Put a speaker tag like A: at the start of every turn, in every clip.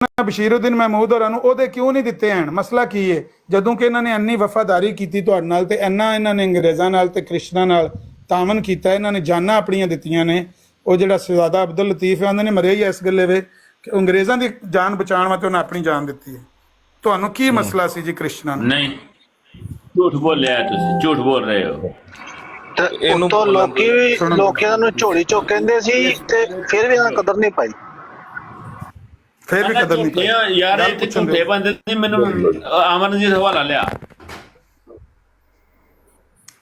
A: ਬਸ਼ੀਰਉদ্ਦੀਨ ਮਹਿਮੂਦ ਹੋਰਾਂ ਨੂੰ ਉਹਦੇ ਕਿਉਂ ਨਹੀਂ ਦਿੱਤੇ ਹਨ? ਮਸਲਾ ਕੀ ਹੈ? ਜਦੋਂ ਕਿ ਇਹਨਾਂ ਨੇ ਇੰਨੀ ਵਫਾਦਾਰੀ ਕੀਤੀ ਤੁਹਾਡੇ ਨਾਲ, ਤੇ ਇੰਨਾ ਇਹਨਾਂ ਨੇ ਅੰਗਰੇਜ਼ਾਂ ਨਾਲ ਤੇ ਕ੍ਰਿਸ਼ਚਨਾਂ ਨਾਲ ਤਾਮਨ ਕੀਤਾ, ਇਹਨਾਂ ਨੇ ਜਾਨਾਂ ਆਪਣੀਆਂ ਦਿੱਤੀਆਂ ਨੇ। ਉਹ ਜਿਹੜਾ ਸ਼ਹਿਜ਼ਾਦਾ ਅਬਦੁਲ ਲਤੀਫ ਹੈ, ਉਹਨਾਂ ਨੇ ਮਰਿਆ ਹੀ ਇਸ ਗੱਲੇ ਵੇ ਕਿ ਅੰਗਰੇਜ਼ਾਂ ਦੀ ਜਾਨ ਬਚਾਉਣ ਵਾਸਤੇ ਉਹਨੇ ਆਪਣੀ ਜਾਨ ਦਿੱਤੀ ਹੈ। ਤੁਹਾਨੂੰ ਕੀ ਮਸਲਾ ਸੀ ਜੀ ਕ੍ਰਿਸ਼ਚਨਾਂ ਨੂੰ?
B: ਨਹੀਂ, ਝੂਠ ਬੋਲਿਆ ਤੁਸੀਂ, ਝੂਠ ਬੋਲ ਰਹੇ ਹੋ।
C: ਇਹਨੂੰ ਤਾਂ ਲੋਕਾਂ ਨੂੰ ਝੋਲੀ ਚੁੱਕ ਕਹਿੰਦੇ ਸੀ ਤੇ ਫਿਰ ਵੀ ਇਹਨਾਂ ਕਦਰ ਨਹੀਂ ਪਾਈ।
A: ਫਿਰ ਵੀ ਕਦਰ ਨਹੀਂ ਪਾਈ
B: ਯਾਰ। ਇਹ ਤੇ ਝੂਠੇ ਬੰਦੇ ਨੇ। ਮੈਨੂੰ ਅਮਰਜੀਤ ਹਵਾਲਾ ਲਿਆ।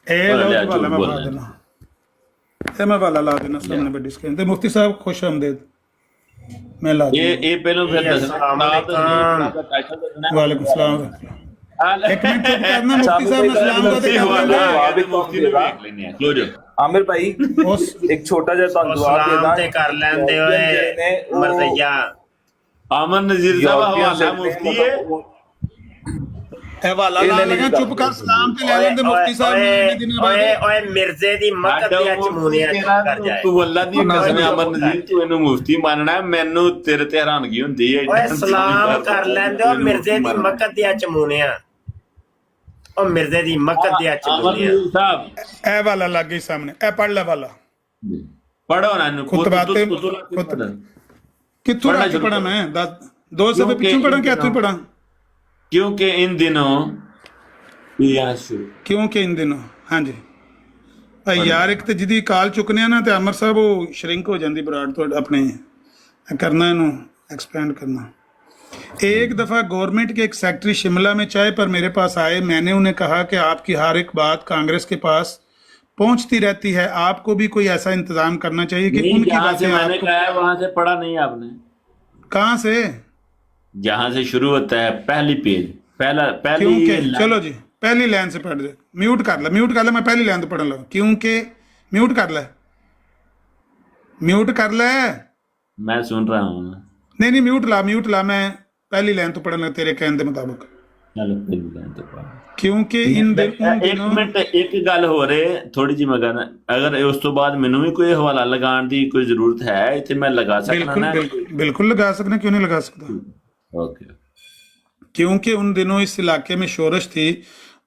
A: ਇਹ ਲੋ ਹਵਾਲਾ ਮੈਂ ਪਾ ਦੇਣਾ, ਇਹ ਮੈਂ ਹਵਾਲਾ ਲਾ ਦੇਣਾ ਸਾਹਮਣੇ ਵੱਡੀ ਸਕਰੀਨ ਤੇ। ਮੁਫਤੀ ਸਾਹਿਬ ਖੁਸ਼ ਆਮਦੀਦ। ਮੈਂ ਲਾ
B: ਇਹ ਪਹਿਲਾਂ ਫਿਰ ਦੱਸਣਾ।
A: ਵਾਲੇਕੁਮ ਸਲਾਮ। ਇੱਕ ਮਿੰਟ ਚੁੱਪ ਕਰਨਾ ਮੁਫਤੀ ਸਾਹਿਬ ਨੇ ਸਲਾਮ ਦਾ ਤੇ
B: ਮੁਫਤੀ ਨੂੰ ਵੇਖ ਲੈਣੇ ਆ। ਲੋ ਜੋ
D: आमिर भाई एक छोटा जहा
E: सलाम ते कर लेंदे ओए मरज़िया।
B: अमन नज़ीर साहब हवाला मुफ्ती है।
A: हवाला ला लगा, चुप कर, सलाम ते ले लेंदे मुफ्ती साहब ने इतने दिनों बाद।
E: ओए मिर्जे दी मक्कत दी चमूनिया कर जाए।
B: तू अल्लाह दी कसम है अमन नज़ीर, तू इन्हू मुफ्ती मानना है? मैनू तेरे ते हैरानगी हुंदी है।
E: ओए सलाम कर लेंदे ओ मिर्जे दी मक्कत दी चमूनिया। और मिर्जे दी मक्कत दी चमूनिया
B: साहब
A: ए वाला लग गई सामने। ए पढ़ ले वाला,
B: पढ़ो ना इन्हू।
A: कित्थों रख के पढ़ा मैं? दो से पीछे पढ़ा कि हाथों पढ़ा?
B: क्योंकि इन दिनों
A: क्योंकि इन दिनों हाँ जी यार, एक तो जिदी काल चुकने ना तो अमर साहब वो श्रिंक हो जाती बराड़ तो अपने करना इनू एक्सपेंड करना। एक दफ़ा गवर्नमेंट के एक सेक्रेटरी शिमला में चाय पर मेरे पास आए। मैंने उन्हें कहा कि आपकी हर एक बात कांग्रेस के पास पहुंचती रहती है, आपको भी कोई ऐसा इंतजाम करना चाहिए कि उनकी बातें।
B: मैंने कहा है वहां से पढ़ा नहीं आपने?
A: कहाँ से?
B: जहां से शुरू होता है पहली पेज, पहली
A: चलो जी पहली लाइन से पढ़ दे। म्यूट कर ले, म्यूट कर ले, मैं पहली लाइन तो पढ़ने लगा। क्योंकि म्यूट कर ले, म्यूट कर ले।
B: मैं सुन रहा हूँ।
A: नहीं म्यूट ला, मैं पहली लाइन तो पढ़ने लगा तेरे कहने के मुताबिक।
B: चलो पहली लाइन तो पढ़।
A: क्योंकि इन
B: एक मिनट एक गल हो रही थोड़ी जी मगर, अगर उस तो बाद मैनू भी कोई हवाला लगाने की कोई जरूरत है इतने मैं लगा सकता ना?
A: बिल्कुल लगा सकना, क्यों नहीं लगा सकता।
B: ओके।
A: क्योंकि उन दिनों इस इलाके में शोरश थी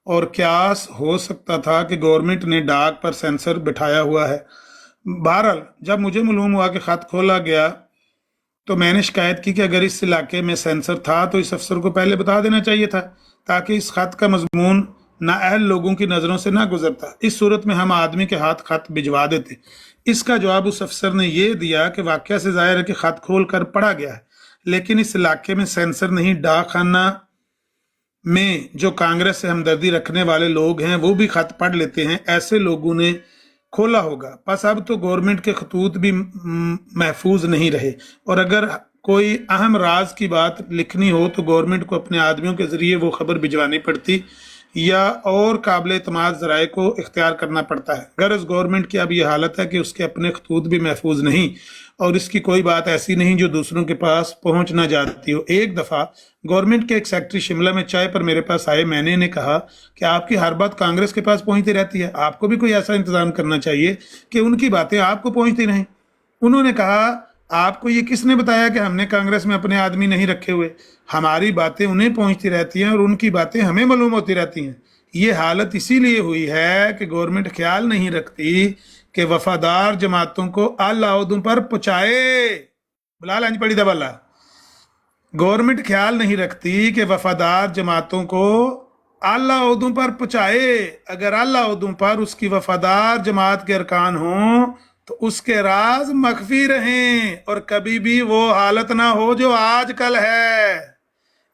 A: और क्यास हो सकता था कि गवर्नमेंट ने डाक पर सेंसर बिठाया हुआ है। बहरहाल जब मुझे मालूम हुआ कि खत खोला गया तो मैंने शिकायत की कि अगर इस इलाके में सेंसर था तो इस अफसर को पहले बता देना चाहिए था, ताकि इस खत का मजमून नाअहल लोगों की नज़रों से ना गुजरता। इस सूरत में हम आदमी के हाथ खत भिजवा देते। इसका जवाब उस अफसर ने यह दिया कि वाकया से जाहिर है कि खत खोल कर पढ़ा गया है, लेकिन इस इलाके में सेंसर नहीं। डाक खाना में जो कांग्रेस से हमदर्दी रखने वाले लोग हैं वो भी खत पढ़ लेते हैं, ऐसे लोगों ने खोला होगा। बस अब तो गवर्नमेंट के खतूत भी महफूज नहीं रहे, और अगर कोई अहम राज की बात लिखनी हो तो गवर्नमेंट को अपने आदमियों के ज़रिए वो खबर भिजवानी पड़ती या और काबिल एतमाद ज़राए को इख्तियार करना पड़ता है। गरज गवर्नमेंट की अब यह हालत है कि उसके अपने खतूत भी महफूज नहीं, और इसकी कोई बात ऐसी नहीं जो दूसरों के पास पहुंच ना जाती हो। एक दफ़ा गवर्नमेंट के एक सेक्रेटरी शिमला में चाय पर मेरे पास आए। मैंने इन्हें कहा कि आपकी हर बात कांग्रेस के पास पहुंचती रहती है, आपको भी कोई ऐसा इंतज़ाम करना चाहिए कि उनकी बातें आपको पहुंचती रहें। उन्होंने कहा, आपको ये किसने बताया कि हमने कांग्रेस में अपने आदमी नहीं रखे हुए? हमारी बातें उन्हें पहुंचती रहती हैं और उनकी बातें हमें मालूम होती रहती हैं। ये हालत इसीलिए हुई है कि गवर्नमेंट ख्याल नहीं रखती कि वफादार जमातों को अलाउदों पर पहुंचाए। बिलाल अंज पड़ी दवाला। गवर्नमेंट ख्याल नहीं रखती कि वफादार जमातों को अलाउदों पर पहुंचाए। अगर अलाउदों पर उसकी वफादार जमात के अरकान हों तो उसके राज मख्फी रहें और कभी भी वो हालत ना हो जो आजकल है।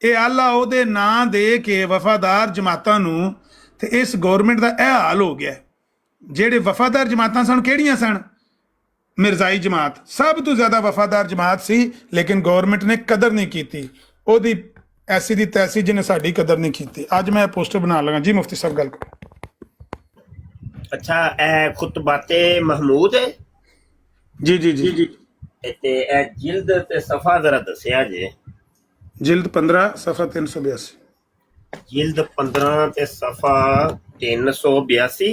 A: ये अल्लाह ओहदे ना दे के वफादार जमातां नूं ते इस गवर्नमेंट का यह हाल हो गया। ਜਿਹੜੇ ਵਫਾਦਾਰ ਜਮਾਤਾਂ ਸਨ ਕਿਹੜੀਆਂ ਸਨ? ਮਿਰਜ਼ਾਈ ਜਮਾਤ ਸਭ ਤੋਂ ਜ਼ਿਆਦਾ ਵਫਾਦਾਰ ਜਮਾਤ ਸੀ, ਲੇਕਿਨ ਗਵਰਨਮੈਂਟ ਨੇ ਕਦਰ ਨਹੀਂ ਕੀਤੀ ਉਹਦੀ। ਐਸੀ ਦੀ ਤੈਸੀ ਜਿਹਨੇ ਸਾਡੀ ਕਦਰ ਨਹੀਂ ਕੀਤੀ। ਅੱਜ ਮੈਂ ਪੋਸਟਰ ਬਣਾ ਲਗਾ ਜੀ। ਮੁਫਤੀ ਸਾਹਿਬ ਗੱਲ ਕਰੋ।
E: अच्छा ए खुतबाते महमूद है
A: जी जी जी जी।
E: ते ए जिल्द ते सफा जरा दसिया जे।
A: जिल्द 15 सफा 382।
E: जिल्द 15 ते सफा 382।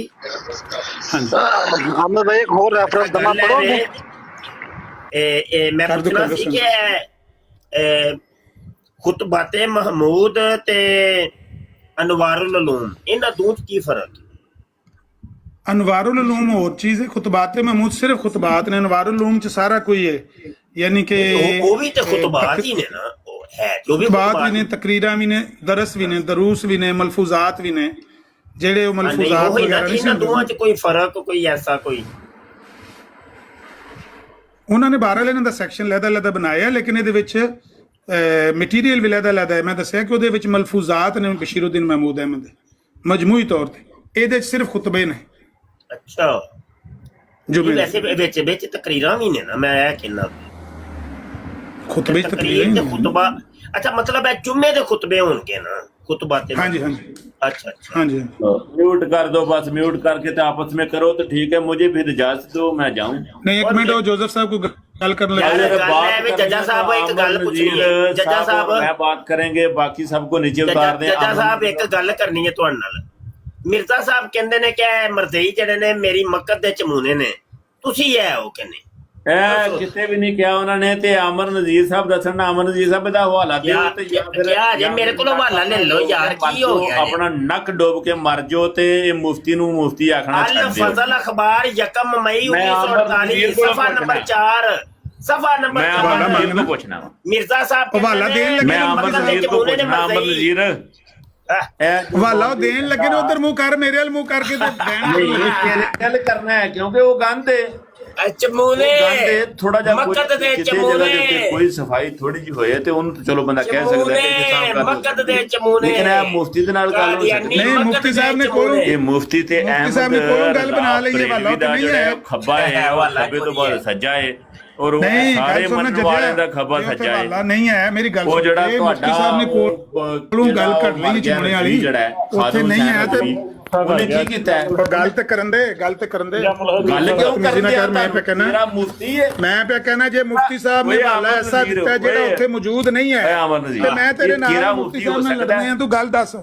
C: हमने भाई एक और रेफरेंस दमा पढ़ोगे?
E: मैं पूछना सी कि ਖੁਤਬਾਤੇ ਮਹਮੂਦ ਤੇ ਅਨਵਾਰੁਲ ਉਲੂਮ, ਇਹਨਾਂ ਦੋ 'ਚ ਕੀ ਫਰਕ?
A: अनवारुल उलूम और चीज है, खुतबात महमूद सिर्फ खुतबात ने, अनवारुल उलूम च सारा कोई है, यानी कि
E: ਉਹ ਵੀ ਤੇ ਖੁਤਬਾਤ ਹੀ ਨੇ ਨਾ, ਉਹ ਹੈ ਜੋ ਵੀ
A: खुतबात भी ने, तकरीरा भी ने, दरस भी ने, दरूस भी ने, मलफूजात भी ने, ਜਿਹੜੇ ਉਹ ਮਲਫੂਜ਼ਾਤ ਵਗੈਰਾ ਨਹੀਂ
E: ਇਹਨਾਂ ਦੋਵਾਂ 'ਚ ਕੋਈ ਫਰਕ, ਕੋਈ ਐਸਾ ਕੋਈ?
A: ਉਹਨਾਂ ਨੇ 12 ਇਹਨਾਂ ਦਾ ਸੈਕਸ਼ਨ ਲਹਿਦਾ ਬਣਾਇਆ, ਲੇਕਿਨ ਇਹਦੇ ਵਿੱਚ ਮਟੀਰੀਅਲ ਵੀ ਲਹਿਦਾ ਹੈ। ਮੈਂ ਦੱਸਿਆ ਕਿ ਉਹਦੇ ਵਿੱਚ ਮਲਫੂਜ਼ਾਤ ਨੇ ਬਸ਼ੀਰੁद्दीन महमूद अहमद ਦੇ ਮਜਮੂਈ ਤੌਰ ਤੇ, ਇਹਦੇ 'ਚ ਸਿਰਫ ਖੁਤਬੇ ਨੇ।
E: ਅੱਛਾ,
A: ਜੋ
E: ਵੈਸੇ ਵਿੱਚ ਤਕਰੀਰਾਂ ਵੀ ਨੇ ਨਾ, ਮੈਂ ਇਹ ਕਹਿੰਦਾ
A: ਖੁਤਬੇ
E: ਤਕਰੀਰ ਤੇ ਖੁਤਬਾ। ਅੱਛਾ, ਮਤਲਬ ਹੈ ਜੁਮੇ ਦੇ ਖੁਤਬੇ ਹੋਣਗੇ ਨਾ, ਖੁਤਬਾ ਤੇ?
A: हाँ जी हाँ जी
E: अच्छा अच्छा
A: हाँ जी।
B: म्यूट कर दो बस, म्यूट करके तो आपस में करो तो ठीक है, मुझे फिर इजाजत दो, मैं जाऊं।
A: नहीं एक मिनट, वो जोसेफ साहब को गल करने
E: यार,
A: लगे।
E: जज्जा साहब एक गल पूछनी है, जज्जा साहब
B: मैं बात करेंगे, बाकी सबको नीचे उतार दें।
E: जज्जा साहब एक गल करनी है तुहाडे नाल। मिर्जा साहब कहंदे ने कि मरदई जेडे ने मेरी मक्कत दे चमूने ने, तुसी है ओ कहने
B: ਇਹ ਕਿਤੇ ਵੀ ਨਹੀਂ ਕਿਹਾ ਉਹਨਾਂ ਨੇ। ਤੇ ਅਮਰ ਨਜ਼ੀਰ ਸਾਹਿਬ ਦੱਸਣ ਨਾ, ਅਮਰ ਨਜ਼ੀਰ ਸਾਹਿਬ ਦਾ ਹਵਾਲਾ ਦਿਓ ਤੇ
E: क्या जे मेरे को हवाला ले लो यार, की हो गया
B: ਆਪਣਾ ਨੱਕ ਡੋਬ ਕੇ ਮਰ ਜਾਓ ਤੇ ਇਹ ਮੁਫਤੀ ਨੂੰ ਮੁਫਤੀ ਆਖਣਾ
E: अल
B: ਛੱਡ ਦਿਓ।
E: फजल अखबार 1 मई
B: मैं अमर
E: 1948
B: नज़ीर को
E: सफा नंबर
B: पूछना।
E: 4 सफा नंबर
B: मैं
E: 4
B: अमर नज़ीर को पूछना वा।
E: मिर्जा साहब
A: हवाला देने लगे,
B: मैं अमर नज़ीर को पूछना, अमर नज़ीर
A: हवाला ਉਹ ਦੇਣ ਲੱਗੇ ਨੇ, ਉਧਰ ਮੂੰਹ ਕਰ, ਮੇਰੇ ਵੱਲ ਮੂੰਹ ਕਰਕੇ ਤੇ
B: ਤੇਰੇ ਗੱਲ ਕਰਨਾ ਹੈ ਕਿਉਂਕਿ ਉਹ ਗੰਦ ਹੈ,
E: ਚਮੂਨੇ
B: ਥੋੜਾ ਜਿਹਾ
E: ਮਕਦ ਦੇ
B: ਕਿਸੇ ਜਗ੍ਹਾ ਦੇ ਉੱਤੇ
E: ਚਮੂਨੇ,
B: ਕੋਈ ਸਫਾਈ ਥੋੜੀ ਜਿਹੀ ਹੋਏ ਤੇ ਉਹਨੂੰ ਤਾਂ ਚਲੋ ਬੰਦਾ ਕਹਿ ਸਕਦਾ ਹੈ ਕਿ ਸਾਫ਼ ਕਰ
E: ਮਕਦ ਦੇ ਚਮੂਨੇ।
B: ਲੇਕਿਨ ਇਹ ਮੁਫਤੀ ਦੇ ਨਾਲ ਗੱਲ ਹੋ ਸਕਦੀ
A: ਨਹੀਂ, ਮੁਫਤੀ ਸਾਹਿਬ ਨੇ ਕੋਲੋਂ
B: ਇਹ ਮੁਫਤੀ ਤੇ
A: ਮੁਫਤੀ ਸਾਹਿਬ ਨੇ ਕੋਲੋਂ ਗੱਲ ਬਣਾ ਲਈ ਹੈ, ਹਵਾਲਾ ਤਾਂ ਨਹੀਂ ਹੈ।
B: ਖੱਬਾ ਹੈ, ਖੱਬੇ ਤੋਂ ਬਾਅਦ ਸੱਜਾ ਹੈ, ਔਰ ਉਹ
A: ਨਹੀਂ
B: ਸਾਰੇ
A: ਗੱਲ ਸੁਣਨਾ
B: ਮੰਨਣ ਵਾਲਿਆਂ ਦਾ
A: ਜੱਜਾ,
B: ਖੱਬਾ
A: ਇਹ ਉੱਥੇ
B: ਸੱਜਾ
A: ਹਵਾਲਾ
B: ਹੈ।
A: ਨਹੀਂ ਹੈ, ਮੇਰੀ ਗੱਲ
B: ਉਹ ਜਿਹੜਾ
A: ਸੁਣ, ਮੁਫਤੀ ਸਾਹਿਬ ਨੇ ਕੋਲੋਂ ਗੱਲ ਕਰ ਲਈ ਜੁਮਣੇ ਵਾਲੀ, ਉੱਥੇ ਨਹੀਂ ਹੈ ਤੇ
B: ਉਹਨੇ ਕੀ ਕੀਤਾ ਹੈ?
A: ਗੱਲ ਤੇ ਕਰਨ ਦੇ, ਗੱਲ ਤੇ ਕਰਨ ਦੇ।
B: ਗੱਲ ਕਿਉਂ ਕਰਦੇ ਆ?
A: ਮੈਂ ਪਿਆ ਕਹਿਣਾ,
B: ਮੇਰਾ ਮੁਫਤੀ ਹੈ,
A: ਮੈਂ ਪਿਆ ਕਹਿਣਾ ਜੇ ਮੁਫਤੀ ਸਾਹਿਬ ਨੇ ਹਵਾਲਾ ਐਸਾ ਦਿੱਤਾ ਜਿਹੜਾ ਉੱਥੇ ਮੌਜੂਦ ਨਹੀਂ ਹੈ,
B: ਅਮਰ ਨਜ਼ੀਰ
A: ਤੇ ਮੈਂ ਤੇਰੇ ਨਾਲ
B: ਕਿਹੜਾ
A: ਮੁਫਤੀ
B: ਮੁਫਤੀ
A: ਸਾਹਿਬ
B: ਹੋ
A: ਨਾਲ
B: ਸਕਦਾ
A: ਲੜਨੇ ਆ, ਤੂੰ ਗੱਲ ਦੱਸ।
B: ਤੂੰ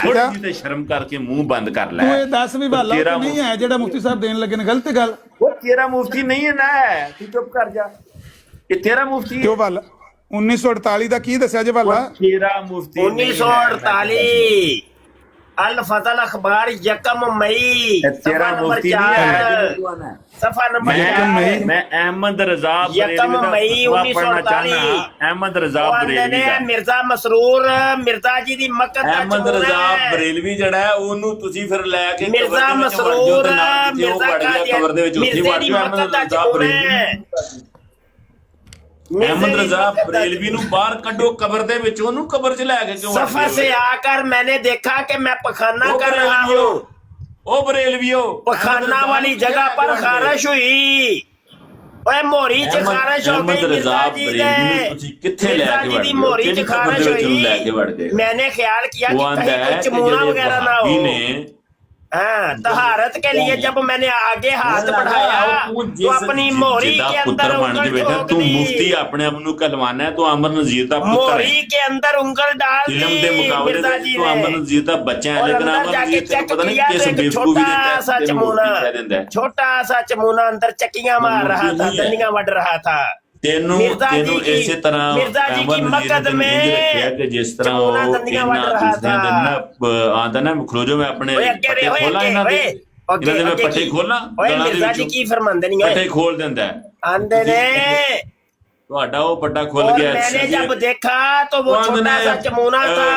B: ਥੋੜੀ ਜਿਹੀ ਤੇ ਸ਼ਰਮ ਕਰਕੇ ਮੂੰਹ ਬੰਦ ਕਰ ਲੈ।
A: ਤੂੰ ਇਹ ਦੱਸ ਵੀ ਹਵਾਲਾ
B: ਤੇਰਾ
A: ਨਹੀਂ ਹੈ ਜਿਹੜਾ ਮੁਫਤੀ ਸਾਹਿਬ ਦੇਣ ਲੱਗੇ ਨੇ, ਗਲਤ ਗੱਲ।
B: ਉਹ ਤੇਰਾ ਮੁਫਤੀ ਨਹੀਂ ਹੈ ਨਾ, ਤੂੰ ਚੁੱਪ ਕਰ ਜਾ। ਇਹ ਤੇਰਾ ਮੁਫਤੀ ਹੈ।
A: ਕਿਉਂ ਹਵਾਲਾ 1948 ਦਾ ਕੀ ਦੱਸਿਆ ਜੇ ਹਵਾਲਾ?
B: ਤੇਰਾ ਮੁਫਤੀ
E: 1948 अल फजल अखबार 1 मई
B: तेरा मुफ्ती नहीं है।
E: सफा नंबर
B: मैं अहमद रजा
E: 1 मई 1948
B: अहमद रजा बरेलवी ਦਾ
E: मिर्जा मसरूर मिर्जा जी ਦੀ ਮਕਤ ਦਾ
B: अहमद रजा बरेलवी ਜਿਹੜਾ ਹੈ ਉਹਨੂੰ ਤੁਸੀਂ ਫਿਰ ਲੈ ਕੇ
E: ਮਿਰਜ਼ਾ ਮਸਰੂਰ ਮਿਰਜ਼ਾ
B: ਕਬਰ ਦੇ ਵਿੱਚ ਉੱਥੇ ਵੜ ਜਾਓ। ਅਹਿਮਦ ਰਜ਼ਾ ਬਰੇਲਵੀ अहमद रजा बरेलवी ਨੂੰ ਬਾਹਰ ਕੱਢੋ ਕਬਰ ਦੇ ਵਿੱਚ, ਉਹਨੂੰ ਕਬਰ 'ਚ ਲੈ ਕੇ ਕਿਉਂ
E: सफा से आकर मैंने देखा कि मैं पखाना कर रहा हूँ।
B: ओ बरेलवियो,
E: पखाना वाली जगह पर खारिश हुई, ओए मोरी च खारिश हो गई मिर्जा जी ने,
B: किथे ले के
E: जी दी मोरी च खारिश हुई। मैंने ख्याल किया कि कहीं कोई चमूना वगैरह ना हो। हाँ, तहारत के लिए जब मैंने आगे हाथ बढ़ाया तो अपनी मोहरी के अंदर उंगल ठोक
B: तू
E: दी।
B: मुफ्ती अपने आप ਨੂੰ कहलवाना है, तू अमर नज़ीर ਦਾ ਪੁੱਤਰ है।
E: मोहरी के अंदर उंगल डाल दी
B: फिल्म ਦੇ ਮੁਕਾਬਲੇ
E: मिर्जा
B: ਵਿੱਚ
E: जी
B: ਤੂੰ ਅਮਰ
E: ने।
B: ਨਜ਼ੀਰ ਦਾ ਬੱਚਾ ਹੈ, ਲੇਕਿਨ ਅਮਰ ਨਜ਼ੀਰ ਤੈਨੂੰ ਪਤਾ ਨਹੀਂ ਕਿਸ ਬੇਵਕੂਫੀ ਦੇ ਤਹਿਤ
E: सा
B: ਤੈਨੂੰ
E: चमूना,
B: ਮੁਫਤੀ ਕਹਿ ਦਿੰਦਾ ਹੈ।
E: छोटा सा चमूना अंदर चक्कियां मार रहा था, दंडियां वड़ रहा था।
B: ਤੈਨੂੰ ਇਸੇ ਤਰ੍ਹਾਂ
E: मिर्जा जी की मकद में
B: ਰੱਖਿਆ ਕਿ ਜਿਸ ਤਰ੍ਹਾਂ ਉਹ ਆਂਦਾ ਨਾ ਖਲੋਜੋ ਮੈਂ ਆਪਣੇ ਪੱਟੇ ਖੋਲਾਂ ਇਹਨਾਂ ਦੇ, ਇਹਨਾਂ ਦੇ ਮੈਂ ਪੱਟੇ ਖੋਲਾਂ ਗਲਾਂ ਦੇ
E: मिर्जा जी की फरमांदे नहीं
B: ਪੱਟੇ ਖੋਲ ਦਿੰਦਾ ਹੈ।
E: आंदे ने
B: ਤੁਹਾਡਾ ਉਹ ਪੱਟਾ ਖੁੱਲ
E: और
B: ਗਿਆ।
E: मैंने जब देखा तो वो छोटा सा चमूना था।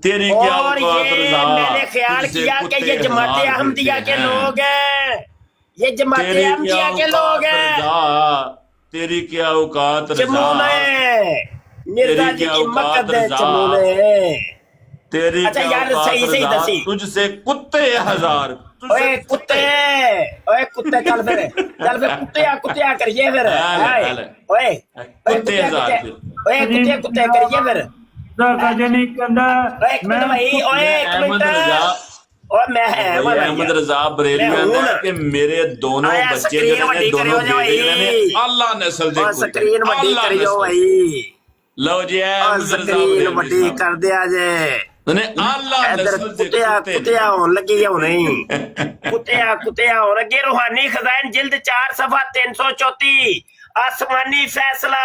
B: तेरी क्या
E: और ये मैंने ख्याल किया कि ये जमाते अहमदिया के लोग हैं, ये जमाते अहमदिया के लोग हैं।
B: तेरी क्या औकात
E: चमूने मिर्जा जी की मकद है चमूने।
B: तेरी
E: अच्छा यार सही सही दसी
B: तुझसे कुत्ते हजार।
E: ओए कुत्ते चल फिर कुत्ते करिए फिर। ओए
B: कुत्ते हजार
E: ओए कुत्ते करिए फिर।
B: अहमद रजा बरेलवी कहता है कि मेरे दोनों बच्चे ने दोनों बेटे ने आला नस्ल दे
E: स्क्रीन ਵੱਡੀ ਕਰਿਓ ਭਾਈ।
B: ਲਓ ਜੀ अहमद रजा
E: ਵੱਡੀ ਕਰ ਦਿਆ ਜੇ।
B: ਉਹਨੇ ਆਲਾ ਨਸਲ ਦੇ
E: ਕੁੱਤਿਆ ਹੋਣ ਲੱਗੀ ਹੋ ਨਹੀਂ ਕੁੱਤਿਆ ਹੋਣ ਲੱਗੇ। रूहानी खजाइन जिल्द 4 सफा 334 आसमानी फैसला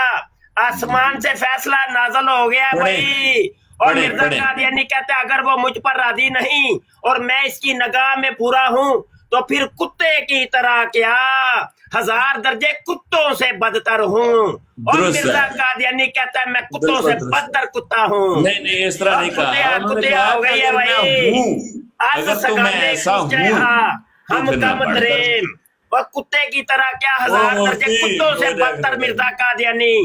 E: आसमान से फैसला नाजल हो गया भाई। और मिर्जा कादियानी कहते हैं अगर वो मुझ पर राजी नहीं और मैं इसकी निगाह में बुरा हूं तो फिर कुत्ते की तरह क्या 1000 दर्जे कुत्तों से बदतर हूं। और मिर्जा कादियानी कहता है मैं कुत्तों से बदतर कुत्ता हूं।
B: नहीं इस तरह नहीं कहा,
E: कुत्ते हो गई है भाई। आज सगाने पूछे हम कम तरेम और कुत्ते की तरह क्या 1000 दर्जे कुत्तों से बदतर मिर्जा कादियानी।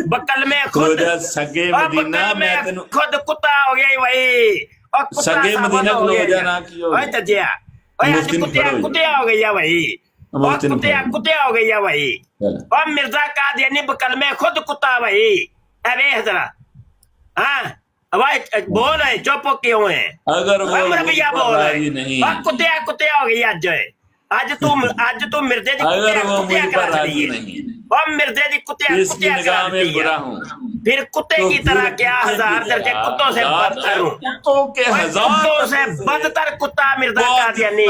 E: बकल में खुद
B: सगे मदीना में
E: खुद कुत्ता हो गया भाई। और
B: सगे मदीना को हो जाना की हो
E: तजिया कुत्ते हो गई है भाई। और कुत्ते हो गई है भाई। और मिर्जा कादियानी बकल में खुद कुत्ता भाई। अरे जरा हाँ भाई बोल रहे चुप क्यों है?
B: अगर
E: भैया बोल रहे कुत्ते हो गई आज तू मिर्जे दी कुत्तिया करा दी है। और मिर्जे दी कुत्तिया करा दी है। फिर कुत्ते की तरह क्या 1000 दर्जे कुत्तों से बदतर हूँ। कुत्तों से बदतर कुत्ता मिर्जा कादियानी।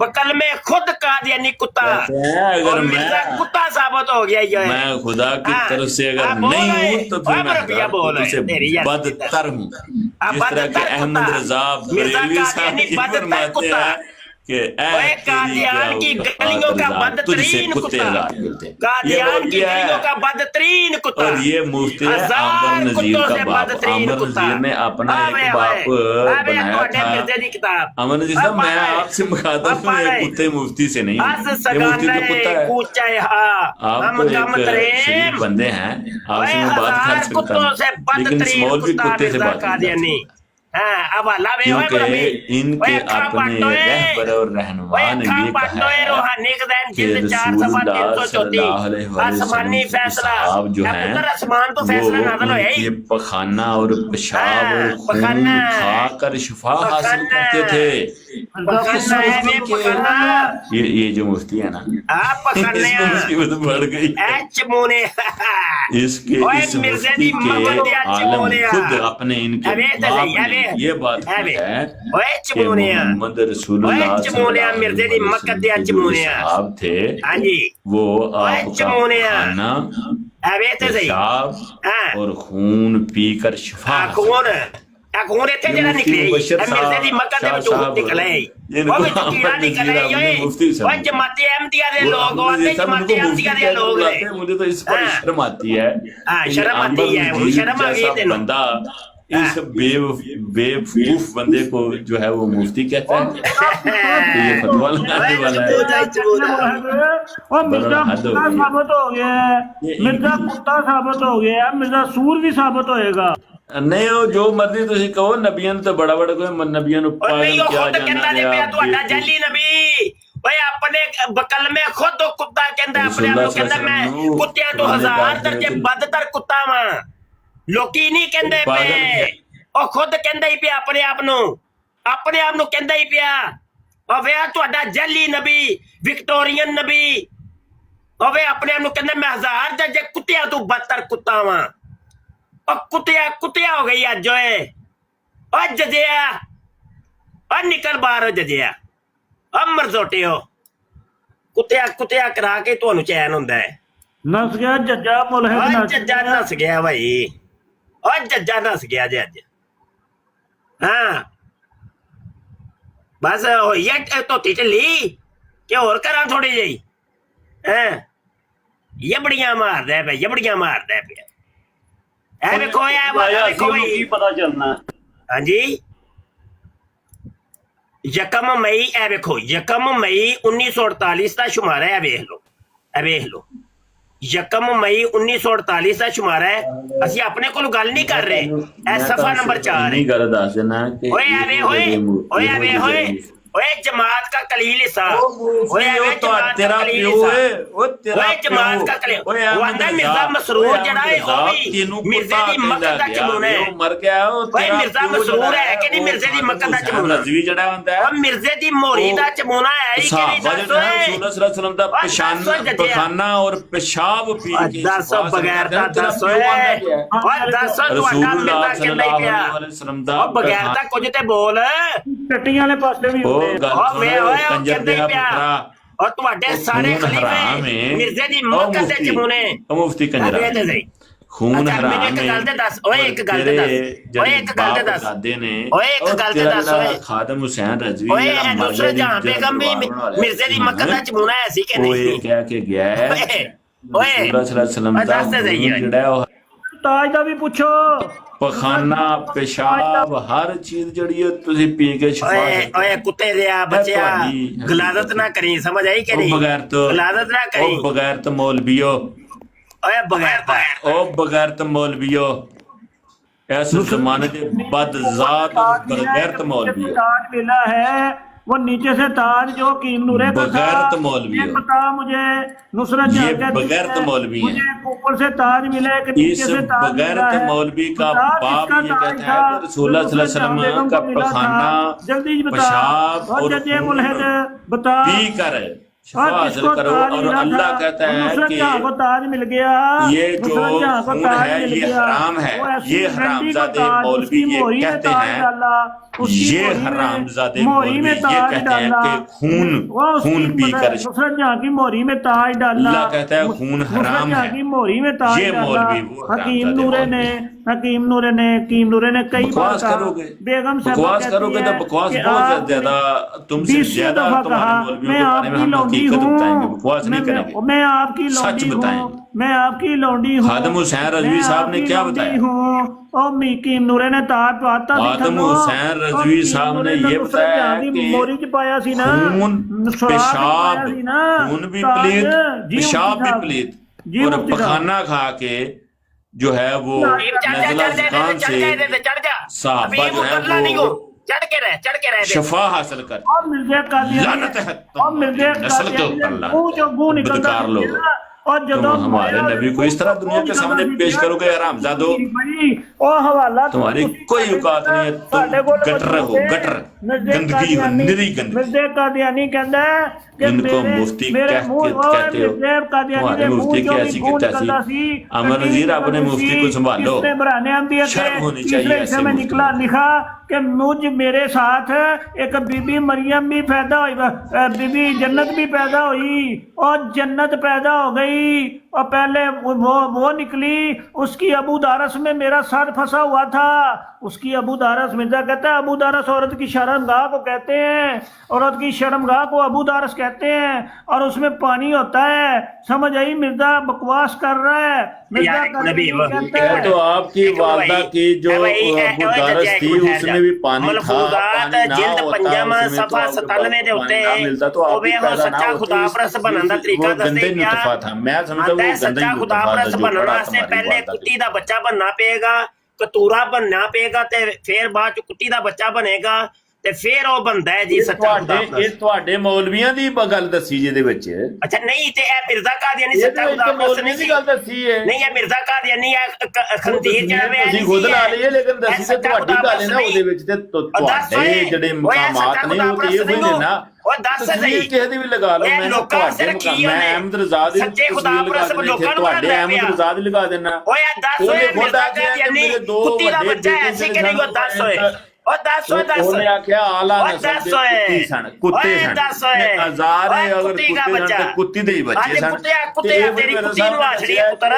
E: बकल में खुद कादियानी कुत्ता और मिर्जा कुत्ता साबित हो गया ये।
B: मैं खुदा की तरफ से अगर नहीं हूँ तो फिर मैं बदतर हूँ। जिस तरह के अहमद रजा बरेलवी साहब ये फरमाते हैं कि
E: कादियान की गलियों का बदतरीन कुत्ता। कादियान की गलियों का बदतरीन कुत्ता।
B: और ये मुफ्ती आमर नजीर का बाप। आमर नजीर ने अपना एक बाप बनाया था। आमर नजीर साहब मैं आपसे मुखातिब हूँ, ये कुत्ते मुफ्ती से नहीं। ये मुफ्ती तो कुत्ता है। आप तो एक शरीफ बंदे हैं, आपसे मैं बात कर सकता हूँ, लेकिन स्मॉल भी कुत्ते से बात करता क्योंकि इनके अपने रहबर और रहनुमा ने ये कहा है कि आसमानी फैसला साहब जो हैं वो ये पखाना और पेशाब और खून खाकर शिफा हासिल करते थे। ये जो मुफ्ती है ना इसको मुसीबत बढ़ गई। इसके इस मुफ्ती के आलम खुद अपने इनके ये बात है कि मोहम्मद रसूलुल्लाह साहब थे वो आपका खाना पेशाब और खून पीकर शिफा
E: खून इतने जरा निकले मिर्जे दी मक्का दे विचों निकले वो विच कीड़ा निकले वो जमाती अहमदिया दे लोग होते जमाती अहमदिया दे लोग
B: मुझे तो इस पर शर्म आती है।
E: शर्म आती है वो शर्म आ गई तेरे
B: बंदा इस बेवकूफ बंदे को जो है वो मुफ्ती कहता है। ये फतवा लगाने वाला है।
F: और मिर्जा कुत्ता साबित हो गया है, मिर्जा कुत्ता साबित हो गया है, मिर्जा सूर भी साबित होएगा।
B: नहीं वो जो मर्जी तुसी कहो नबियां तो बड़ा कोई नबियां नु पागल क्या जाना गया
E: ਤੁਹਾਡਾ ਜੈਲੀ ਨਬੀ ਓਏ ਆਪਣੇ ਬਕਲ में खुद ਕੁੱਤਾ ਕਹਿੰਦਾ ਆਪਣੇ ਆਪ ਨੂੰ ਕਹਿੰਦਾ ਮੈਂ ਕੁੱਤਿਆਂ ਤੋਂ 1000 ਦਰਜੇ ਬਦਤਰ ਕੁੱਤਾ ਵਾਂ। ਲੋਕੀ ਨਹੀਂ ਕਹਿੰਦੇ ਪਏ ਉਹ ਖੁਦ ਕਹਿੰਦਾ ਹੀ ਪਿਆ ਆਪਣੇ ਆਪ ਨੂੰ ਕਹਿੰਦਾ ਹੀ ਪਿਆ। ਉਹ ਵੇ ਤੁਹਾਡਾ ਜੈਲੀ ਨਬੀ ਵਿਕਟੋਰੀਅਨ ਨਬੀ ਉਹ ਵੇ ਆਪਣੇ ਆਪ ਨੂੰ ਕਹਿੰਦਾ ਮੈਂ 1000 ਦਰਜੇ ਕੁੱਤਿਆਂ ਤੋਂ ਬਦਤਰ ਕੁੱਤਾ ਵਾਂ। कुत्तिया हो गई अज ओए जजिया और निकल बाहर जजिया और मरजोटे हो कुत्तिया करा के तुहानू चैन हुंदा है।
F: नस गया जज्जा मुल्हिद
E: जज्जा नस गया भाई और जज्जा नस गया जे अज। हाँ बस होई है धोती ढिली कि होर करा थोड़ी जी। यबड़ियां मारदा पे यबड़ियां मारदा पे देखो
F: की पता चलना।
E: हाँ जी यकम मई ए देखो यकम मई 1948 का शुमारा है। वेख लो यकम मई 1948 का शुमारा है। असि अपने को गल नहीं कर रहे। सफा नंबर 4 ओए जमात का कलील हिस्सा
B: तेरा प्यो है वो तेरा
E: जमात का कलील वो अंदर मिर्जा मसरूर जड़ा है ओ भी मिर्जे दी मक्का दा चमूना है।
B: मर गया वो
E: तेरा मिर्जा मसरूर है कि नहीं मिर्जे दी मक्का दा चमूना
B: रजवी जड़ा हुंदा है
E: और मिर्जे दी मोरी दा चमूना है कि नहीं।
B: रसूलुल्लाह सल्लल्लाहु अलैहि वसल्लम दा पखाना और पेशाब पी के
E: दस बगैर दा दस और दस ਤੁਹਾਡਾ ਮਿਰਜ਼ਾ ਕਹਿੰਦਾ ਹੀ ਪਿਆ ਉਹ बगैर दा कुछ ते बोल
F: ਟੱਟੀਆਂ ਵਾਲੇ ਪਾਸੇ ਵੀ
E: और तुम्हारे सारे खलीफे मिर्जे दी मक्का दे चमूने
B: मुफ्ती कंजरा ਖੂਨ
E: ਮੈਨੂੰ
B: ਹਰਾਮ
E: ਇੱਕ
B: ਹੈ।
E: ਗੱਲ ਤੇ ਦੱਸ ਓਏ, ਇੱਕ ਗੱਲ ਤੇ ਦੱਸ ਓਏ, ਇੱਕ ਗੱਲ ਤੇ ਦੱਸ
B: ਦਾਦੇ ਨੇ
E: ਓਏ, ਇੱਕ ਗੱਲ ਤੇ ਦੱਸ ਓਏ,
B: ਖਾਦਮ ਹੁਸੈਨ ਰਜ਼ਵੀ
E: ਓਏ ਨੁਸਰਤ ਜਹਾਂ ਬੇਗਮ ਵੀ ਮਿਰਜ਼ੇ ਦੀ ਮੱਕਤ ਦਾ ਚਮੂਣਾ ਹੈ ਸੀ ਕਿ
B: ਉਹ
E: ਨਹੀਂ?
B: ਇਹ ਕਹਿ ਕੇ ਗਿਆ ਹੈ
E: ਓਏ
B: ਰਸੂਲullah ਸੱਲੱਲਾਹੁ ਅਲੈਹਿ ਵਸੱਲਮ ਦਾ
E: ਦੱਸ ਤੇ ਸਹੀ ਹੈ।
B: ਜਿਹੜਾ ਉਹ
F: ਤਾਜ ਦਾ ਵੀ ਪੁੱਛੋ।
B: ਪਖਾਨਾ ਪਿਸ਼ਾਬ ਹਰ ਚੀਜ਼ ਜਿਹੜੀ ਹੈ ਤੁਸੀਂ ਪੀ ਕੇ ਸ਼ਿਫਾ
E: ਓਏ ਓਏ ਕੁੱਤੇ ਦਿਆ ਬੱਚਿਆ, ਗਲਾਦਤ ਨਾ ਕਰੀ, ਸਮਝ ਆਈ ਕਿ ਨਹੀਂ?
B: ਬਗੈਰਤ
E: ਗਲਾਦਤ ਨਾ ਕਰੀ
B: ਉਹ ਬਗੈਰਤ ਮੌਲਵੀਓ,
E: ਓਏ ਬਗੈਰਤ
B: ਉਹ ਬਗੈਰਤ ਮੌਲਵੀਓ, ਇਸ ਜ਼ਮਾਨੇ ਦੇ बदजात बगैरत मौलवी
F: ताज मिला है वो नीचे से ताज जो कीम नूरे का था,
B: बगैरत मौलवी
F: ये पता मुझे नुसरत
B: ये
F: जहाँ कहती
B: बगैरत
F: है,
B: मौलवी है।
F: मुझे ऊपर से ताज मिला है कि नीचे
B: इस
F: से ताज मिला
B: बगैरत
F: है।
B: मौलवी का
F: ताज
B: बाप
F: किसका
B: ये
F: ताज
B: कहता
F: था?
B: है कि रसूलुल्लाह
F: नुसरत
B: सल्लल्लाहु अलैहि
F: जहाँ
B: वसल्लम
F: बेगम
B: का
F: को मिला था।
B: पखाना
F: जल्दी बता
B: पेशाब और
F: जजे
B: खून
F: मुलहिद बता
B: पी कर शिफा
F: और
B: हासिल
F: किसको
B: करो।
F: ताज
B: और
F: मिला
B: अल्लाह
F: था?
B: कहता है
F: नुसरत
B: कि
F: जहाँ को ताज मिल गया,
B: ये जो
F: नुसरत जहाँ को
B: खून
F: ताज
B: है
F: मिल
B: ये
F: गया,
B: हराम है।
F: वो ऐसी
B: ये
F: घंटी को
B: हरामजादे
F: ताज,
B: मौलवी
F: उसकी
B: ये
F: मोहरी में
B: कहते
F: ताज
B: हैं,
F: डाला, उसकी
B: ये
F: मोहरी में-
B: हरामजादे
F: मोहरी
B: मौलवी
F: में
B: ये
F: ताज
B: कहते हैं
F: डाला,
B: कि खून
F: उसकी
B: खून पीकर
F: नुसरत जहाँ की मोहरी में ताज डाला।
B: अल्लाह कहता है खून हराम
F: जहाँ
B: है।
F: की मोहरी में ताज
B: ये
F: डाला।
B: मौलवी वो
F: हकीम
B: हरामजादे
F: नूरे ने हकीम नूरे ने कई बार
B: बकवास
F: कहा,
B: करोगे
F: बेगम साहबा
B: बकवास
F: कहती
B: करोगे तो
F: है
B: बकवास
F: कि
B: बहुत
F: आपने
B: ज्यादा तुमसे
F: 20
B: ज्यादा
F: दफा
B: तुम्हारे
F: कहा,
B: मौलवियों
F: मैं
B: के बारे में
F: आपकी
B: हम
F: लौंडी
B: हकीकत
F: हूँ,
B: बताएंगे, बकवास नहीं करेंगे।
F: मैं आपकी
B: सच
F: लौंडी हूँ,
B: बताएंगे।
F: मैं आपकी लौंडी हूँ।
B: खादम हुसैन रज़वी साहब ने क्या बताया?
F: और मीकी नूरे ने ताज पाता सी
B: खादम
F: थनो,
B: हुसैन रज़वी
F: और
B: साहब ने
F: कीम
B: ये
F: नूरे
B: बताया
F: जहाँ दी
B: कि
F: मोरी च पाया सी ना,
B: खून
F: सुराख च
B: पेशाब
F: पाया सी ना,
B: खून भी
F: ताज,
B: प्लीत
F: जी
B: पेशाब
F: मुफ्ती
B: भी
F: साहब,
B: प्लीत
F: जी
B: और
F: मुफ्ती साहब।
B: पखाना खा के जो है वो नज़ला ज़ुकाम से साहबा जो है वो
E: चढ़ के रह दे।
B: शफा हासिल कर
F: और मिर्जा
B: लानत है
F: और मिर्जा
B: नस्ल के ऊपर लानत
F: वो जो वो
B: है।
F: निकलता
B: बदकार लोग
F: और
B: तुम
F: ਜਦੋਂ
B: हमारे नबी को इस तरह दुनिया के सामने पेश करोगे हरामजादो,
F: ਉਹ ਹਵਾਲਾ
B: तुम्हारी कोई औकात नहीं है, तुम गटर हो गटर, गंदगी हो, निरी गंदगी।
F: मिर्जा कादियानी कहता है कि
B: इनको मुफ्ती कहते हो, तुम्हारे मुफ्ती की ऐसी की तैसी। अमर नज़ीर अपने मुफ्ती को संभालो, शर्म होनी चाहिए ऐसे
F: में
B: मुफ्ती
F: निकला
B: को।
F: लिखा कि मुझ मेरे साथ एक बीबी मरियम भी पैदा हुई, बीबी जन्नत भी पैदा हुई और जन्नत पैदा हो गई और पहले वो निकली, उसकी अबू दारस में मेरा सर फंसा हुआ था। उसकी अबू दारस, मिर्जा कहता है अबू दारस औरत की शर्मगाह को कहते हैं, औरत की शर्मगाह को अबू दारस कहते हैं और उसमें पानी होता है। समझ आई? मिर्जा बकवास कर रहा है। मिर्जा
B: ये तो आपकी वालदा की जो अबू दारस थी उसमें भी पानी था, पानी ना
E: जिल्द
B: होता
E: पंजामा
B: उसमें तो
E: सफा
B: आपको
E: 97 ਦੇ ਉੱਤੇ
B: पानी ना मिलता तो
E: ਉਹ
B: आप भी
E: ਵੇ
B: पैदा ना
E: सच्चा
B: होती।
E: खुदा परस्त बनन ਦਾ ਤਰੀਕਾ
B: वो
E: ਦੱਸਦੇ
B: गंदे नुतफा था, मैं समझता वो गंदा
E: ਸੱਚਾ
B: ही
E: खुदा
B: नुतफा था
E: परस्त
B: जो
E: ਬਣਨ
B: पड़ा
E: ਵਾਸਤੇ
B: तुम्हारी
E: ਪਹਿਲੇ
B: वालदा
E: ਕੁੱਤੀ ਦਾ ਬੱਚਾ ਬਣਨਾ ਪਏਗਾ, ਕਤੂਰਾ ਬਣਨਾ ਪਏਗਾ ਤੇ ਫਿਰ ਬਾਅਦ ਚ ਕੁੱਤੀ ਦਾ ਬੱਚਾ ਬਣੇਗਾ ਤੇ ਫਿਰ ਉਹ ਬਣਦਾ ਹੈ ਜੀ ਸੱਚਾ ਖੁਦਾ
B: ਇਹ
E: ਪ੍ਰਸਤ।
B: ਤੁਹਾਡੇ ਮੌਲਵੀਆਂ ਦੀ ਗੱਲ ਦੱਸੀ ਜਿਹਦੇ ਵਿੱਚ
E: ਅੱਛਾ ਨਹੀਂ ਤੇ ਇਹ ਮਿਰਜ਼ਾ ਕਾਦੀਆਨੀ ਸੱਚਾ ਖੁਦਾ ਪ੍ਰਸਤ
B: ਮੌਲਵੀ
E: ਨਹੀਂ
B: ਦੀ
E: ਸੀ।
B: ਗੱਲ ਦੱਸੀ ਹੈ,
E: ਨਹੀਂ ਇਹ ਮਿਰਜ਼ਾ ਕਾਦੀਆਨੀ ਖੰਦੀਰ ਜਾਵੇ
B: ਤੁਸੀਂ ਖੁਦ ਲਾ ਲਈਏ, ਲੇਕਿਨ ਦੱਸੀ ਤੇ ਤੁਹਾਡੀ ਗੱਲ ਹੈ ਨਾ, ਉਹਦੇ ਵਿੱਚ ਤੇ ਤੁਹਾਡੇ ਜਿਹੜੇ ਮਕਾਮਾਤ ਨੇ ਉਹ ਤੇ ਇਹ ਹੋਈ ਨੇ ਨਾ।
E: ਉਹ ਦੱਸ ਸਹੀ
B: ਕਿਸੇ ਦੀ ਵੀ ਲਗਾ ਲਓ, ਮੈਂ ਤੁਹਾਡੇ ਮਕਾਮ ਮੈਂ ਅਹਿਮਦ ਰਜ਼ਾ ਦੀ
E: ਸੱਚੇ ਖੁਦਾ ਪ੍ਰਸਤ ਲੋਕਾਂ ਨੂੰ
B: ਤੁਹਾਡੇ ਅਹਿਮਦ ਰਜ਼ਾ ਦੀ ਲਗਾ ਦੇਣਾ।
E: ਓਏ ਦੱਸ ਓਏ ਮਿਰਜ਼ਾ ਕਾਦੀਆਨੀ ਕੁੱਤੀ ਦਾ ਬੱਚਾ ਹੈ ਸੀ ਕਿ ਨਹੀਂ? ਉਹ ਦੱਸ ਓਏ, ਉਹ ਦੱਸ ਓਏ ਦੱਸ।
B: ਉਹਨੇ ਆਖਿਆ ਆਲਾ ਨਸਲ ਦੇ ਕੁੱਤੀ ਸਨ, ਕੁੱਤੇ ਸਨ, ਹਜ਼ਾਰ ਅਗਰ ਕੁੱਤੇ ਸਨ ਤੇ ਕੁੱਤੀ ਦੇ ਹੀ ਬੱਚੇ ਸਨ।
E: ਕੁੱਤੇ ਤੇਰੀ ਕੁੱਤੀ ਨੂੰ ਆਛੜੀ ਹੈ ਪੁੱਤਰ,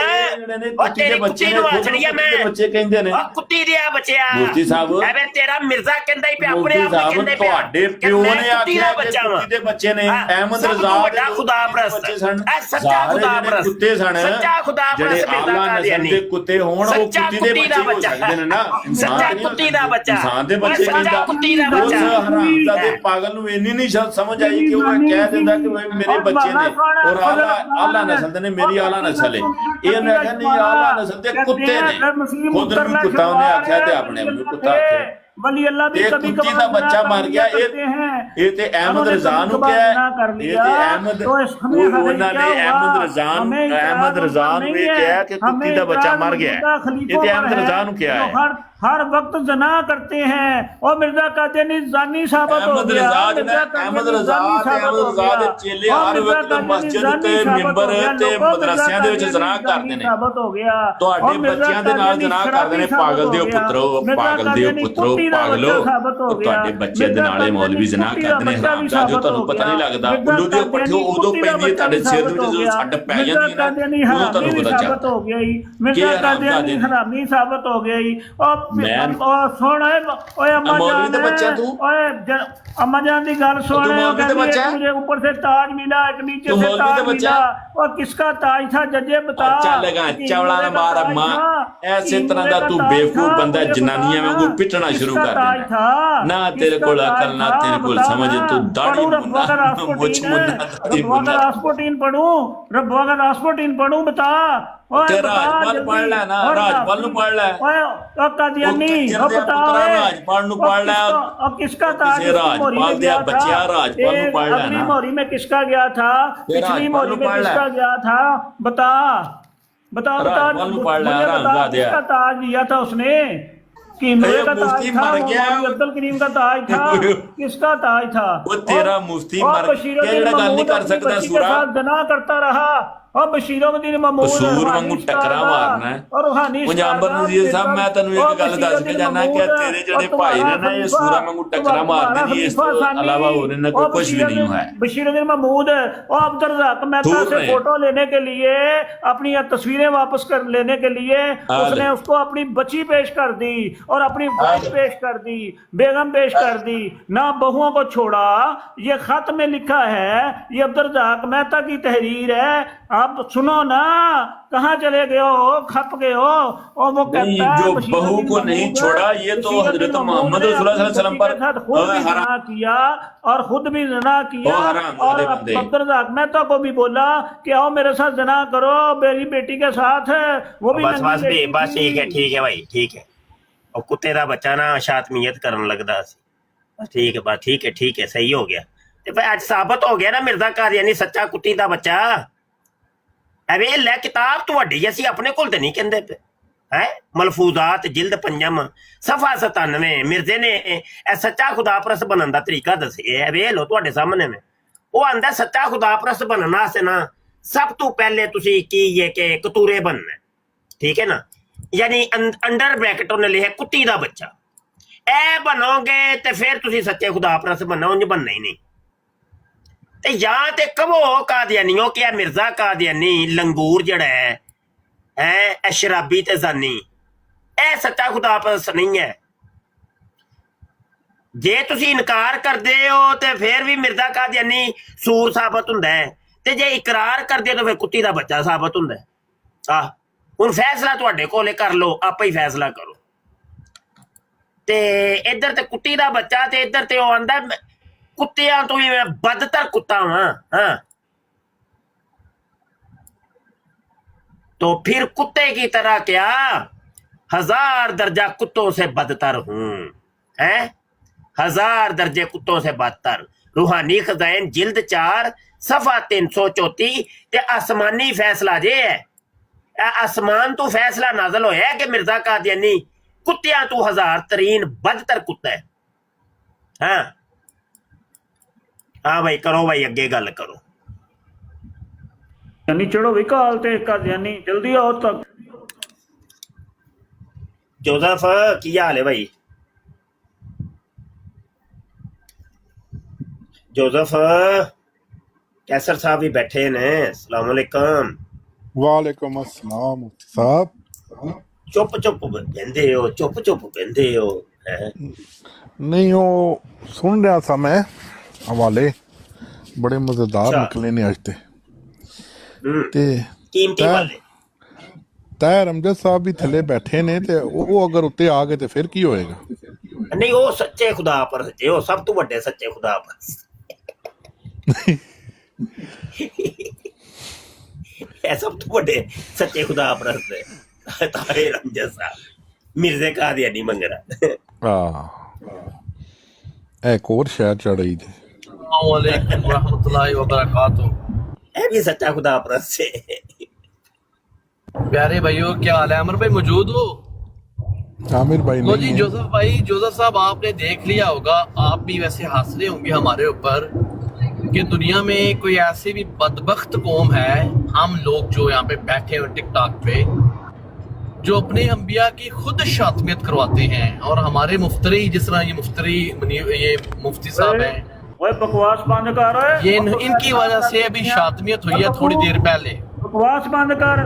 E: ਉਹ ਤੇਰੀ ਕੁੱਤੀ ਨੂੰ ਆਛੜੀ ਹੈ ਮੈਂ,
B: ਬੱਚੇ ਕਹਿੰਦੇ ਨੇ
E: ਉਹ ਕੁੱਤੀ ਦੇ ਆ ਬੱਚਿਆ।
B: ਮੁਫਤੀ ਸਾਹਿਬ
E: ਐਵੇਂ ਤੇਰਾ ਮਿਰਜ਼ਾ ਕਹਿੰਦਾ ਹੀ ਪਿਆ ਆਪਣੇ ਆਪ ਨੂੰ, ਕਹਿੰਦੇ ਪਿਆ
B: ਤੁਹਾਡੇ ਪਿਓ ਨੇ ਆਖਿਆ ਕਿ ਕੁੱਤੀ ਦੇ ਬੱਚੇ ਨੇ, ਅਹਿਮਦ ਰਜ਼ਾ
E: ਵੱਡਾ ਖੁਦਾ ਪ੍ਰਸਤ
B: ਸਨ,
E: ਇਹ ਸੱਚਾ ਖੁਦਾ ਪ੍ਰਸਤ
B: ਕੁੱਤੇ ਸਨ,
E: ਸੱਚਾ ਖੁਦਾ
B: ਜਿਹੜੇ
E: ਪ੍ਰਸਤ ਮਿਰਜ਼ਾ
B: ਆਲਾ ਨਸਲ ਦੇ ਕੁੱਤੇ ਹੋਣ ਉਹ ਕੁੱਤੀ ਦੇ ਬੱਚੇ ਹੋ ਸਕਦੇ ਨੇ ਨਾ,
E: ਸੱਚਾ ਕੁੱਤੀ ਦਾ ਬੱਚਾ,
B: ਇਨਸਾਨ ਦੇ ਬੱਚੇ
E: ਸੱਚਾ ਕੁੱਤੀ ਦਾ
B: ਉਸ
E: ਬੱਚਾ।
B: ਹਰਾਮਜ਼ਾਦੇ ਪਾਗਲ ਨੂੰ ਇੰਨੀ ਨਹੀਂ ਸਮਝ ਆਈ ਕਿ ਉਹ ਕਹਿ ਦਿੰਦਾ ਕਿ ਮੇਰੇ ਬੱਚੇ ਨੇ ਔਰ ਆਲਾ ਨਸਲ ਦੇ ਨੇ, ਮੇਰੀ ਆਲਾ ਨਸਲ ਹੈ। ਇਹ ਮੈਂ ਕਹਿੰਦਾ ਨਹੀਂ, ਆਲਾ ਨਸਲ ਦੇ ਕੁੱਤੇ ਨੇ, ਖੁਦ ਨੂੰ ਵੀ ਕੁੱਤਾ ਉਹਨੇ ਆਖਿਆ ਤੇ ਆਪਣੇ ਆਪ ਨੂੰ ਕੁੱਤਾ ਆਖਿਆ।
F: वली अल्लाह भी
B: ਇਹ
F: कभी
B: ਕੁੱਤੀ ਦਾ ਬੱਚਾ ਮਰ ਗਿਆ, ਇਹ ਤੇ ਅਹਿਮਦ ਰਜ਼ਾ ਨੂੰ ਕਿਹਾ, ਇਹ ਤੇ ਅਹਿਮਦ ਉਹਨਾਂ ਨੇ ਅਹਿਮਦ ਰਜ਼ਾ ਨੂੰ ਇਹ ਕਿਹਾ ਕਿ ਕੁੱਤੀ ਦਾ ਬੱਚਾ ਮਰ ਗਿਆ, ਇਹ ਤੇ ਅਹਿਮਦ ਰਜ਼ਾ ਨੂੰ ਕਿਹਾ ਹੈ।
F: हर वक्त जना करते हैं और मिर्जा कादियानी जानी साबित हो
B: अहमद
F: गया।
B: अहमद रज़ा ਦੇ ਚੇਲੇ ਹਰ ਵਕਤ ਮਸਜਿਦ ਤੇ ਮਿੰਬਰ ਤੇ ਮਦਰਸਿਆਂ ਦੇ ਵਿੱਚ ਜ਼ਨਾ ਕਰਦੇ ਨੇ,
F: ਸਾਬਤ ਹੋ ਗਿਆ।
B: ਤੁਹਾਡੇ ਬੱਚਿਆਂ ਦੇ ਨਾਲ ਜ਼ਨਾ ਕਰਦੇ ਨੇ। ਪਾਗਲ ਦਿਓ ਪੁੱਤਰੋ, ਪਾਗਲ ਦਿਓ ਪੁੱਤਰੋ, ਪਾਗਲੋ
F: ਸਾਬਤ ਹੋ ਗਿਆ।
B: ਤੁਹਾਡੇ ਬੱਚੇ ਦੇ ਨਾਲੇ ਮੌਲਵੀ ਜ਼ਨਾ ਕਰਦੇ ਨੇ ਹਰਾਮਜ਼ਾਦੇ, ਤੁਹਾਨੂੰ ਪਤਾ ਨਹੀਂ ਲੱਗਦਾ। ਉੱਲੂ ਦੇ ਪੱਠੇ ਉਦੋਂ ਪੈਂਦੀ ਤੁਹਾਡੇ ਸਿਰ ਦੇ ਵਿੱਚ ਜਦੋਂ ਛੱਡ ਪੈ ਜਾਂਦੀ ਨਾ ਉਦੋਂ ਤੁਹਾਨੂੰ ਪਤਾ ਚੱਲਦਾ
F: ਹੋ ਗਿਆ ਜੀ। ਮਿਰਜ਼ਾ ਕਾਦੀਆਨੀ ਹਰਾਮੀ ਸਾਬਤ ਹੋ ਗਿਆ ਜੀ। ਉਹ ਸੁਣ ਓਏ ਅम्मा
B: मौलवी का बच्चा तू?
F: ओए अम्मा जान की गल सुन,
B: मौलवी का बच्चा?
F: मुझे ऊपर से ताज मिला, एक नीचे से
B: मौलवी का
F: ताज
B: बच्चा?
F: मिला। और किसका ताज था जजे बता।
B: ਚੱਲੇਗਾ ਚਵਲਾ ਨਾ ਮਾਰ ਅੰਮਾ। ਐਸੇ ਤਰ੍ਹਾਂ ਦਾ ਤੂੰ ਬੇਵਕੂਫ ਬੰਦਾ ਜਨਾਨੀਆਂ ਵਾਂਗੂ ਪਿੱਟਣਾ ਸ਼ੁਰੂ ਕਰ ਦੇਣਾ। ਨਾ ਤੇਰੇ ਕੋਲ ਅਕਲ ਨਾ ਤੇਰੇ ਕੋਲ ਸਮਝ, ਤੂੰ ਦਾੜੀ ਮੁੰਡਾ ਮੁੱਛ ਮੁੰਡਾ ਦਾੜੀ ਮੁੰਡਾ।
F: रास्पुटीन पढ़ूं, रब्बा का रास्पुटीन पढ़ूं बता।
B: ਤੇ ਰਾਜਪਾਲ ਪੜ ਲੈ ਨਾ, ਰਾਜਪਾਲ ਨੂੰ ਪੜ ਲੈ।
F: ओए कादियानी ओ बता
B: ਰਾਜਪਾਲ ਨੂੰ ਪੜ ਲੈ।
F: और किसका ताज
B: ਕਿਸੇ ਰਾਜਪਾਲ ਦੇ ਬੱਚਿਆ ਰਾਜਪਾਲ ਨੂੰ ਪੜ ਲੈ
F: अगली
B: ਨਾ।
F: मोहरी में किसका गया था, पिछली मोहरी में किसका गया था, बता बता बता।
B: राजपाल ਨੂੰ ਪੜ ਲੈ ਹਰਾमजादे।
F: किसका ताज लिया था उसने, कीमरे का ताज
B: मुफ्ती
F: था,
B: मर गया।
F: अब्दुल करीम का ताज था, किसका ताज था।
B: वो तेरा मुफ्ती मर
F: बशीरुद्दीन
B: क्या जेड़ा गल नहीं कर
F: महमूद
B: सकता
F: अपनी बच्ची के
B: सूरा।
F: साथ जना करता रहा। और बशीरुद्दीन महमूद
B: कसूर वांगू टकरा मारना है।
F: और रूहानी
B: पंजाबर नज़ीर साहब, मैं तैनूं एक गल दस के जाना कि तेरे जेड़े भाई ने ना ये सूरा वांगू टकरा मारदे ने, इस तो अलावा होर इन्हां कोल कुछ भी नहीं है।
F: बशीरुद्दीन महमूद और अब्दुल रज़ाक मेहता से फोटो लेने के लिए, अपनी तस्वीरें वापस कर लेने के लिए उसने उसको अपनी बच्ची पेश कर दी और अपनी वाइफ पेश कर दी, बेगम पेश कर दी, ना बहुओं को छोड़ा। ये खत में लिखा है, ये अब्दुल रज़ाक मेहता की तहरीर है। अब सुनो ना, कहाँ चले गए हो, खप गए हो। और वो कहता है
B: जो बहू को नहीं छोड़ा, ये तो हजरत मोहम्मद रसूलुल्लाह सल्लल्लाहु अलैहि वसल्लम पर
F: खुद भी ज़िना किया और खुद भी ज़िना किया। और अब्दुल रज़ाक मेहता को भी बोला कि आओ मेरे साथ ज़िना करो, मेरी बेटी के साथ है वो भी।
E: बस ठीक है भाई, ठीक है। और कुत्ते का बच्चा ना शातमियत करन लगदा सी। ठीक है बस, ठीक है सही हो गया। ते भाई आज साबित हो गया ना मिर्जा कादियानी सच्चा कुत्ती दा बच्चा। अबे ले किताब तुहाडी, ਅਸੀਂ ਆਪਣੇ ਕੋਲ ਤੇ ਨਹੀਂ ਕਹਿੰਦੇ ਪਏ ਹੈ। ਮਲਫੂਜ਼ਾਤ ਜਿਲਦ 5 ਸਫਾ 97 ਮਿਰਜ਼ੇ ਨੇ ਇਹ ਸੱਚਾ ਖੁਦਾਪਰਸਤ ਬਣਨ ਦਾ ਤਰੀਕਾ ਦੱਸਿਆ ਹੈ। ਵੇਖ ਲਓ ਤੁਹਾਡੇ ਸਾਹਮਣੇ ਮੈਂ। ਉਹ ਆਂਦਾ ਸੱਚਾ ਖੁਦਾਪਰਸਤ ਬਣਨ ਵਾਸਤੇ ਨਾ ਸਭ ਤੋਂ ਪਹਿਲੇ ਤੁਸੀਂ ਕੀ ਇਹ ਕਿ ਕਤੂਰੇ ਬਣਨਾ, ਠੀਕ ਹੈ ਨਾ, ਯਾਨੀ ਅੰਡਰ ਬ੍ਰੈਕਟ ਉਹਨੇ ਲਿਖਿਆ ਕੁੱਤੀ ਦਾ ਬੱਚਾ। ਇਹ ਬਣੋਗੇ ਤੇ ਫਿਰ ਤੁਸੀਂ ਸੱਚੇ ਖੁਦਾਪਰਸਤ ਬਣਨਾ, ਉਂਝ ਬਣਨਾ ਹੀ ਨਹੀਂ। ਤੇ ਜਾਂ ਤੇ ਕਹੋ ਕਾਦੀਆਨੀਓ ਕਿ ਇਹ ਮਿਰਜ਼ਾ ਕਾਦੀਆਨੀ ਲੰਗੂਰ ਜਿਹੜਾ ਹੈ ਇਹ ਸ਼ਰਾਬੀ ਤੇ ਜ਼ਾਨੀ, ਇਹ ਸੱਚਾ ਖੁਦਾਪਰਸਤ ਨਹੀਂ ਹੈ। ਜੇ ਤੁਸੀਂ ਇਨਕਾਰ ਕਰਦੇ ਹੋ ਤੇ ਫਿਰ ਵੀ ਮਿਰਜ਼ਾ ਕਾਦੀਆਨੀ ਸੂਰ ਸਾਬਤ ਹੁੰਦਾ ਹੈ, ਤੇ ਜੇ ਇਕਰਾਰ ਕਰਦੇ ਹੋ ਤਾਂ ਫਿਰ ਕੁੱਤੀ ਦਾ ਬੱਚਾ ਸਾਬਤ ਹੁੰਦਾ ਹੈ। ਆਹ ਹੁਣ ਫੈਸਲਾ ਤੁਹਾਡੇ ਕੋਲੇ ਕਰ ਲਓ, ਆਪੇ ਹੀ ਫੈਸਲਾ ਕਰੋ। ਤੇ ਇੱਧਰ ਤੇ ਕੁੱਤੀ ਦਾ ਬੱਚਾ ਤੇ ਇੱਧਰ ਤੇ ਉਹ ਆਂਦਾ ਕੁੱਤਿਆਂ ਤੋਂ ਵੀ ਮੈਂ ਬਦਤਰ ਕੁੱਤਾ ਹਾਂ। हाँ तो फिर कुत्ते की तरह क्या 1000 दर्जा कुत्तों से बदतर हूं, है 1000 दर्जे कुत्तों से बदतर। रूहानी खजाइन जिल्द 4 सफा 334। ते आसमानी फैसला जे है, आसमान तो फैसला नाजल होया कि मिर्जा कादियानी कुत्तियां तो 1000 तरीन बदतर कुत्ता है। हाँ भाई करो भाई, अगे गल करो।
F: यानी चढ़ो भी काल ते कादियानी जल्दी आओ तक।
E: जोसेफ की हाल है भाई? जोसेफ कैसर साहब भी बैठे ने। अस्सलाम वालेकुम।
G: वालेकुम अस्सलाम मुफ्ती साहब।
E: चुप बहंदे हो, चुप बहंदे हो।
G: नहीं वो सुन रहा था मैं, हवाले बड़े मजेदार निकले ने आज ते
E: कीमती वाले।
G: ताहिर अमजद साहब भी थले बैठे ने ते वो अगर उत्ते आ गए तो फिर की होएगा?
E: नहीं वो सच्चे खुदा पर सच्चे, वो सब तो बड़े सच्चे खुदा पर सब तो बड़े सच्चे खुदा पर ताहिर अमजद साहब मिर्जे कादियानी मंगरा।
G: एक और शहर चढ़ी थी।
H: अस्सलामुअलैकुम रहमतुल्लाहि व बरकातुहू।
E: ये भी सच्चा खुदा पर से।
H: प्यारे भाइयों क्या हाल है? अमर भाई मौजूद हो?
G: आमिर भाई
H: लो
G: नहीं
H: जी। जोसेफ साहब आपने देख लिया होगा, आप भी वैसे हंस रहे होंगे हमारे ऊपर कि दुनिया में कोई ऐसी भी बदबख्त कौम है, हम लोग जो यहाँ पे बैठे हुए टिकटॉक पे, जो अपने अंबिया की खुद शातमियत करवाते हैं, और हमारे मुफ्तरी जिस तरह ये मुफ्ती साहब हैं,
F: ओए बकवास बंद कर,
H: ये इनकी वजह से अभी शातमियत हुई है थोड़ी देर पहले।
F: बकवास बंद कर।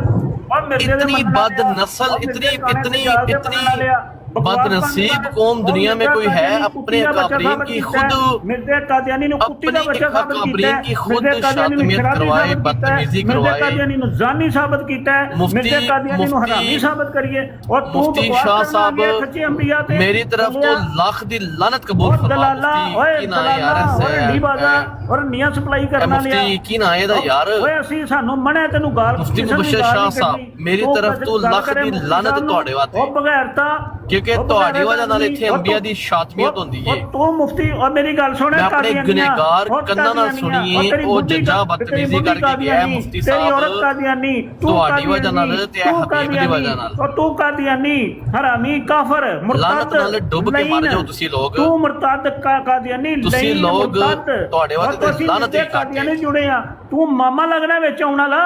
F: और मिर्जे दे
H: इतनी
F: मनना लिया।
H: बदनस्ल,
F: और मिर्जे
H: इतनी
F: गाने
H: इतनी
F: पंजाब दे
H: इतनी
F: मनना लिया। बकवास
H: बदनसीब
F: बंद कर।
H: कौम दुनिया में
F: और
H: कोई
F: मिर्जा
H: है
F: कादियानी
H: अपने
F: कुत्ती दा बच्चा
H: अकाबरीन
F: साबित
H: की
F: कीता है।
H: खुद
F: मिर्जा कादियानी नु कुत्ती दा
H: अपनी
F: बच्चा साबित कीता है।
H: अकाबरीन की खुद
F: मिर्जा कादियानी नु
H: शातमियत
F: शराबी
H: करवाए,
F: साबित कीता है।
H: बदतमीजी
F: मिर्जा
H: करवाए।
F: कादियानी नु जानी साबित कीता है। मिर्जा कादियानी नु हरामी साबित करिए। और तू
H: मुफ्ती
F: बकवास
H: शाह
F: करना
H: साहब
F: गया सच्चे अंबिया ते
H: मेरी तरफ तो लाख दी लानत कबूल
F: और
H: फरमा।
F: दलाला ओए
H: मुफ्ती की ना
F: दलाला
H: यार
F: और डी बाजा और निया सप्लाई करना लिया।
H: मुफ्ती की ना है दा यार,
F: ओए ਅਸੀਂ ਸਾਨੂੰ ਮਣੇ ਤੈਨੂੰ ਗਾਲ
H: मुफ्ती
F: ਕਿਸੇ ਦੀ
H: मुबशर
F: ਗਾਲ
H: शाह
F: ਨਹੀਂ
H: साहब
F: ਕੱਢਣੀ।
H: मेरी
F: ਤੂੰ
H: तरफ तो
F: ਗੱਲ
H: ਲੱਖ
F: ਕਰੇ
H: ਦੀ
F: ਮੁਫਤੀ
H: ਲਾਨਤ
F: ਸਾਹਿਬ ਨੂੰ।
H: ਤੁਹਾਡੇ ਵਾਸਤੇ।
F: ਉਹ ਬਗੈਰਤਾ
H: क्योंकि ਤੁਹਾਡੀ ਵਜ੍ਹਾ ਨਾਲ ਇੱਥੇ ਅੰਬੀਆ ਦੀ ਸ਼ਾਤਮੀਅਤ ਹੁੰਦੀ ਏ।
F: ਤੂੰ ਮੁਫਤੀ ਔਰ ਮੇਰੀ ਗੱਲ ਸੁਣ
H: ਮੈਂ ਆਪਣੇ ਗੁਨਹਗਾਰ ਕੰਨਾਂ ਨਾਲ ਸੁਣੀਏ, ਉਹ ਜੱਜਾਂ ਬਦਤਮੀਜ਼ੀ ਕਰਕੇ ਗਿਆ ਹੈ ਮੁਫਤੀ ਸਾਹਿਬ,
F: ਔਰਤ ਕਾਦੀਆਨੀ
H: ਤੁਹਾਡੀ ਵਜ੍ਹਾ ਨਾਲ ਤੇ ਇਹ ਹਬੀਬ ਦੀ ਵਜ੍ਹਾ ਨਾਲ।
F: ਔਰ ਤੂੰ ਕਾਦੀਆਨੀ ਹਰਾਮੀ ਕਾਫਰ ਮੁਰਤਦ
H: ਲਾਨਤ ਨਾਲ ਡੁੱਬ ਕੇ ਮਰ ਜਾਓ ਤੁਸੀਂ ਲੋਕ।
F: ਤੂੰ ਮੁਰਤਦ ਕਾਦੀਆਨੀ
H: ਤੁਸੀਂ ਲੋਕ ਤੁਹਾਡੇ ਵਾਸਤੇ ਲਾਨਤ ਹੀ
F: ਕਾਦੀਆਨੀ ਜੁੜੇ ਆ। ਤੂੰ ਮਾਮਾ ਲੱਗਣਾ ਵਿੱਚ ਆਉਣ ਵਾਲਾ।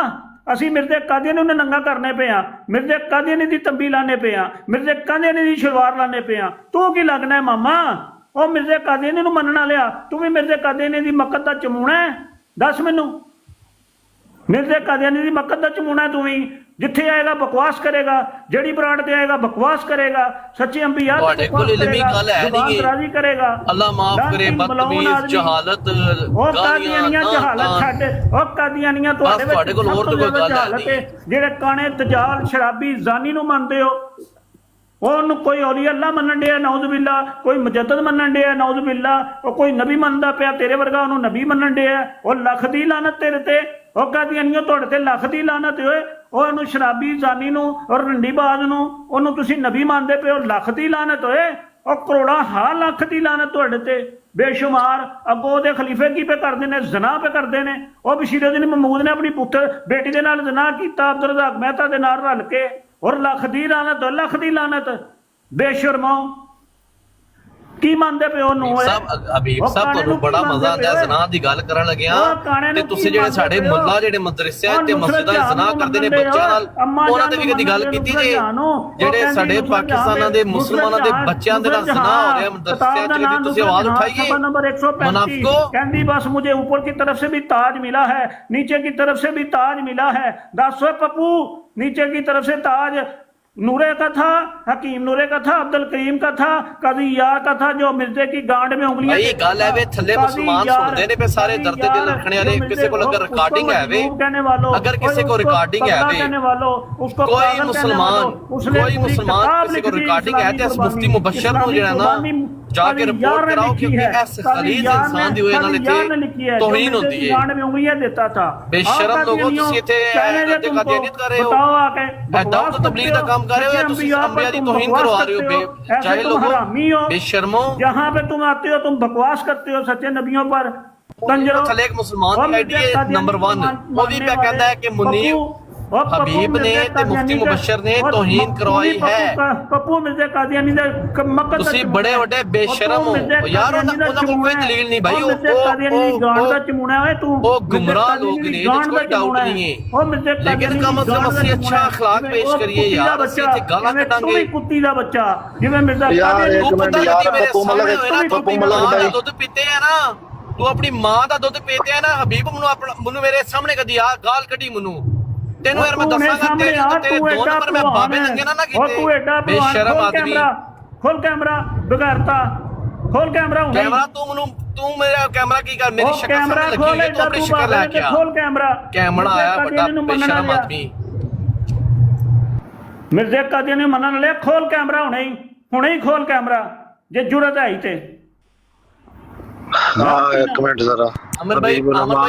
F: ਅਸੀਂ ਮਿਰਜ਼ੇ ਕਾਦੀਆਨੀ ਨੂੰ ਨੰਗਾ ਕਰਨੇ ਪਏ ਆ, ਮਿਰਜ਼ੇ ਕਾਦੀਆਨੀ ਦੀ ਤੰਬੀ ਲਾਣੇ ਪਏ ਆ, ਮਿਰਜ਼ੇ ਕਾਦੀਆਨੀ ਦੀ ਸ਼ਲਵਾਰ ਲਾਣੇ ਪਏ ਆ। ਤੂੰ ਕੀ ਲੱਗਣਾ ਹੈ ਮਾਮਾ? ਉਹ ਮਿਰਜ਼ੇ ਕਾਦੀਆਨੀ ਨੂੰ ਮੰਨਣ ਵਾਲਿਆ, ਤੂੰ ਵੀ ਮਿਰਜ਼ੇ ਕਾਦੀਆਨੀ ਦੀ ਮੱਕਤ ਦਾ ਚਮੂਣਾ ਹੈ? ਦੱਸ ਮੈਨੂੰ। ਮਿਰਜ਼ੇ ਕਾਦੀਆਨੀ ਦੀ ਮੱਕਤ ਦਾ ਚਮੂਣਾ ਤੂੰ ਵੀ। ਜਿੱਥੇ ਆਏਗਾ ਬਕਵਾਸ ਕਰੇਗਾ, ਜਿਹੜੀ ਬਰਾਂਡ ਤੇ ਆਏਗਾ ਬਕਵਾਸ ਕਰੇਗਾ। ਸੱਚੇ ਅੰਬੀਆ
H: ਤੁਹਾਡੇ ਕੋਲ ਇਲਮੀ ਗੱਲ ਹੈ ਨਹੀਂ
F: ਰਾਜ਼ੀ ਕਰੇਗਾ।
H: ਅੱਲਾ ਮਾਫ ਕਰੇ, ਬਦਤਮੀਜ਼, ਜਹਾਲਤ,
F: ਉਹ ਕਾਦੀਆਨੀਆਂ ਜਹਾਲਤ ਛੱਡ। ਉਹ ਕਾਦੀਆਨੀਆਂ ਤੁਹਾਡੇ
H: ਕੋਲ ਹੋਰ ਤਾਂ ਕੋਈ ਗੱਲ ਹੈ ਨਹੀਂ।
F: ਜਿਹੜੇ ਕਾਣੇ ਤਜਾਲ ਸ਼ਰਾਬੀ ਜ਼ਾਨੀ ਨੂੰ ਮੰਨਦੇ ਹੋ, ਉਹਨੂੰ ਕੋਈ ਔਲੀ ਅੱਲਾ ਮੰਨਣ ਡਿਆ ਨੌਜ਼ ਬਿੱਲਾ, ਕੋਈ ਮੁਜੱਦਦ ਮੰਨਣ ਡਿਆ ਨੌਜ਼ ਬਿੱਲਾ, ਉਹ ਕੋਈ ਨਬੀ ਮੰਨਦਾ ਪਿਆ ਤੇਰੇ ਵਰਗਾ ਉਹਨੂੰ ਨਬੀ ਮੰਨਣ ਡਿਆ। ਉਹ ਲੱਖ ਦੀ ਲਾਨਤ ਤੇਰੇ ਤੇ। ਉਹ ਕਾਦੀਆਨੀਆਂ ਤੁਹਾਡੇ ਤੇ ਲੱਖ ਦੀ ਲਾਨਤ ਹੋਏ। ਉਹ ਇਹਨੂੰ ਸ਼ਰਾਬੀ ਜ਼ਾਨੀ ਨੂੰ ਔਰ ਰੰਡੀਬਾਜ਼ ਨੂੰ ਉਹਨੂੰ ਤੁਸੀਂ ਨਬੀ ਮੰਨਦੇ ਪਏ ਹੋ, ਲੱਖ ਦੀ ਲਾਨਤ ਹੋਏ। ਉਹ ਕਰੋੜਾਂ ਲੱਖ ਦੀ ਲਾਨਤ ਤੁਹਾਡੇ ਤੇ ਬੇਸ਼ੁਮਾਰ। ਅੱਗੋਂ ਉਹਦੇ ਖਲੀਫੇ ਕੀ ਪੇ ਕਰਦੇ ਨੇ? ਜ਼ਨਾ ਪੇ ਕਰਦੇ ਨੇ। ਉਹ ਬਸ਼ੀਰੁद्दीन महमूद ਨੇ ਆਪਣੀ ਪੁੱਤਰ ਬੇਟੀ ਦੇ ਨਾਲ ਜ਼ਨਾ ਕੀਤਾ ਅਬਦੁਲ ਰਜ਼ਾਕ ਮਹਿਤਾ ਦੇ ਨਾਲ ਰਲ ਕੇ। ਔਰ ਲੱਖ ਦੀ ਲਾਨਤ, ਲੱਖ ਦੀ ਲਾਨਤ। ਬੇਸ਼ਰਮੋ ਕੀ ਮੰਨਦੇ ਪਿਓ ਨੂੰ?
H: ਹਬੀਬ ਸਾਹਿਬ ਤੁਹਾਨੂੰ ਬੜਾ ਮਜ਼ਾ ਆਉਂਦਾ ਜ਼ਨਾ ਦੀ ਗੱਲ ਕਰਨ ਲੱਗਿਆ ਤੇ ਤੁਸੀਂ ਜਿਹੜੇ ਸਾਡੇ ਮੁੱਲਾ ਜਿਹੜੇ ਮਦਰਸਿਆਂ ਤੇ ਮਸਜਿਦਾਂ ਜ਼ਨਾ ਕਰਦੇ ਨੇ ਬੱਚਿਆਂ ਨਾਲ, ਉਹਨਾਂ ਦੇ ਵੀ ਕਦੀ ਗੱਲ ਕੀਤੀ ਜੇ? ਜਿਹੜੇ ਸਾਡੇ ਪਾਕਿਸਤਾਨਾਂ ਦੇ ਮੁਸਲਮਾਨਾਂ ਦੇ ਬੱਚਿਆਂ ਦੇ ਨਾਲ ਜ਼ਨਾ ਹੋ ਰਿਹਾ ਮਦਰਸਿਆਂ ਚ, ਕਦੀ ਤੁਸੀਂ ਆਵਾਜ਼ ਉਠਾਈਏ? मुनाफिको
F: कहती बस मुझे ऊपर की तरफ से भी ताज मिला है, नीचे की तरफ से भी ताज मिला है। 10 पप्पू नीचे की तरफ से ताज नूरे का था, हकीम नूरे का था, अब्दुल करीम का था, कदी यार का था, जो मिर्जे की गांड में उंगलियां।
H: ये गल है वे थल्ले मुसलमान सुनते ने पे सारे दर्द दिल रखने वाले। किसी को अगर रिकॉर्डिंग है वे, अगर किसी को रिकॉर्डिंग है वे, कोई मुसलमान किसी को रिकॉर्डिंग है तो मुफ्ती मुबशर नु जेड़ा ना जाके रिपोर्ट कराओ, क्योंकि ऐसे खलीज इंसान दी वजह नाल इथे तौहीन होती है।
F: गांड में उंगलियां देता था।
H: बेशरम लोगों तुसी इथे कादियानियत कर रहे हो, दावत तबलीग का काम कर रहे हो, या तुसी अंबिया दी तौहीन करवा रहे हो। चाहे लोगों बेशर्मो,
F: जहां पे तुम आते हो तुम बकवास करते हो सच्चे नबियों पर। कंजरो
H: थले एक मुसलमान की आईडी है नंबर 1, वो भी पे कहता है कि मुनीब हबीब ने ते मुफ्ती मुबशर ने तौहीन करवाई है।
F: पप्पू मिर्जे कादियानी दे मक्का
H: तुसी बड़े बड़े बेशरम हो यार। उन्हां कोल कोई दलील नहीं भाई।
F: ओ गांड दा चमूना है तू।
H: ओ गुमराह लोग ने, कोई डाउट नहीं है, लेकिन कम से कम ਅਸੀਂ अच्छा अखलाक पेश करिए यार। ਅਸੀਂ ਇੱਥੇ ਗਾਲਾਂ ਕੱਢਾਂਗੇ।
F: ਕੁੱਤੀ ਦਾ ਬੱਚਾ ਜਿਵੇਂ ਮਿਰਜ਼ਾ
C: ਯਾਰ
H: ਤੂੰ ਪਤਾ ਲੱਗੀ ਮੇਰੇ
C: ਪੱਪੂ
H: ਸਾਹਮਣੇ
C: ਮਲਕ
H: ਹੋਇਆ ਨਾ, ਤੂੰ
C: ਪੱਪੂ
H: ਆਪਣੀ ਮਾਂ
C: ਮਲਕ
H: ਦਾ ਦੁੱਧ ਪੀਤੇ ਹੈ ਨਾ, ਤੂੰ ਆਪਣੀ ਮਾਂ ਦਾ ਦੁੱਧ ਪੀਤੇ ਹੈ ਨਾ। ਹਬੀਬ ਮੈਨੂੰ ਮੇਰੇ ਸਾਹਮਣੇ ਕਦੀ ਆ ਗਾਲ ਕੱਢੀ ਮੈਨੂੰ। ਤੈਨੂੰ ਯਾਰ ਮੈਂ ਦੱਸਾਂਗਾ ਤੇਰੇ 2 ਨੰਬਰ ਮੈਂ ਬਾਬੇ ਨੰਗੇ ਨਾ ਕੀਤੇ। ਬੇਸ਼ਰਮ ਆਦਮੀ।
F: ਖੋਲ ਕੈਮਰਾ ਬਗਾਰਤਾ। ਖੋਲ ਕੈਮਰਾ
H: ਤੂੰ ਮੇਰਾ ਕੈਮਰਾ ਕੀ ਕਰ? ਮੇਰੀ ਸ਼ਕਲ ਸਾਹਮਣੇ ਲੱਗੀ ਹੈ, ਤੂੰ ਆਪਣੀ ਸ਼ਕਲ ਲੈ ਕੇ ਆ।
F: ਖੋਲ ਕੈਮਰਾ।
H: ਕੈਮਰਾ ਆਇਆ ਵੱਡਾ ਬੇਸ਼ਰਮ ਆਦਮੀ।
F: ਮਿਰਜ਼ੇ ਕਾਦੀਆਂ ਨੇ ਮੰਨਣ ਲਿਆ। ਖੋਲ ਕੈਮਰਾ ਹੁਣੇ ਹੀ ਖੋਲ ਕੈਮਰਾ ਜੇ ਜੁਰਤ ਹੈ ਤੇ।
C: हाँ एक मिनट जरा
H: अमर भाई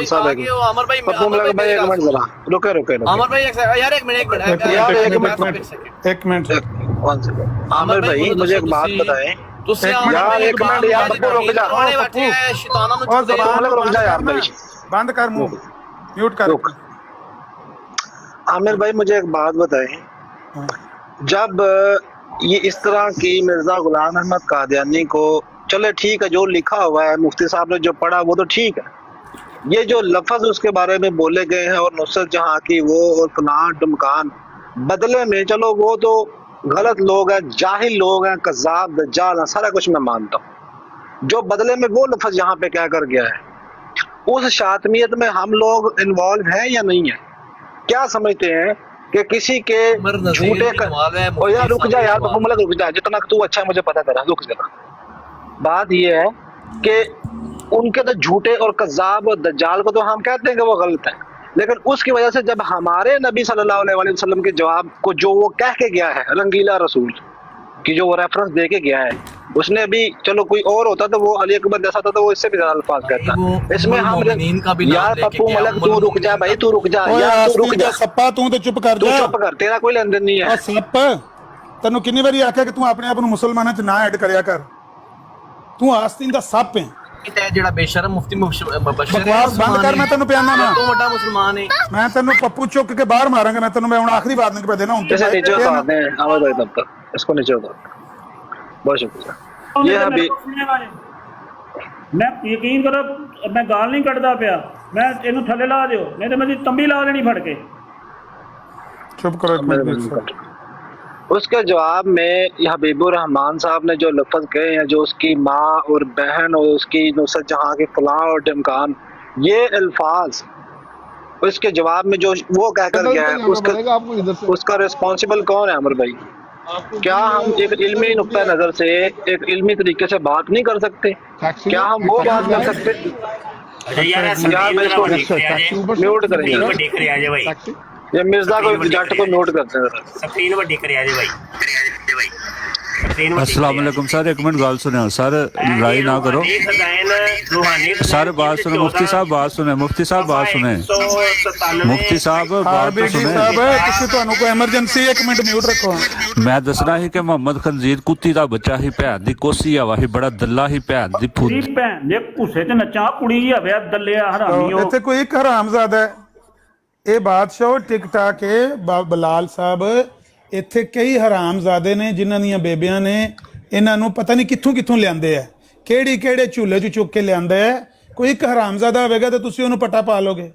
C: साहब
H: अमर भाई
C: पप्पू मलक भाई एक मिनट जरा रुके
H: अमर भाई यार एक मिनट
C: यार
A: एक मिनट
C: आमिर भाई मुझे एक बात बताएं यार। एक मिनट यार पप्पू रुक जा। पप्पू मलक रुक जा यार भाई,
A: बंद कर मुंह, म्यूट कर।
C: आमिर भाई मुझे एक बात बताएं, जब ये इस तरह की मिर्जा गुलाम अहमद कादियानी को, चले ठीक है जो लिखा हुआ है मुफ्ती साहब ने जो पढ़ा वो तो ठीक है, ये जो लफ्ज उसके बारे में बोले गए हैं और नुसरत जहां की वो और फलान टमकान बदले में, चलो वो तो गलत लोग हैं, जाहिल लोग हैं, कज़ाब दज्जाल हैं, सारा कुछ मैं मानता हूँ। जो बदले में वो लफ्ज यहाँ पे कह कर गया है, उस शातमियत में हम लोग इन्वॉल्व हैं या नहीं है? क्या समझते हैं कि किसी के झूठे और यार रुक जा यार, मतलब रुक जा, जितना तू अच्छा है मुझे पता करा, रुक जा। बात ये है कि उनके तो झूठे और कज़ाब और दज्जाल को तो हम कहते हैं कि वो गलत है, लेकिन उसकी वजह से जब हमारे नबी सल्लल्लाहु अलैहि वसल्लम के जवाब को जो वो कह के गया है, रंगीला रसूल की जो वो रेफरेंस दे के गया है, उसने भी चलो कोई और होता तो वो अली अकबर जैसा था तो वो इससे भी ज्यादा अल्फाज कहता। इसमें हम यार पप्पू मलक तू रुक जा भाई, तू रुक जा यार, तू रुक जा
A: सप्पा, तू तो चुप कर
C: तू
A: जा।
C: चुप कर, तेरा कोई लेन देन नहीं है।
A: सप तेन किन्नी बारी आख्या कि तू अपने आप मुसलमानों च ना ऐड करया कर, तू आस्तीन दा सप है
H: ਜਿਹੜਾ ਬੇਸ਼ਰਮ ਮੁਫਤੀ ਬਸ਼ਰ
A: बकवास बंद कर, मैं तेन प्याना ना,
H: ਤੋਂ ਵੱਡਾ ਮੁਸਲਮਾਨ ਹੈ।
A: मैं तेन पप्पू चुक के बाहर मारांगा, मैं तेन मैं हुण आखिरी बार नहीं पे देना हूं।
C: इसे नीचे उतार दें आवाज भाई, तब तक इसको नीचे उतार। बहुत शुक्रिया। ये अभी
F: मैं यकीन करो मैं गाल नहीं कटदा पिया, मैं इनू थले ला दियो नहीं तो मैं तंबी ला देनी फड़ के।
A: चुप करो एक मिनट।
C: उसके जवाब में हबीबुर रहमान साहब ने जो लफ्ज कहे हैं, जो उसकी माँ और बहन और उसकी नुसरत जहाँ के फलां और टिमकान, ये अल्फाज उसके जवाब में जो वो कहकर गया है, उसका रिस्पॉन्सिबल कौन है अमर भाई? क्या हम एक इल्मी नुक्ता नजर से एक इल्मी तरीके से बात नहीं कर सकते? क्या हम वो बात कर सकते? यार मैं इसको म्यूट करेंगे, ये मिर्जा को जट को नोट करते हैं।
E: स्क्रीन वड्डी करिया जे भाई,
I: अस्सलाम वालेकुम सर, एक मिनट गाल सुने सर, लड़ाई ना करो सर, बात सुने मुफ्ती साहब, बात सुने मुफ्ती साहब, बात सुने मुफ्ती साहब, बात तो सुने।
A: एमरजेंसी एक मिनट म्यूट रखो।
I: मैं दसना ही कि मोहम्मद खंजीर कुत्ती दा बच्चा ही, भैन दी कोसी आवा ही, बड़ा दल्ला ही, भैन दी फुद
F: भैन दे भूसे च नचा कुड़ी हवे दल्लिया हरामी।
A: इत्थे कोई एक हरामजादा है, ਇਹ ਬਾਦਸ਼ਾਹ ਟਿਕਟਾਕ ਬਲਾਲ ਸਾਹਿਬ, ਇੱਥੇ ਕਈ ਹਰਾਮਜ਼ਾਦੇ ਨੇ ਜਿਨ੍ਹਾਂ ਦੀਆਂ ਬੇਬੀਆਂ ਨੇ ਇਹਨਾਂ ਨੂੰ ਪਤਾ ਨਹੀਂ ਕਿੱਥੋਂ ਕਿੱਥੋਂ ਲਿਆਂਦੇ ਆ, ਕਿਹੜੀ ਕਿਹੜੇ ਝੂਲੇ 'ਚ ਚੁੱਕ ਕੇ ਲਿਆਂਦਾ ਹੈ। ਕੋਈ ਇੱਕ ਹਰਾਮਜ਼ਾਦਾ ਹੋਵੇਗਾ ਤੇ ਤੁਸੀਂ ਉਹਨੂੰ ਪਟਾ ਪਾ ਲੋਗੇ।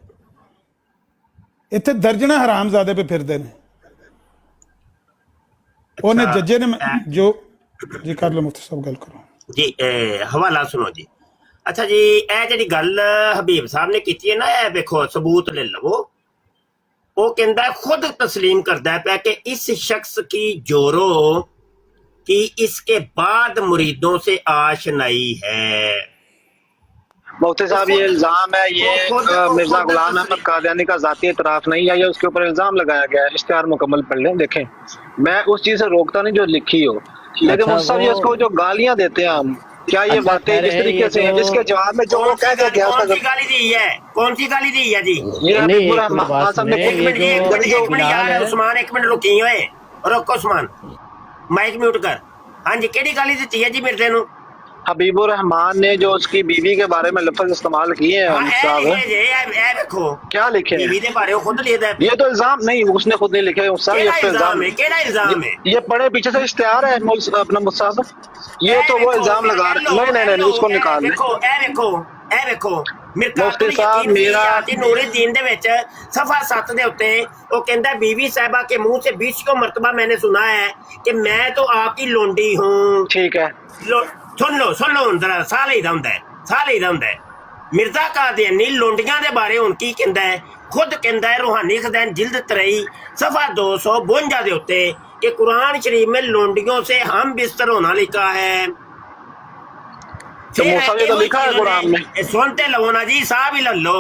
A: ਇੱਥੇ ਦਰਜਨਾਂ ਹਰਾਮਜ਼ਾਦੇ ਪੇ ਫਿਰਦੇ ਨੇ। ਉਹਨੇ ਜੱਜੇ ਨੇ ਜੋ ਜੀ ਕਰ ਲਓ, ਮੁਫਤੀ ਸਾਹਿਬ ਗੱਲ ਕਰੋ
E: ਜੀ। ਹਵਾਲਾ ਸੁਣੋ ਜੀ। ਅੱਛਾ ਜੀ, ਇਹ ਜਿਹੜੀ ਗੱਲ ਹਬੀਬ ਸਾਹਿਬ ਨੇ ਕੀਤੀ ਹੈ ਨਾ, ਇਹ ਵੇਖੋ ਸਬੂਤ ਲੈ ਲਵੋ। वो कहता है, खुद तस्लीम करता है पे कि इस शख्स की जोरो की इसके बाद मुरीदों से आशनाई है।
C: मुफ्ती साहब ये इल्जाम है, ये मिर्जा गुलाम अहमद कादियानी का जाती इतराफ नहीं है, ये उसके ऊपर इल्जाम लगाया गया है। इश्तिहार मुकम्मल पढ़ लें, देखें। मैं उस चीज से रोकता नहीं जो लिखी हो, लेकिन मुफ्ती साहब ये उसको जो गालियां देते हैं हम, क्या ये बातें जिस तरीके से हैं, जिसके जवाब में जो वो कह के गया,
E: कौन सी गाली दी है, कौन सी गाली दी है जी?
C: ये हबीबुर रहमान साहब ने
E: एक मिनट यार उस्मान, एक मिनट रुकी हुए, रोको उस्मान, माइक म्यूट कर। हाँ जी, केड़ी गाली दी है जी मिर्जे नु?
C: हबीबुर रहमान ने जो उसकी बीवी के बारे में लफ्ज इस्तेमाल किए हैं,
E: देखो
C: क्या लिखे
E: बीवी के बारे में खुद लिखा है।
C: ये तो इल्जाम नहीं, उसने खुद नहीं लिखे,
E: इल्जाम है।
C: ये पढ़े पीछे से इश्तिहार है अपना मुसाब, ये तो वो इल्जाम लगा रहे। नहीं उसको निकाल
E: मुफ्ती साहब मेरा नूरुद्दीन दे विच सफा 7 दे उत्ते वो कहंदा, बीवी साहिबा के मुंह से 20 मरतबा मैंने सुना है कि मैं तो आपकी लोंडी हूँ।
C: ठीक है,
E: सुन लो जरा, साह लेदा हुंदा है। मिर्जा कादियानी लोंडियां दे बारे हुण की कहंदा है, खुद कहंदा है रूहानी खज़ाइन जिल्द 23 सफा 252 दे उत्ते कि कुरान शरीफ में लोंडियों से हम बिस्तर होना लिखा है।
C: तो तो लिखा है कुरान में।
E: सुनते लो ना जी, साह भी ले लो।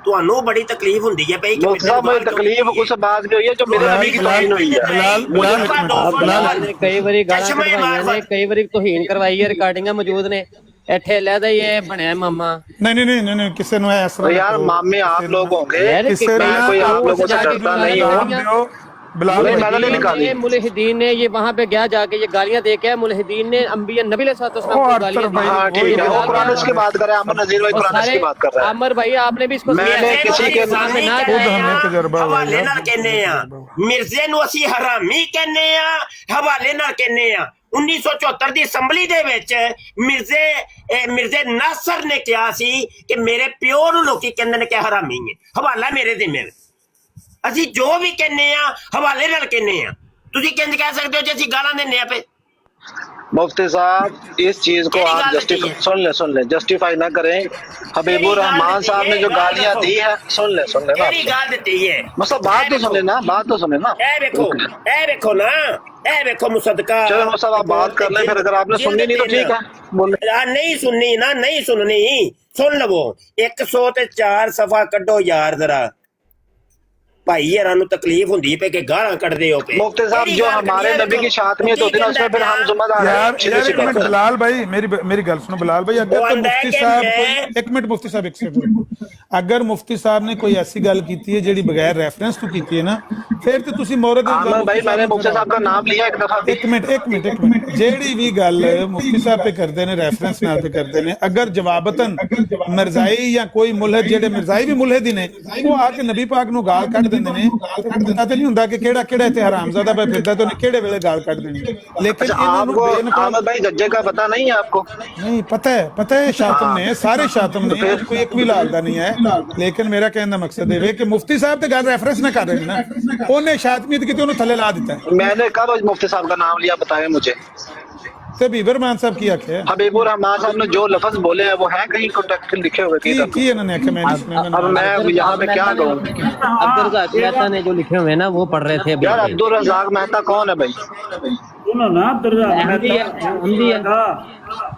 E: ਤੁਹਾਨੂੰ ਬੜੀ ਤਕਲੀਫ ਹੁੰਦੀ ਹੈ ਭਾਈ ਕਿ
C: ਮੈਨੂੰ ਤਕਲੀਫ ਉਸ ਬਾਤ ਦੀ ਹੋਈ ਹੈ ਜੋ ਮੇਰੇ ਨਬੀ ਦੀ ਤੋਹੀਨ ਹੋਈ ਹੈ।
J: ਕਈ ਵਾਰੀ ਗਾਲਾਂ ਕਢਵਾਈਆਂ ਨੇ, ਕਈ ਵਾਰੀ ਤੋਹੀਨ ਕਰਵਾਈ ਹੈ, ਰਿਕਾਰਡਿੰਗਾਂ ਮੌਜੂਦ ਨੇ। ਇੱਥੇ ਲੈਦਾ ਇਹ ਬਣਿਆ ਮਾਮਾ।
A: नहीं किसी ने ऐसा
C: यार मामे आप लोग होंगे, कोई आप लोगों से डरता नहीं हो।
J: मुलहिदीन ने ये वहाँ पे गया जाके ये गालियां दे के, मुलहिदीन ने अंबिया नबी आमर भाई आपने भी इसको
E: मिर्जे नूं असीं हरामी कहने आ, हवाले नाल कहने आ। 1974 ਦੀ ਅਸੈਂਬਲੀ ਦੇ ਵਿੱਚ ਮਿਰਜ਼ੇ ਨਾਸਰ ਨੇ ਕਿਹਾ ਸੀ ਕਿ ਮੇਰੇ ਪਿਓ ਨੂੰ ਲੋਕੀ ਕਹਿੰਦੇ ਨੇ ਕਿ ਹਰਾਮੀ ਹੈ। ਹਵਾਲਾ ਮੇਰੇ ਜ਼ਿੰਮੇ, ਅਸੀਂ ਜੋ ਵੀ ਕਹਿੰਨੇ ਆ ਹਵਾਲੇ ਨਾਲ ਕਹਿੰਨੇ ਆ। ਤੁਸੀਂ ਕਿੰਜ ਕਹਿ ਸਕਦੇ ਹੋ ਜੇ ਅਸੀਂ ਗਾਲਾਂ ਦਿੰਨੇ ਆ ਪਏ?
C: मुफ्ती साहब इस चीज को आप सुन ले जस्टिफाई ना करें। हबीबुर रहमान साहब ने जो गालियां दी है सुन ले ना।
E: ਕਿਹੜੀ ਗੱਲ ਦਿੱਤੀ ਹੈ?
C: मतलब बात तो सुने ना, बात तो सुने ना।
E: ਇਹ ਵੇਖੋ ਨਾ, ਇਹ ਵੇਖੋ ਮੁਸਦਕਾ।
C: चलो साहब आप बात कर लें, फिर अगर आपने सुननी नहीं तो ठीक है बोले।
E: नहीं सुननी ना, नहीं सुननी, सुन लवो। 104 सफा कड्डो यार जरा। भाई यार तकलीफ होंदी पे कि गालां कढ़दे हो पे।
C: मुफ्ती साहब जो हमारे नबी की शातमियत होती है ना उसमें फिर हम जिम्मेदार हैं।
A: एक मिनट बिलाल भाई, मेरी गल सुनो बिलाल भाई। अगर तो मुफ्ती साहब एक मिनट मुफ्ती साहब एक सेकंड, अगर मुफ्ती साहब ने कोई ऐसी गल की है जेडी बगैर रेफरेंस तो की है ना, फिर तो तुसी मोहरत
C: भाई मैंने मुफ्ती साहब का नाम लिया एक दफा।
A: एक मिनट जेडी भी गल मुफ्ती साहब पे करते ने रेफरेंस नाल पे करते ने, अगर जवाबतन मिर्जाई या कोई मुलहद जेडे मिर्जाई भी मुलहद ही ने वो आके नबी पाक नु गाल कढ ਦਿੰਦੇ ਨੇ, ਪਤਾ ਤੇ ਨਹੀਂ ਹੁੰਦਾ ਕਿ ਕਿਹੜਾ ਇੱਥੇ ਹਰਾਮਜ਼ਾਦਾ ਪਿਆ ਫਿਰਦਾ ਤੇ ਉਹਨੇ ਕਿਹੜੇ ਵੇਲੇ ਗਾਲ ਕੱਢ ਦੇਣੀ। लेकिन
C: आपको भाई जज्जे का पता नहीं है? आपको
A: नहीं पता है शातम ने, सारे शातम ने, कोई एक भी लालदा नहीं है। लेकिन मेरा कहने का मकसद है कि मुफ्ती साहब ते गल रेफरेंस ना कर रहे ना, उन्हें शातमियत की उन्हें थले ला दिता है।
C: मैंने कब मुफ्ती साहब का नाम लिया बताएं मुझे।
A: हबीबुर रहमान साहब की आखे,
C: हबीबुर रहमान साहब ने जो लफ्ज बोले हैं वो है कहीं कॉन्टेक्ट लिखे हुए
A: की इन्होंने आखे।
C: अब मैं यहाँ पे क्या कहूँ?
J: अब्दुल रज़ाक मेहता ने जो लिखे हुए हैं ना वो पढ़ रहे थे अभी।
C: यार अब्दुल रज़ाक मेहता कौन है भाई?
F: सुनो ना, अब्दुल रज़ाक मेहता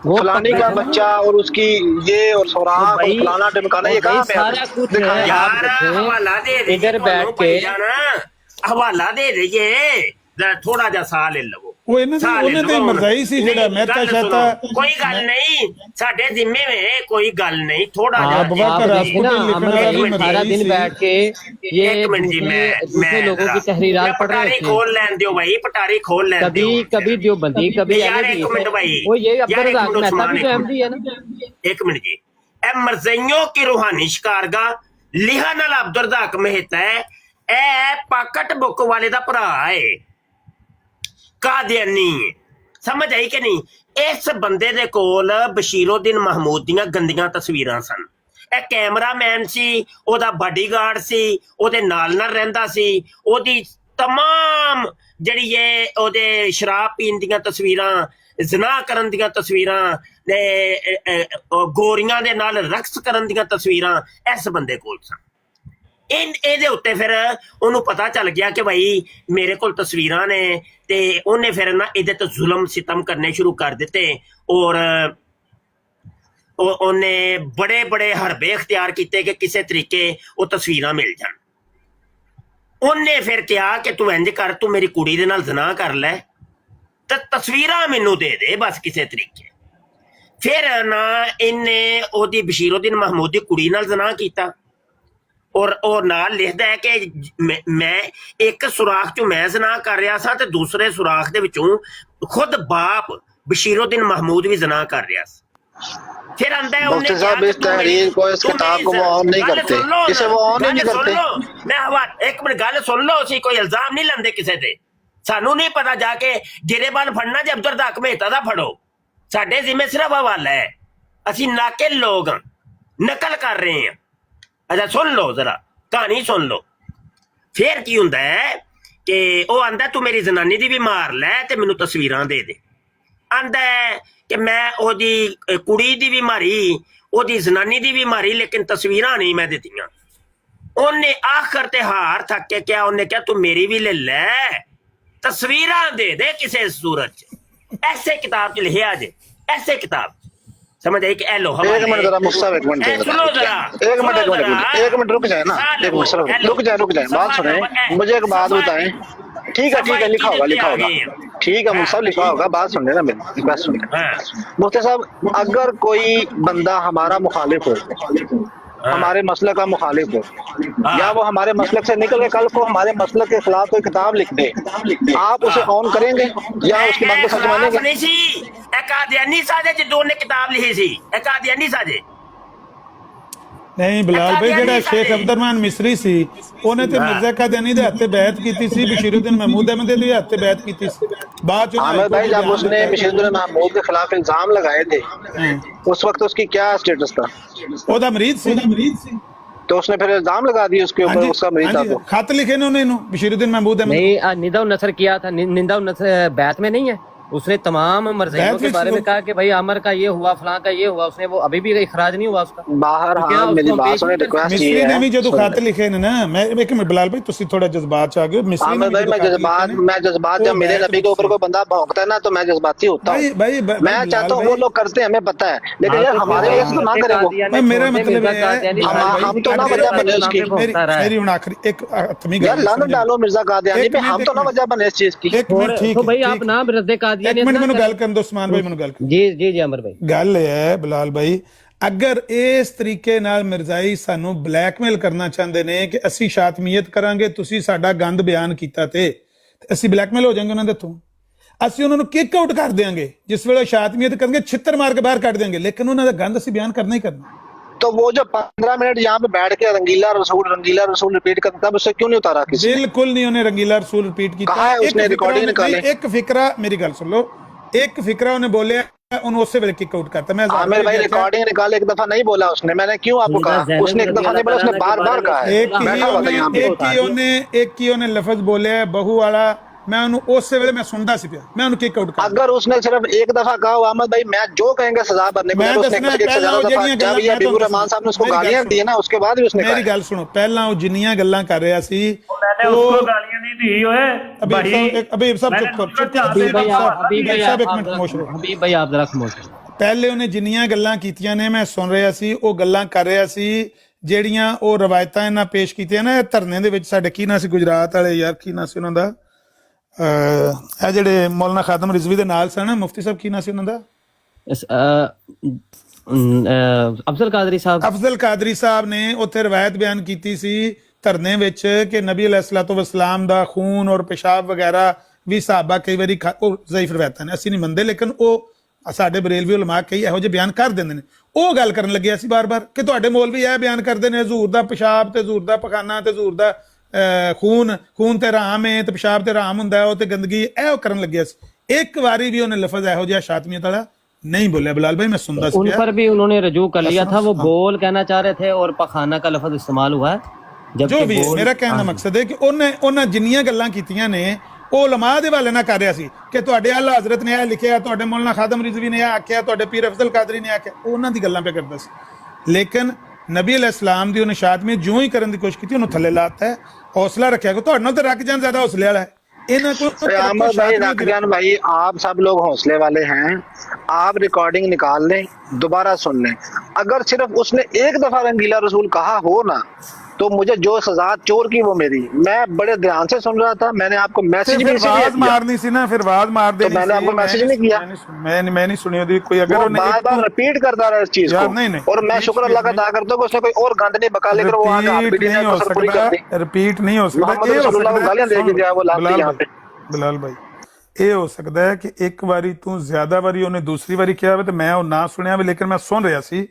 C: फलानी का बच्चा और उसकी ये और सुराख और फलाना टिमकाना ये कहाँ पे
J: सारा कुछ है।
E: यार हवाला दे दे,
J: इधर बैठ के
E: हवाला दे दे, थोड़ा जा साह ले लवो।
A: ਉਹ ਇਹਨਾਂ ਦੀ ਉਹਨੇ ਤੇ ਮਰਜ਼ਾਈ ਸੀ ਜਿਹੜਾ ਮਿਹਤਾ ਸ਼ਾਤਾ।
E: ਕੋਈ ਗੱਲ ਨਹੀਂ, ਸਾਡੇ ਜ਼ਿੰਮੇ ਵਿੱਚ ਕੋਈ ਗੱਲ ਨਹੀਂ, ਥੋੜਾ ਜਿਹਾ
J: सारा दिन बैठ के ये दूसरे लोगों की तहरीरात पढ़ रहे थे।
E: खोल लें दो भाई, पटारी खोल लें।
J: कभी देवबंदी कभी वो ये अब्दुल रज़ाक मेहता भी तो अहमदी है ना।
E: एक मिनट जी, ए मरज़इयों की रूहानी शिकारगाह लिहा नाल अब्दुल रज़ाक मेहता है, ए पाकट बुक वाले दा भरा है, कादियानी। समझ आई कि नहीं? इस बंदे दे कोल बशीरुद्दीन महमूद दियां गंदियां तस्वीरां सन। ਇਹ ਕੈਮਰਾਮੈਨ ਸੀ, ਉਹਦਾ ਬਾਡੀਗਾਰਡ ਸੀ, ਉਹਦੇ ਨਾਲ ਰਹਿੰਦਾ ਸੀ, ਉਹਦੀ तमाम ਜਿਹੜੀ ਇਹ ਉਹਦੇ ਸ਼ਰਾਬ ਪੀਣ ਦੀਆਂ ਤਸਵੀਰਾਂ, ਜ਼ਨਾ ਕਰਨ ਦੀਆਂ ਤਸਵੀਰਾਂ, ਗੋਰੀਆਂ ਦੇ ਨਾਲ ਰਕਸ ਕਰਨ ਦੀਆਂ ਤਸਵੀਰਾਂ ਇਸ ਬੰਦੇ ਕੋਲ ਸਨ। ਇਹਦੇ ਉੱਤੇ ਫਿਰ ਉਹਨੂੰ ਪਤਾ ਚੱਲ ਗਿਆ ਕਿ ਭਾਈ ਮੇਰੇ ਕੋਲ ਤਸਵੀਰਾਂ ਨੇ, ਤੇ ਉਹਨੇ ਫਿਰ ਨਾ ਇਹਦੇ ਤੇ ਜ਼ੁਲਮ ਸਿਤਮ ਕਰਨੇ ਸ਼ੁਰੂ ਕਰ ਦਿੱਤੇ। ਔਰ ਉਹਨੇ ਬੜੇ ਬੜੇ ਹਰਬੇ ਇਖਤਿਆਰ ਕੀਤੇ ਕਿ ਕਿਸੇ ਤਰੀਕੇ ਉਹ ਤਸਵੀਰਾਂ ਮਿਲ ਜਾਣ। ਉਹਨੇ ਫਿਰ ਕਿਹਾ ਕਿ ਤੂੰ ਇੰਜ ਕਰ, ਤੂੰ ਮੇਰੀ ਕੁੜੀ ਦੇ ਨਾਲ ਜ਼ਨਾ ਕਰ ਲੈ ਤੇ ਤਸਵੀਰਾਂ ਮੈਨੂੰ ਦੇ ਦੇ ਬਸ ਕਿਸੇ ਤਰੀਕੇ। ਫਿਰ ਨਾ ਇਹਨੇ ਉਹਦੀ ਬਸ਼ੀਰੁद्दीन महमूद ਦੀ ਕੁੜੀ ਨਾਲ ਜ਼ਨਾ ਕੀਤਾ। और नाल लिखदा है कि मैं एक सुराख चों मैं ज़ना कर रहा सा ते दूसरे सुराख दे विचों खुद बाप बशीरुद्दीन महमूद भी ज़ना कर रहा सा। फिर आंदा है
C: मुफ्ती साहब इस तहरीर को, इस किताब को वो ऑन नहीं करते, इसे वो ऑन ही नहीं करते।
E: मैं हवा एक मिनट गल सुन लो, असीं कोई इल्जाम नहीं लांदे किसे ते। सानू नहीं पता जाके गिरेबान फड़ना जे अब्दुल रज़ाक मेहता दा फड़ो, साडे जिम्मे सिर्फ हवाला है। असीं नाकिल लोग नकल कर रहे हैं। अच्छा सुन लो जरा कहानी सुन लो। फिर की हुंदा है कि वह आंदा तू मेरी जनानी दी भी मार लै ते मैनू तस्वीरां दे दे। आंदा है कि मैं ओदी कुड़ी दी भी मारी, ओदी जनानी दी भी मारी, लेकिन तस्वीरां नहीं मैं दित्तियां। उन्हें आखिर ते हार थक के क्या उन्हें क्या तू मेरी भी ले लै, तस्वीरां दे दे किसी सूरत च। ऐसे किताब च लिखिया जे, ऐसे किताब समझ आई कि एलो
C: एक मिनट जरा मुफ्ती साहब एक मिनट रुक जाए ना, एक मिनट रुक जाए बात सुने। मुझे एक बात बताएं। ठीक है लिखा होगा ठीक है मुफ्ती साहब लिखा होगा, बात सुन लेना मेरी, बात सुन। मुफ्ती साहब अगर कोई बंदा हमारा मुखालिफ हो, हमारे मसलक का मुखालिफ हो, या वो हमारे मसलक से निकल के कल को हमारे मसलक के खिलाफ कोई किताब लिख दे, आप उसे ऑन करेंगे या उसकी बात को सच मानेंगे?
E: कादियानी साजे जो ने किताब लिखी सी, कादियानी साजे
A: नहीं बिलाल भाई, जेड़ा शेख अब्दुर्रहमान मिस्री सी ਉਹਨੇ ਤੇ मिर्जा कादियानी दे हत्थे बैत कीती सी, बशीरुद्दीन महमूद अहमद दे हत्थे बैत कीती सी। बाद
C: आमिर भाई जब उसने बशीरुद्दीन महमूद के खिलाफ इल्जाम लगाए थे उस वक्त उसकी क्या स्टेटस था?
A: ओदा मरीद सी।
C: तो उसने फिर इल्जाम लगा दिया उसके ऊपर, उसका मरीज था। तो
A: खत लिखे उन्होंने बशीरुद्दीन महमूद अहमद
J: नहीं, निंदा नसर किया था, निंदा नसर बैत में नहीं है, उसने तमाम मरज़ियों के बारे में कहा कि भाई आमर का ये हुआ, फलां का ये हुआ, उसने वो अभी भी इखराज नहीं हुआ उसका
C: बाहर। हाँ, मेरी बात सुने, रिक्वेस्ट
A: मिस्री ने भी जो खत लिखे ने ना, मैं एक मिनट बिलाल भाई तुसी थोड़ा जज्बात आ गए। मिस्री ने
C: भाई मैं जज्बात जब मेरे नबी के ऊपर कोई बंदा भौंकता है ना तो मैं जज्बाती होता हूँ। मैं चाहता हूँ वो लोग करते हैं, हमें पता है, लेकिन यार हमारे वजह से तो ना करे वो।
A: मेरा मतलब
C: हम तो ना वजह बने उसकी।
A: मेरी आखिरी एक
C: यार लानत डालो मिर्जा कादियानी पे, हम तो ना वजह बने इस चीज की।
A: एक मिनट ठीक
J: तो भाई आप नाम रद्दे कादियानी
A: ਮੈਨੂੰ ਗੱਲ ਕਰਨ ਦੋ ਉਸਮਾਨ ਭਾਈ, ਮੈਨੂੰ ਗੱਲ
J: जी जी जी अमर भाई।
A: ਗੱਲ ਹੈ ਬਿਲਾਲ ਭਾਈ, ਅਗਰ ਇਸ ਤਰੀਕੇ ਨਾਲ ਮਿਰਜ਼ਾਈ ਸਾਨੂੰ ਬਲੈਕਮੇਲ ਕਰਨਾ ਚਾਹੁੰਦੇ ਨੇ ਕਿ ਅਸੀਂ ਸ਼ਾਤਮੀਅਤ ਕਰਾਂਗੇ, ਤੁਸੀਂ ਸਾਡਾ ਗੰਦ ਬਿਆਨ ਕੀਤਾ ਤੇ ਅਸੀਂ ਬਲੈਕਮੇਲ ਹੋ ਜਾਾਂਗੇ ਉਹਨਾਂ ਦੇ ਤੋਂ, ਅਸੀਂ ਉਹਨਾਂ ਨੂੰ ਕਿਕ ਆਊਟ ਕਰ ਦੇਾਂਗੇ, ਜਿਸ ਵੇਲੇ ਸ਼ਾਤਮੀਅਤ ਕਰਨਗੇ ਛਿੱਤਰ ਮਾਰ ਕੇ ਬਾਹਰ ਕੱਢ ਦੇਾਂਗੇ, ਲੇਕਿਨ ਉਹਨਾਂ ਦਾ ਗੰਦ ਅਸੀਂ ਬਿਆਨ ਕਰਨਾ ਹੀ ਕਰਨਾ।
C: तो वो जो 15 मिनट यहाँ पे बैठ के रंगीला रसूल रिपीट करता था, उससे क्यों नहीं उतारा किसी?
A: बिल्कुल नहीं, उन्हें रंगीला रसूल रिपीट किया।
C: कहा है उसने रिकॉर्डिंग निकाले।
A: एक फिक्रा मेरी गल सुन लो, एक फिक्रा उन्हें बोले उन्हें उससे वेले किक आउट करता। मैं
C: आमिर भाई रिकॉर्डिंग निकाले, एक दफा नहीं बोला उसने, मैंने क्यों आपको कहा, उसने एक दफा नहीं बोला, उसने बार बार कहा है।
A: एक ही उन्हें लफ्ज बोले बहू वाला, मैं उन्हें उस वेले मैं सुनता सी पिया, मैं उन्हें किक आउट कर।
C: अगर उसने सिर्फ एक दफा कहा अहमद भाई मैं जो कहेंगे सजा भरने को, उसने एक से ज्यादा दफा जब ये हबीबुर रहमान साहब ने उसको गालियां दी ना, उसके बाद भी उसने
A: मेरी गल सुनो, पहला वो जिन्नियां गल्लां कर रहा सी
F: मैंने उसको गालियां नहीं दी ओए
A: अभी सब चुप कर,
J: हबीब भाई आप जरा खामोश।
A: ਪਹਿਲੇ ਉਹਨੇ ਜਿੰਨੀਆਂ ਗੱਲਾਂ ਕੀਤੀਆਂ ਨੇ ਮੈਂ ਸੁਣ ਰਿਹਾ ਸੀ, ਉਹ ਗੱਲਾਂ ਕਰ ਰਿਹਾ ਸੀ ਜਿਹੜੀਆਂ ਉਹ ਰਵਾਇਤਾਂ ਇਹਨਾਂ ਪੇਸ਼ ਕੀਤੀਆਂ ਨਾ ਧਰਨੇ ਦੇ ਵਿੱਚ। ਸਾਡੇ ਕੀ ਨਾਂ ਸੀ ਗੁਜਰਾਤ ਵਾਲੇ ਯਾਰ, ਕੀ ਨਾਂ ਸੀ ਉਹਨਾਂ ਦਾ, ਇਹ ਜਿਹੜੇ ਮੌਲਾਨਾ ਖਾਦਮ ਰਿਜ਼ਵੀ ਦੇ ਨਾਲ ਸਨ, ਮੁਫਤੀ ਸਾਹਿਬ ਕੀ ਨਾਂ ਸੀ ਉਹਨਾਂ ਦਾ,
J: ਅਫਜ਼ਲ
A: ਕਾਦਰੀ ਸਾਹਿਬ ਨੇ ਉੱਥੇ ਰਵਾਇਤ ਬਿਆਨ ਕੀਤੀ ਸੀ ਧਰਨੇ ਵਿੱਚ ਕਿ ਨਬੀ ਅਲੈਹਿਸਸਲਾਤੁ ਵਸਲਾਮ ਦਾ ਖੂਨ ਔਰ ਪਿਸ਼ਾਬ ਵਗੈਰਾ ਵੀ ਸਹਾਬਾ ਕਈ ਵਾਰੀ ਉਹ ਜ਼ਈਫ ਰਵਾਇਤਾਂ ਨੇ, ਅਸੀਂ ਨਹੀਂ ਮੰਨਦੇ, ਲੇਕਿਨ ਉਹ ਸਾਡੇ ਬਰੇਲਵੀ ਉਲਮਾ ਕਈ ਇਹੋ ਜਿਹੇ ਬਿਆਨ ਕਰ ਦਿੰਦੇ ਨੇ। ਉਹ ਗੱਲ ਕਰਨ ਲੱਗਿਆ ਸੀ ਬਾਰ-ਬਾਰ ਕਿ ਤੁਹਾਡੇ ਮੌਲਵੀ ਇਹ ਬਿਆਨ ਕਰਦੇ ਨੇ ਹਜ਼ੂਰ ਦਾ ਪਿਸ਼ਾਬ ਤੇ ਹਜ਼ੂਰ ਦਾ ਪਖਾਨਾ ਤੇ ਹਜ਼ੂਰ ਦਾ ਖੂਨ ਤੇ ਹਰਾਮ ਹੈ ਤੇ ਪਿਸ਼ਾਬ ਤੇ ਹਰਾਮ ਹੁੰਦਾ, ਉਹ ਤੇ ਗੰਦਗੀ, ਇਹ ਉਹ ਕਰਨ ਲੱਗਿਆ ਸੀ। ਇੱਕ ਵਾਰੀ ਵੀ ਉਹਨੇ ਲਫ਼ਜ਼ ਇਹੋ ਜਿਹਾ ਸ਼ਾਤਮੀਅਤ ਵਾਲਾ नहीं बोले। बिलाल भाई मैं सुनता
J: उन पर भी उन्होंने रजू कर लिया था, वो बोल कहना चाह रहे थे और पखाना का लफ्ज इस्तेमाल हुआ है। जब
A: जो भी मेरा कहने का मकसद है कि उन्हें जिन्नियां गल्लां कीतियां ने ਉਹ ਉਲਮਾ ਦੇ ਵਾਲੇ ਨਾ ਕਰ ਰਿਹਾ ਸੀ ਕਿ ਤੁਹਾਡੇ ਆਲਾ ਹਜ਼ਰਤ ਨੇ ਇਹ ਲਿਖਿਆ, ਤੁਹਾਡੇ ਮੌਲਾਨਾ ਖਾਦਮ ਰਿਜ਼ਵੀ ਨੇ ਇਹ ਆਖਿਆ, ਤੁਹਾਡੇ ਪੀਰ ਅਫਜ਼ਲ ਕਾਦਰੀ ਨੇ ਆਖਿਆ, ਉਹਨਾਂ ਦੀ ਗੱਲਾਂ ਪੇ ਕਰਦਾ ਸੀ। ਲੇਕਿਨ ਨਬੀ ਅਲੈਹਿਸਸਲਾਮ ਦੀ ਉਹਨੇ ਸ਼ਾਤਮੀ ਜਿਉਂ ਹੀ ਕਰਨ ਦੀ ਕੋਸ਼ਿਸ਼ ਕੀਤੀ, ਉਹਨੂੰ ਥੱਲੇ ਲਾਤਾ ਹੈ, ਹੌਸਲਾ ਰੱਖਿਆ ਕਿ ਤੁਹਾਡੇ ਨਾਲ ਤਾਂ ਰੱਖ ਜਾਣ ਜ਼ਿਆਦਾ ਹੌਸਲੇ ਵਾਲਾ है।
C: अहमद भाई रखजान भाई आप सब लोग हौसले वाले हैं, आप रिकॉर्डिंग निकाल लें, दोबारा सुन लें। अगर सिर्फ उसने एक दफा रंगीला रसूल कहा हो ना तो मुझे जो सजा चोर की वो मेरी, मैं बड़े ध्यान से सुन रहा था, मैंने आपको मैसेज भी
A: मारनी सी ना, फिर आवाज मार दे,
C: मैंने आपको मैसेज नहीं किया,
A: मैं नहीं सुनी होती कोई, अगर
C: बार बार रिपीट करता रहा इस चीज को। नहीं, और मैं शुक्र अल्लाह का अदा करता हूँ कि उसने कोई और गंद नहीं बका, लेकर वो
A: रिपीट नहीं हो सकता। ਬਿਲਾਲ ਭਾਈ ਇਹ ਹੋ ਸਕਦਾ ਹੈ ਕਿ ਇੱਕ ਵਾਰੀ ਤੂੰ ਜ਼ਿਆਦਾ ਵਾਰੀ ਉਹਨੇ ਦੂਸਰੀ ਵਾਰੀ ਕਿਹਾ ਹੋਵੇ ਤੇ ਮੈਂ ਉਹ ਨਾ ਸੁਣਿਆ ਵੀ, ਲੇਕਿਨ ਮੈਂ ਸੁਣ ਰਿਹਾ ਸੀ,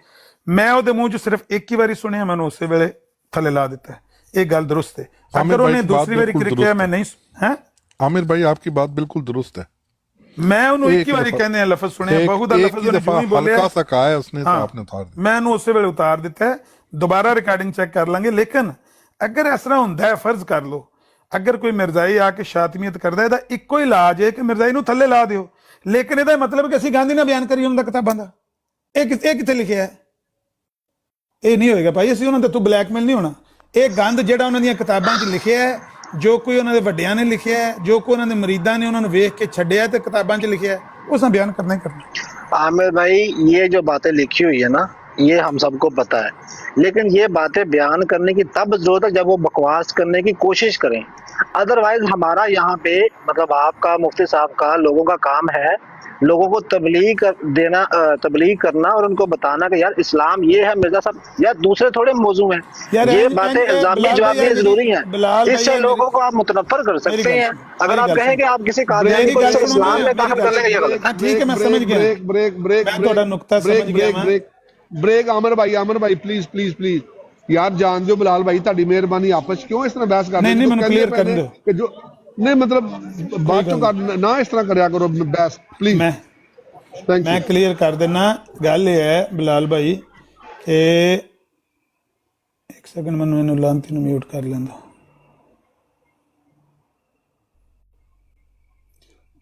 A: ਮੈਂ ਉਹਦੇ ਮੂੰਹ 'ਚ ਸਿਰਫ ਇੱਕ ਹੀ ਵਾਰੀ ਸੁਣਿਆ, ਮੈਨੂੰ ਉਸੇ ਵੇਲੇ ਥੱਲੇ ਲਾ ਦਿੱਤਾ। ਇਹ ਗੱਲ ਦਰੁਸਤ ਹੈ। ਅਗਰ ਉਹਨੇ ਦੂਸਰੀ ਵਾਰੀ ਕਿਹਾ ਮੈਂ ਨਹੀਂ ਹੈ।
G: आमिर भाई आपकी बात बिल्कुल दुरुस्त है।
A: मैं ਉਹਨੂੰ ਇੱਕ ਵਾਰੀ ਕਹਿੰਦੇ ਆ ਲਫ਼ਜ਼ ਸੁਣਿਆ, ਬਹੂ ਦਾ ਲਫ਼ਜ਼ ਉਹਨੇ ਜਿਉਂ ਹੀ ਬੋਲਿਆ
G: ਹਲਕਾ ਸਾ ਕਹਾ ਹੈ ਉਸਨੇ ਤਾਂ ਆਪਨੇ ਉਤਾਰ ਦਿੱਤਾ,
A: ਮੈਂ ਉਹਨੂੰ ਉਸੇ ਵੇਲੇ ਉਤਾਰ ਦਿੱਤਾ। ਦੁਬਾਰਾ ਰਿਕਾਰਡਿੰਗ ਚੈੱਕ ਕਰ ਲਾਂਗੇ। ਲੇਕਿਨ ਅਗਰ ਇਸ ਤਰ੍ਹਾਂ ਹੁੰਦਾ ਹੈ, ਫਰਜ਼ ਕਰ ਲਓ अगर कोई मिर्जाई आके शातमियत करता है, इको इलाज है कि मिर्जाई नूं थल्ले ला दिओ, लेकिन ਇਹਦਾ मतलब कि ਅਸੀਂ ਗਾਂਧੀ ਨਾਲ ਬਿਆਨ ਕਰੀ ਹੁੰਦਾ ਕਿਤਾਬਾਂ ਦਾ, ਇਹ ਕਿੱਥੇ ਲਿਖਿਆ ਹੈ? ਇਹ ਨਹੀਂ ਹੋਏਗਾ ਭਾਈ, ਅਸੀਂ ਉਹਨਾਂ ਤੇ ਤੂੰ ਬਲੈਕਮੇਲ ਨਹੀਂ ਹੋਣਾ। ਇਹ ਗੰਦ ਜਿਹੜਾ ਉਹਨਾਂ ਦੀਆਂ ਕਿਤਾਬਾਂ 'ਚ ਲਿਖਿਆ ਹੈ, ਜੋ ਕੋਈ ਉਹਨਾਂ ਦੇ ਵੱਡਿਆਂ ਨੇ ਲਿਖਿਆ ਹੈ, ਜੋ ਕੋਈ ਉਹਨਾਂ ਦੇ ਮੁਰੀਦਾਂ ਨੇ ਉਹਨਾਂ ਨੂੰ ਵੇਖ ਕੇ ਛੱਡਿਆ ਤੇ ਕਿਤਾਬਾਂ 'ਚ ਲਿਖਿਆ ਹੈ, ਉਸ ਦਾ ਬਿਆਨ करना ही करना।
C: आमिर भाई ये जो बातें लिखी हुई है ना, ये हम सबको पता है, लेकिन ये बातें बयान करने की तब जरूरत है जब वो बकवास करने की कोशिश करें। अदरवाइज हमारा यहाँ पे मतलब आपका मुफ्ती साहब का लोगों का काम है लोगों को तबलीग करना और उनको बताना कि यार इस्लाम ये है। मिर्जा साहब यार दूसरे थोड़े मौजू हैं, ये बातें इल्जामी जवाब जरूरी हैं, इससे लोगों को आप मुतनफर कर सकते हैं। अगर आप कहें कि आप किसी कादियानी को इस्लाम में दाखिल कर लेंगे, ये गलत है।
A: ठीक है, मैं समझ गया।
K: ब्रेक आमिर भाई प्लीज यार जान दो बिलाल भाई, ਤੁਹਾਡੀ ਮਿਹਰਬਾਨੀ, ਆਪਸ ਕਿਉਂ ਇਸ ਤਰ੍ਹਾਂ ਬਹਿਸ ਕਰਦੇ?
A: ਨਹੀਂ ਮੈਨੂੰ ਕਲੀਅਰ ਕਰ ਦਿਓ
K: ਕਿ ਜੋ ਨਹੀਂ ਮਤਲਬ ਬਾਅਦ ਚੋਂ ਨਾ ਇਸ ਤਰ੍ਹਾਂ ਕਰਿਆ ਕਰੋ ਬਹਿਸ ਪਲੀਜ਼।
A: ਮੈਂ ਕਲੀਅਰ ਕਰ ਦੇਣਾ। ਗੱਲ ਇਹ ਹੈ ਬਿਲਾਲ ਭਾਈ ਕਿ ਇੱਕ ਸੈਕਿੰਡ, ਮੈਨੂੰ ਇਹਨੂੰ ਲਾਂਤੀ ਨੂੰ ਮਿਊਟ ਕਰ ਲੈਂਦਾ।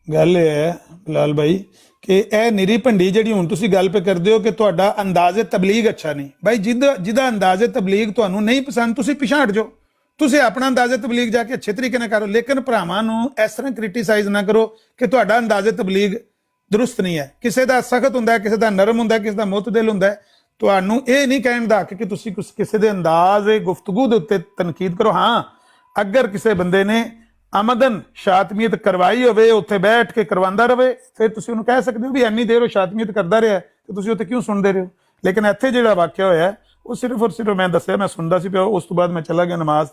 A: ਗੱਲ ਇਹ ਹੈ ਬਿਲਾਲ ਭਾਈ ਕਿ ਇਹ ਨਿਰੀ ਭੰਡੀ ਜਿਹੜੀ ਹੁਣ ਤੁਸੀਂ ਗੱਲ ਪੇ ਕਰਦੇ ਹੋ ਕਿ ਤੁਹਾਡਾ ਅੰਦਾਜ਼ੇ ਤਬਲੀਗ ਅੱਛਾ ਨਹੀਂ। ਭਾਈ ਜਿਹਦਾ ਅੰਦਾਜ਼ੇ ਤਬਲੀਗ ਤੁਹਾਨੂੰ ਨਹੀਂ ਪਸੰਦ, ਤੁਸੀਂ ਪਿਛਾਂ ਹਟ ਜਾਓ, ਤੁਸੀਂ ਆਪਣਾ ਅੰਦਾਜ਼ੇ ਤਬਲੀਗ ਜਾ ਕੇ ਅੱਛੇ ਤਰੀਕੇ ਨਾਲ ਕਰੋ। ਲੇਕਿਨ ਭਰਾਵਾਂ ਨੂੰ ਇਸ ਤਰ੍ਹਾਂ ਕ੍ਰਿਟੀਸਾਈਜ਼ ਨਾ ਕਰੋ ਕਿ ਤੁਹਾਡਾ ਅੰਦਾਜ਼ੇ ਤਬਲੀਗ ਦਰੁਸਤ ਨਹੀਂ ਹੈ। ਕਿਸੇ ਦਾ ਸਖਤ ਹੁੰਦਾ, ਕਿਸੇ ਦਾ ਨਰਮ ਹੁੰਦਾ, ਕਿਸੇ ਦਾ ਮੁਤਦਿਲ ਹੁੰਦਾ। ਤੁਹਾਨੂੰ ਇਹ ਨਹੀਂ ਕਹਿਣ ਦਾ ਕਿ ਤੁਸੀਂ ਕਿਸੇ ਦੇ ਅੰਦਾਜ਼ੇ ਗੁਫ਼ਤਗੂ ਦੇ ਉੱਤੇ ਤਨਕੀਦ ਕਰੋ। ਹਾਂ, ਅਗਰ ਕਿਸੇ ਬੰਦੇ ਨੇ ਆਮਦਨ ਸ਼ਾਤਮੀਅਤ ਕਰਵਾਈ ਹੋਵੇ, ਉੱਥੇ ਬੈਠ ਕੇ ਕਰਵਾਉਂਦਾ ਰਵੇ, ਫਿਰ ਤੁਸੀਂ ਉਹਨੂੰ ਕਹਿ ਸਕਦੇ ਹੋ ਵੀ ਇੰਨੀ ਦੇਰ ਉਹ ਸ਼ਾਤਮੀਅਤ ਕਰਦਾ ਰਿਹਾ ਤੇ ਤੁਸੀਂ ਉੱਥੇ ਕਿਉਂ ਸੁਣਦੇ ਰਹੇ ਹੋ। ਲੇਕਿਨ ਇੱਥੇ ਜਿਹੜਾ ਵਾਕਿਆ ਹੋਇਆ ਉਹ ਸਿਰਫ ਔਰ ਸਿਰਫ ਮੈਂ ਦੱਸਿਆ, ਮੈਂ ਸੁਣਦਾ ਸੀ ਪਿਆ, ਉਸ ਤੋਂ ਬਾਅਦ ਮੈਂ ਚਲਾ ਗਿਆ ਨਮਾਜ਼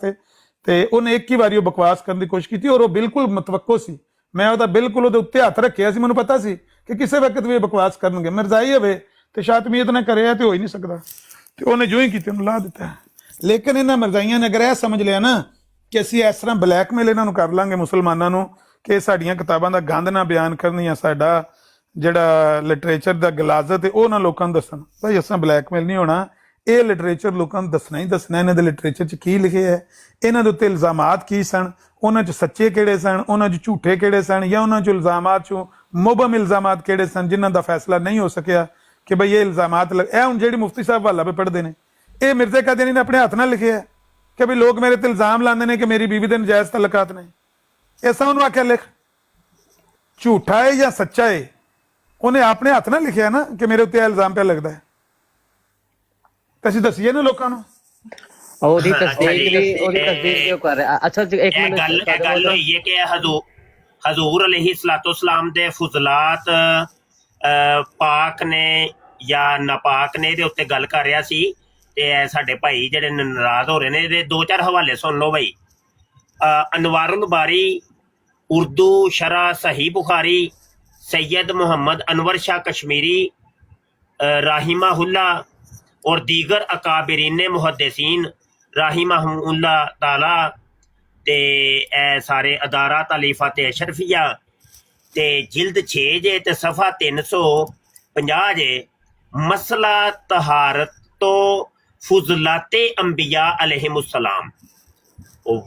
A: ਤੇ ਉਹਨੇ ਇੱਕ ਹੀ ਵਾਰੀ ਉਹ ਬਕਵਾਸ ਕਰਨ ਦੀ ਕੋਸ਼ਿਸ਼ ਕੀਤੀ ਔਰ ਉਹ ਬਿਲਕੁਲ ਮਤਵੱਕੋ ਸੀ। ਮੈਂ ਉਹਦਾ ਬਿਲਕੁਲ ਉਹਦੇ ਉੱਤੇ ਹੱਥ ਰੱਖਿਆ ਸੀ, ਮੈਨੂੰ ਪਤਾ ਸੀ ਕਿ ਕਿਸੇ ਵਕਤ ਵੀ ਇਹ ਬਕਵਾਸ ਕਰਨਗੇ। ਮਿਰਜ਼ਾਈ ਹੋਵੇ ਤੇ ਸ਼ਾਤਮੀਅਤ ਨਾ ਕਰਿਆ ਤੇ ਹੋ ਹੀ ਨਹੀਂ ਸਕਦਾ, ਤੇ ਉਹਨੇ ਜੋ ਹੀ ਕੀਤੀ ਉਹਨੂੰ ਲਾ ਦਿੱਤਾ। ਲੇਕਿਨ ਇਹਨਾਂ ਮਿਰਜ਼ਾਈਆਂ ਨੇ ਅਗਰ ਇਹ ਸਮਝ ਲਿਆ ਨਾ ਕਿ ਅਸੀਂ ਇਸ ਤਰ੍ਹਾਂ ਬਲੈਕਮੇਲ ਇਹਨਾਂ ਨੂੰ ਕਰ ਲਾਂਗੇ ਮੁਸਲਮਾਨਾਂ ਨੂੰ ਕਿ ਸਾਡੀਆਂ ਕਿਤਾਬਾਂ ਦਾ ਗੰਦ ਨਾ ਬਿਆਨ ਕਰਨ ਜਾਂ ਸਾਡਾ ਜਿਹੜਾ ਲਿਟਰੇਚਰ ਦਾ ਗਲਾਜ਼ਤ ਹੈ ਉਹ ਨਾ ਲੋਕਾਂ ਨੂੰ ਦੱਸਣ, ਭਾਈ ਅਸਾਂ ਬਲੈਕਮੇਲ ਨਹੀਂ ਹੋਣਾ। ਇਹ ਲਿਟਰੇਚਰ ਲੋਕਾਂ ਨੂੰ ਦੱਸਣਾ ਹੀ ਦੱਸਣਾ, ਇਹਨਾਂ ਦੇ ਲਿਟਰੇਚਰ 'ਚ ਕੀ ਲਿਖਿਆ ਹੈ, ਇਹਨਾਂ ਦੇ ਉੱਤੇ ਇਲਜ਼ਾਮਾਤ ਕੀ ਸਨ, ਉਹਨਾਂ 'ਚ ਸੱਚੇ ਕਿਹੜੇ ਸਨ, ਉਹਨਾਂ 'ਚ ਝੂਠੇ ਕਿਹੜੇ ਸਨ, ਜਾਂ ਉਹਨਾਂ 'ਚ ਇਲਜ਼ਾਮਾਤ 'ਚੋਂ ਮੁਬਹਮ ਇਲਜ਼ਾਮਾਤ ਕਿਹੜੇ ਸਨ ਜਿਨ੍ਹਾਂ ਦਾ ਫੈਸਲਾ ਨਹੀਂ ਹੋ ਸਕਿਆ ਕਿ ਬਈ ਇਹ ਇਲਜ਼ਾਮਾਤ ਇਹ ਹੁਣ ਜਿਹੜੀ ਮੁਫਤੀ ਸਾਹਿਬ ਵਾਲਾ ਪੇ ਪੜ੍ਹਦੇ ਨੇ, ਇਹ ਮਿਰਜ਼ਾ ਕਾਦੀਆਨੀ ਨੇ ਆਪਣੇ ਹੱਥ ਨਾਲ ਲਿਖਿਆ ਕਿ ਵੀ ਲੋਕ ਮੇਰੇ ਤੇ ਇਲਜ਼ਾਮ ਲਾਉਂਦੇ ਨੇ ਕਿ ਮੇਰੀ ਬੀਵੀ ਦੇ ਨਜਾਇਜ਼ ਤਲਕਾਤ ਨੇ। ਐਸਾ ਉਹਨੂੰ ਆਖਿਆ ਲਿਖ, ਝੂਠਾ ਹੈ ਜਾਂ ਸੱਚਾ ਹੈ, ਉਹਨੇ ਆਪਣੇ ਹੱਥ ਨਾਲ ਲਿਖਿਆ ਨਾ ਕਿ ਮੇਰੇ ਉੱਤੇ ਇਲਜ਼ਾਮ ਪਿਆ ਲੱਗਦਾ ਹੈ। ਅਸੀਂ ਦੱਸੀਏ ਨਾ ਲੋਕਾਂ ਨੂੰ।
J: ਉਹਦੀ ਤਸਦੀਕ ਕਿਉਂ ਕਰ ਰਿਹਾ? ਅੱਛਾ ਇੱਕ ਮਿੰਟ,
E: ਗੱਲ ਹੋਈ ਹੈ ਕਿ ਹਜ਼ੂਰ ਅਲੈਹਿਸਸਲਾਮ ਦੇ ਫਜ਼ਲਾਤ ਪਾਕ ਨੇ ਜਾਂ ਨਾਪਾਕ ਨੇ, ਇਹਦੇ ਉੱਤੇ ਗੱਲ ਕਰ ਰਿਹਾ ਸੀ। ਤੇ ਸਾਡੇ ਭਾਈ ਜਿਹੜੇ ਨਾਰਾਜ਼ ਹੋ ਰਹੇ ਨੇ, ਇਹਦੇ 2-4 ਹਵਾਲੇ ਸੁਣ ਲਓ ਭਾਈ। ਅਨਵਾਰੁਲ ਬਾਰੀ, ਉਰਦੂ ਸ਼ਰਹ ਸਹੀ बुखारी, सैयद मोहम्मद अनवर शाह कश्मीरी राहिमाहुल्लाह और दीगर अकाबरीन मुहद्दिसीन राहिमाहुल्लाह ताला ते सारे अदारा तालीफात अशरफिया ते जिल्द 6 जे ते सफ़ा 350 जे मसला तहारत तो फुजलाते अंबिया अलैहिमुस्सलाम।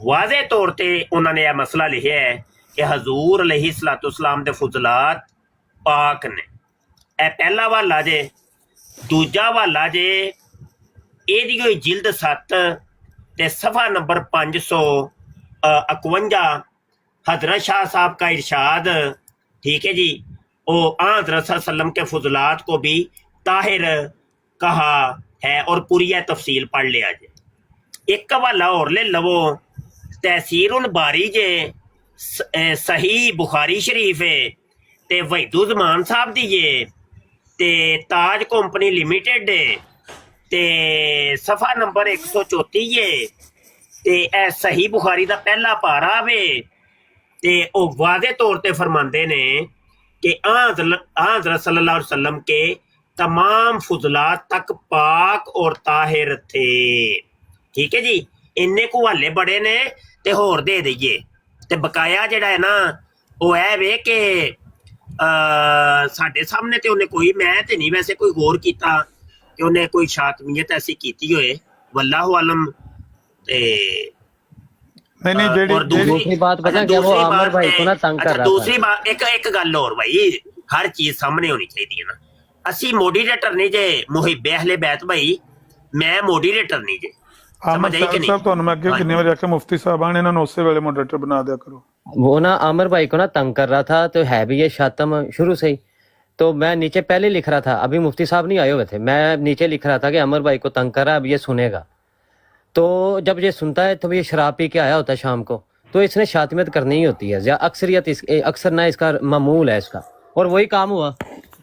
E: वाज़े तौर ते उन्होंने यह मसला लिखा है कि हजूर अलैहिस्सलाम दे फुजलात पाक ने। यह पहला हवाला जे। दूजा हवाला जे एदी कोई जिल्द 7 ते सफ़ा नंबर 551 हजरत शाह साहब का इरशाद, ठीक है जी, वो हज़रत सल्लम के फुजलात को भी ताहिर कहा है और पूरी तफसील पढ़ लिया जे। एक हवाला और ले लवो, तहसीरुल बारी जे सही बुखारी शरीफ है ते वहीदुज़्ज़मान साहब दी जे ते ताज कंपनी लिमिटेड है ते सफ़ा नंबर 134 है ते सही बुखारी दा पहला पारा वे ते ओ वाज़े तौर ते फरमांदे ने कि हज़रत सल्लल्लाहु अलैहि वसल्लम के तमाम फुजलात तक पाक और ताहिर थे। ठीक है जी, इन्ने को हवाले बड़े ने ते होर दे दईए ते बकाया जड़ा है ना वो है वे कि साडे सामने ते उन्हें कोई, मैं ते नहीं वैसे कोई गौर कीता कि उन्हें कोई शातमियत ऐसी कीती होए, वल्लाहु आलम। ते
J: और दूसरी बात पता क्या, वो आमिर भाई को ना तंग कर रहा था।
E: दूसरी बात एक गल और भाई, हर चीज सामने होनी चाहिए ना। असी मोडीरेटर नहीं जे मुहिब्बे अहले बैत भाई, मैं मोडीरेटर नहीं जे।
A: आमिर साहब ਤੁਹਾਨੂੰ ਮੈਂ ਅੱਗੇ ਕਿੰਨੇ ਵਾਰ ਆਖਿਆ ਮੁਫਤੀ ਸਾਹਿਬਾਨ ਇਹਨਾਂ ਨੂੰ ਉਸੇ ਵੇਲੇ ਮੋਡरेटर बना दिया करो।
J: वो ना आमिर भाई को ना तंग कर रहा था, तो है भी ये शातम शुरू से ही। तो मैं नीचे पहले लिख रहा था, अभी मुफ्ती साहब नहीं आए हुए थे, मैं नीचे लिख रहा था कि आमिर भाई को तंग कर रहा है, अब ये सुनेगा। तो जब ये सुनता है तो ये शराब पी के आया होता है शाम को, तो इसने शातमियत करनी ही होती है, या अक्सरियत अक्सर ना इसका मामूल है इसका, और वही काम हुआ।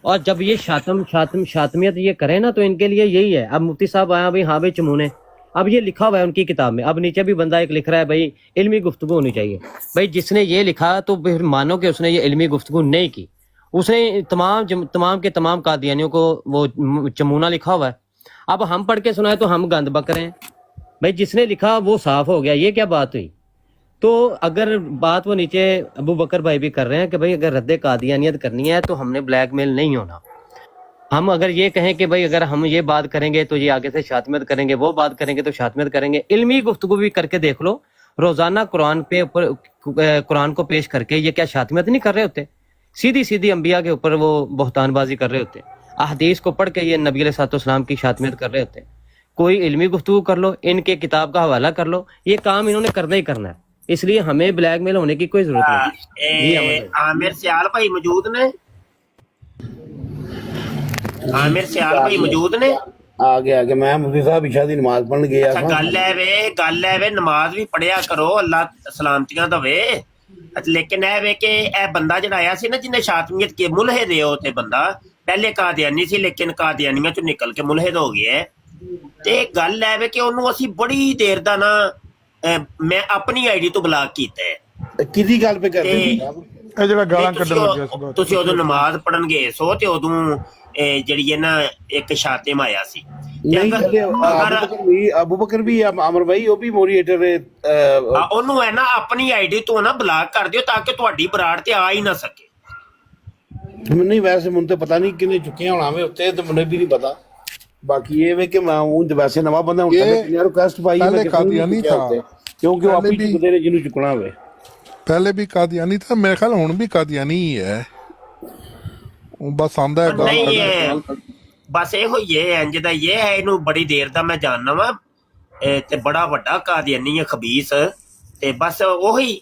J: और जब ये शातमियत ये करे ना, तो इनके लिए यही है। अब मुफ्ती साहब आया भाई, हाँ भाई चमूने, अब ये लिखा हुआ है उनकी किताब में, अब नीचे भी बंदा एक लिख रहा है भाई इल्मी गुफ्तगू होनी चाहिए। भाई जिसने ये लिखा तो फिर मानो कि उसने ये इल्मी गुफ्तगू नहीं की, उसने तमाम के तमाम कादियानियों को वो चमूना लिखा हुआ है। अब हम पढ़ के सुनाए तो हम गंद बक रहे हैं। भाई जिसने लिखा वो साफ हो गया, ये क्या बात हुई? तो अगर बात वो नीचे अबू बकर भाई भी कर रहे हैं कि भाई अगर रद्द कादियानियत करनी है तो हमने ब्लैकमेल नहीं होना, हम अगर ये कहें कि भाई अगर हम ये बात करेंगे तो ये आगे से शातमियत करेंगे, वो बात करेंगे तो शातमियत करेंगे, इल्मी गुफ्तगू भी करके देख लो। रोजाना कुरान पे ऊपर कुरान को पेश करके ये क्या शातमियत नहीं कर रहे होते? सीधी सीधी अंबिया के ऊपर वो बहतानबाजी कर रहे होते। अहदीस को पढ़ के ये नबी अलैहिस्सलाम की शातमियत कर रहे होते। कोई इल्मी गुफ्तगू कर लो, इनके किताब का हवाला कर लो, ये काम इन्होंने करना ही करना है। इसलिए हमें ब्लैकमेल होने की कोई जरूरत नहीं।
E: आमिर सियाल भाई मौजूद ने? आमिर सियाल भाई मौजूद ने?
L: आगे मैं मुफ्ती साहब इशा दी नमाज पढ़न गया
E: था। गल है वे नमाज भी पढ़िया करो, अल्लाह सलामतियां दवे। लेकिन है कि ए बंदा जिहड़ा आया सी ना जिन्हें शातमियत की, मुलहिद है वो ते बंदा पहले कादियानी सी लेकिन कादियानियां चों निकल के मुलहिद हो गया है। ते गल है कि ਉਹਨੂੰ ਅਸੀਂ बड़ी देर दा ना मैं अपनी आईडी तो ब्लॉक कीता है।
L: किदी गल पे करदे
A: ਇਹ ਜਿਹੜਾ ਗਾਲਾਂ ਕੱਢਣ ਲੱਗਿਆ ਸੀ
E: ਤੁਸੀਂ ਉਦੋਂ ਨਮਾਜ਼ ਪੜਨ ਗਏ ਸੋ ਤੇ ਉਦੋਂ ਜਿਹੜੀ ਹੈ ਨਾ ਇੱਕ ਸ਼ਾਤਮ ਆਇਆ ਸੀ।
L: अबू बकर भी अमर भाई वो भी मोरिएटर
E: ਉਹਨੂੰ ਹੈ ਨਾ ਆਪਣੀ ਆਈਡੀ ਤੋਂ ਨਾ ਬਲੌਕ ਕਰ ਦਿਓ ਤਾਂ ਕਿ ਤੁਹਾਡੀ ਬਰਾੜ ਤੇ ਆ ਹੀ ਨਾ ਸਕੇ।
L: नहीं वैसे मुझे तो पता नहीं किन्ने चुके होना वे उत्ते तो मुझे भी नहीं पता। बाकी ये वे कि मैं हूं वैसे नवा बंदा हूं यार रिक्वेस्ट पाई
G: पहले कादियानी था
L: क्योंकि वो आप ही बंदे ने जिन्हों चुकना होवे।
G: पहले भी कादियानी था, मेरे ख्याल हुन भी कादियानी ही है। बस आंदा है
E: नहीं है बस ਇਹੋ ਹੀ ਹੈ ਇੰਜ ਦਾ ਇਹ ਹੈ। ਇਹਨੂੰ ਬੜੀ ਦੇਰ ਦਾ ਮੈਂ ਜਾਣਨਾ ਵਾ ਤੇ ਬੜਾ ਵੱਡਾ ਕਾਦੀਆਨੀ ਹੈ ਖਬੀਸ। ਤੇ ਬਸ ਉਹੀ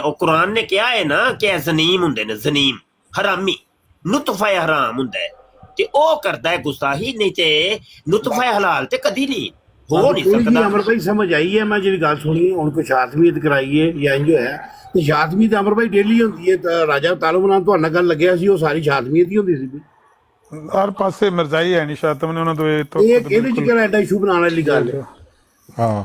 E: ਉਹ ਕੁਰਾਨ ਨੇ ਕਿਹਾ ਹੈ ਨਾ ਕਿ ਜ਼ਨੀਮ ਹੁੰਦੇ ਨੇ, ਜ਼ਨੀਮ ਹਰਾਮੀ, ਨੁਤਫਾ ਹਰਾਮ ਹੁੰਦਾ ਹੈ ਤੇ ਉਹ ਕਰਦਾ ਹੈ ਗੁਸਤਾਹੀ। ਨਹੀਂ ਤੇ ਨੁਤਫਾ ਹਲਾਲ ਤੇ ਕਦੀ ਨਹੀਂ ਹੋ ਨਹੀਂ ਸਕਦਾ।
L: अमर भाई समझ आई है मैं जी गल सुनी हुण कोई शातमियत कराई है या इंज होया ते शातमियत अमर भाई डेली होंदी है। राजा तालुब नाल तुहाडे नाल गल लग्या सी वो सारी शातमियत ही होंदी सी।
A: हर पासे मिर्जाई है नहीं शातम ने उन्होंने तो
L: ਇਹਦੇ ਚ ਕਿਹੜਾ ਐਡਾ ਇਸ਼ੂ ਬਣਾਉਣ ਵਾਲੀ ਗੱਲ ਹੈ।
G: ਹਾਂ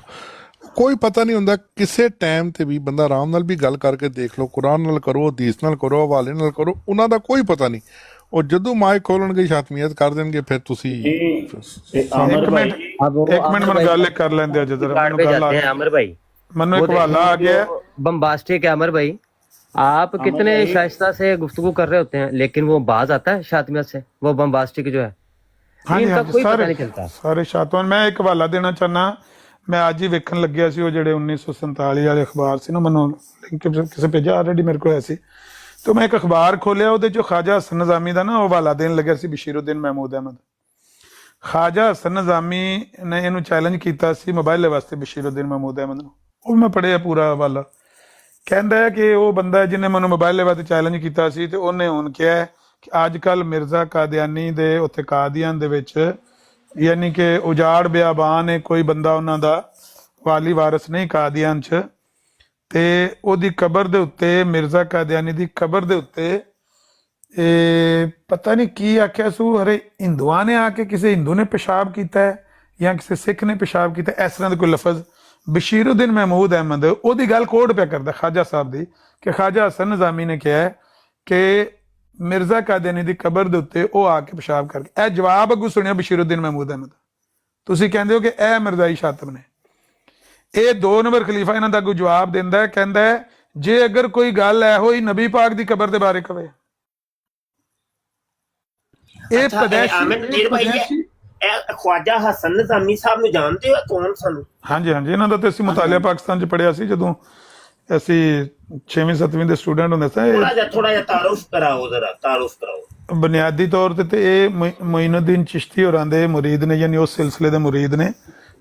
G: ਕੋਈ ਪਤਾ ਨਹੀਂ ਹੁੰਦਾ ਕਿਸੇ ਟਾਈਮ ਤੇ ਵੀ ਬੰਦਾ ਆਰਾਮ ਨਾਲ ਵੀ ਗੱਲ ਕਰਕੇ ਦੇਖ ਲਓ, ਕੁਰਾਨ ਨਾਲ ਕਰੋ, ਹਦੀਸ ਨਾਲ ਕਰੋ, ਹਵਾਲੇ ਨਾਲ ਕਰੋ, ਉਹਨਾਂ ਦਾ ਕੋਈ ਪਤਾ ਨਹੀਂ। ਉਹ ਜਦੋਂ ਮਾਈਕ ਖੋਲਣਗੇ ਸ਼ਾਤਮੀਅਤ ਕਰ ਦੇਣਗੇ ਫਿਰ ਤੁਸੀਂ
A: ਇੱਕ ਮਿੰਟ ਮਨ ਗੱਲ ਕਰ ਲੈਂਦੇ ਆ ਜਦੋਂ ਮੈਨੂੰ ਗੱਲ ਆ ਗਈ।
J: अमर भाई
A: ਮੈਨੂੰ ਇੱਕ ਹਵਾਲਾ ਆ ਗਿਆ
J: बम्बास्टिक है। अमर भाई आप कितने शाइस्ता से गुफ्तगू कर रहे होते हैं लेकिन वो बाज आता है शातमियत से, वो बम्बास्टिक जो है इनका कोई पता नहीं चलता।
A: ਸਾਰੇ ਸ਼ਾਤਮਨ ਮੈਂ ਇੱਕ ਹਵਾਲਾ ਦੇਣਾ ਚਾਹਨਾ। ਮੈਂ ਅੱਜ ਹੀ ਵੇਖਣ ਲੱਗਿਆ ਸੀ ਉਹ ਜਿਹੜੇ 1947 ਵਾਲੇ ਅਖਬਾਰ ਸੀ ਨਾ, ਮੈਨੂੰ ਲਿੰਕ ਕਿਸੇ ਭੇਜਿਆ ਆਲਰੇਡੀ ਮੇਰੇ ਕੋਲ ਸੀ। ਤੇ ਮੈਂ ਇੱਕ ਅਖਬਾਰ ਖੋਲਿਆ ਉਹਦੇ ਚ ख्वाजा हसन निज़ामी ਦਾ ਨਾ ਹਵਾਲਾ ਦੇਣ ਲੱਗਿਆ ਸੀ ਬਸ਼ੀਰੁद्दीन महमूद अहमद। ख्वाजा हसन निज़ामी ਨੇ ਇਹਨੂੰ ਚੈਲੰਜ ਕੀਤਾ ਸੀ ਮੋਬਾਈਲ ਵਾਸਤੇ ਬਸ਼ੀਰੁद्दीन महमूद अहमद ਨੂੰ। ਉਹ ਮੈਂ ਪੜ੍ਹਿਆ ਪੂਰਾ ਹਵਾਲਾ। ਕਹਿੰਦਾ ਹੈ ਕਿ ਉਹ ਬੰਦਾ ਜਿਹਨੇ ਮੈਨੂੰ ਮੋਬਾਈਲ ਵਾਸਤੇ ਚੈਲੰਜ ਕੀਤਾ ਸੀ ਤੇ ਉਹਨੇ ਹੁਣ ਕਿਹਾ ਕਿ ਅੱਜ ਕੱਲ ਮਿਰਜ਼ਾ ਕਾਦੀਆਨੀ ਦੇ ਉੱਥੇ ਕਾਦੀਆਨ ਦੇ ਵਿੱਚ ਯਾਨੀ ਕਿ ਉਜਾੜ ਬਿਆਬਾਨ ਹੈ, ਕੋਈ ਬੰਦਾ ਉਹਨਾਂ ਦਾ ਵਾਲੀ ਵਾਰਿਸ ਨਹੀਂ ਕਾਦੀਆਨ ਚ। ਤੇ ਉਹਦੀ ਕਬਰ ਦੇ ਉੱਤੇ ਮਿਰਜ਼ਾ ਕਾਦੀਆਨੀ ਦੀ ਕਬਰ ਦੇ ਉੱਤੇ ਇਹ ਪਤਾ ਨਹੀਂ ਕੀ ਆਖਿਆ ਸੂ, ਹਰੇ ਹਿੰਦੂਆਂ ਨੇ ਆ ਕੇ ਕਿਸੇ ਹਿੰਦੂ ਨੇ ਪਿਸ਼ਾਬ ਕੀਤਾ ਹੈ ਜਾਂ ਕਿਸੇ ਸਿੱਖ ਨੇ ਪਿਸ਼ਾਬ ਕੀਤਾ, ਇਸ ਤਰ੍ਹਾਂ ਦਾ ਕੋਈ ਲਫ਼ਜ਼ ਬਸ਼ੀਰੁद्दीन महमूद अहमद ਉਹਦੀ ਗੱਲ ਕੋਡ ਪਿਆ ਕਰਦਾ ਖਾਜਾ ਸਾਹਿਬ ਦੀ ਕਿ ख्वाजा हसन निज़ामी ਨੇ ਕਿਹਾ ਕਿ ਮਿਰਜ਼ਾ ਕਾਦੀਆਨੀ ਦੀ ਕਬਰ ਦੇ ਉੱਤੇ ਉਹ ਆ ਕੇ ਪਿਸ਼ਾਬ ਕਰਕੇ। ਇਹ ਜਵਾਬ ਅੱਗੂ ਸੁਣਿਆ ਬਸ਼ੀਰੁद्दीन महमूद अहमद। ਤੁਸੀਂ ਕਹਿੰਦੇ ਹੋ ਕਿ ਇਹ ਮਿਰਜ਼ਾਈ ਸ਼ਾਤਮ ਨੇ। ਇਹ 2 ਨੰਬਰ ਖਲੀਫਾ ਇਹਨਾਂ ਦਾ ਅੱਗੂ ਜਵਾਬ ਦਿੰਦਾ ਹੈ, ਕਹਿੰਦਾ ਹੈ ਜੇ ਅਗਰ ਕੋਈ ਗੱਲ ਹੈ ਹੋਈ ਨਬੀ ਪਾਕ ਦੀ ਕਬਰ ਦੇ ਬਾਰੇ ਕਵੇ। ਇਹ ਪਦੈਸ਼ੀ
E: ख्वाजा हसन निज़ामी साहब ਨੂੰ ਜਾਣਦੇ ਹੋ ਕੌਣ ਸਨ?
A: ਹਾਂਜੀ ਹਾਂਜੀ, ਇਹਨਾਂ ਦਾ ਤੇ ਅਸੀਂ ਮੁਤਾਲਿਆ ਪਾਕਿਸਤਾਨ ਚ ਪੜਿਆ ਸੀ ਜਦੋਂ ਅਸੀਂ 6ਵੀਂ 7ਵੀਂ ਦੇ ਸਟੂਡੈਂਟ ਹੁੰਦੇ ਸੀ।
E: ਥੋੜਾ ਜਿਹਾ ਤਾਰੁਫ ਕਰਾਓ, ਜ਼ਰਾ ਤਾਰੁਫ ਕਰਾਓ।
A: ਬੁਨਿਆਦੀ ਤੌਰ ਤੇ ਇਹ ਮੋਇਨੁद्दीन ਚਿਸ਼ਤੀ ਹੋਰਾਂ ਦੇ ਮੁਰੀਦ ਨੇ, ਯਾਨੀ ਉਸ ਸਿਲਸਿਲੇ ਦੇ ਮੁਰੀਦ ਨੇ।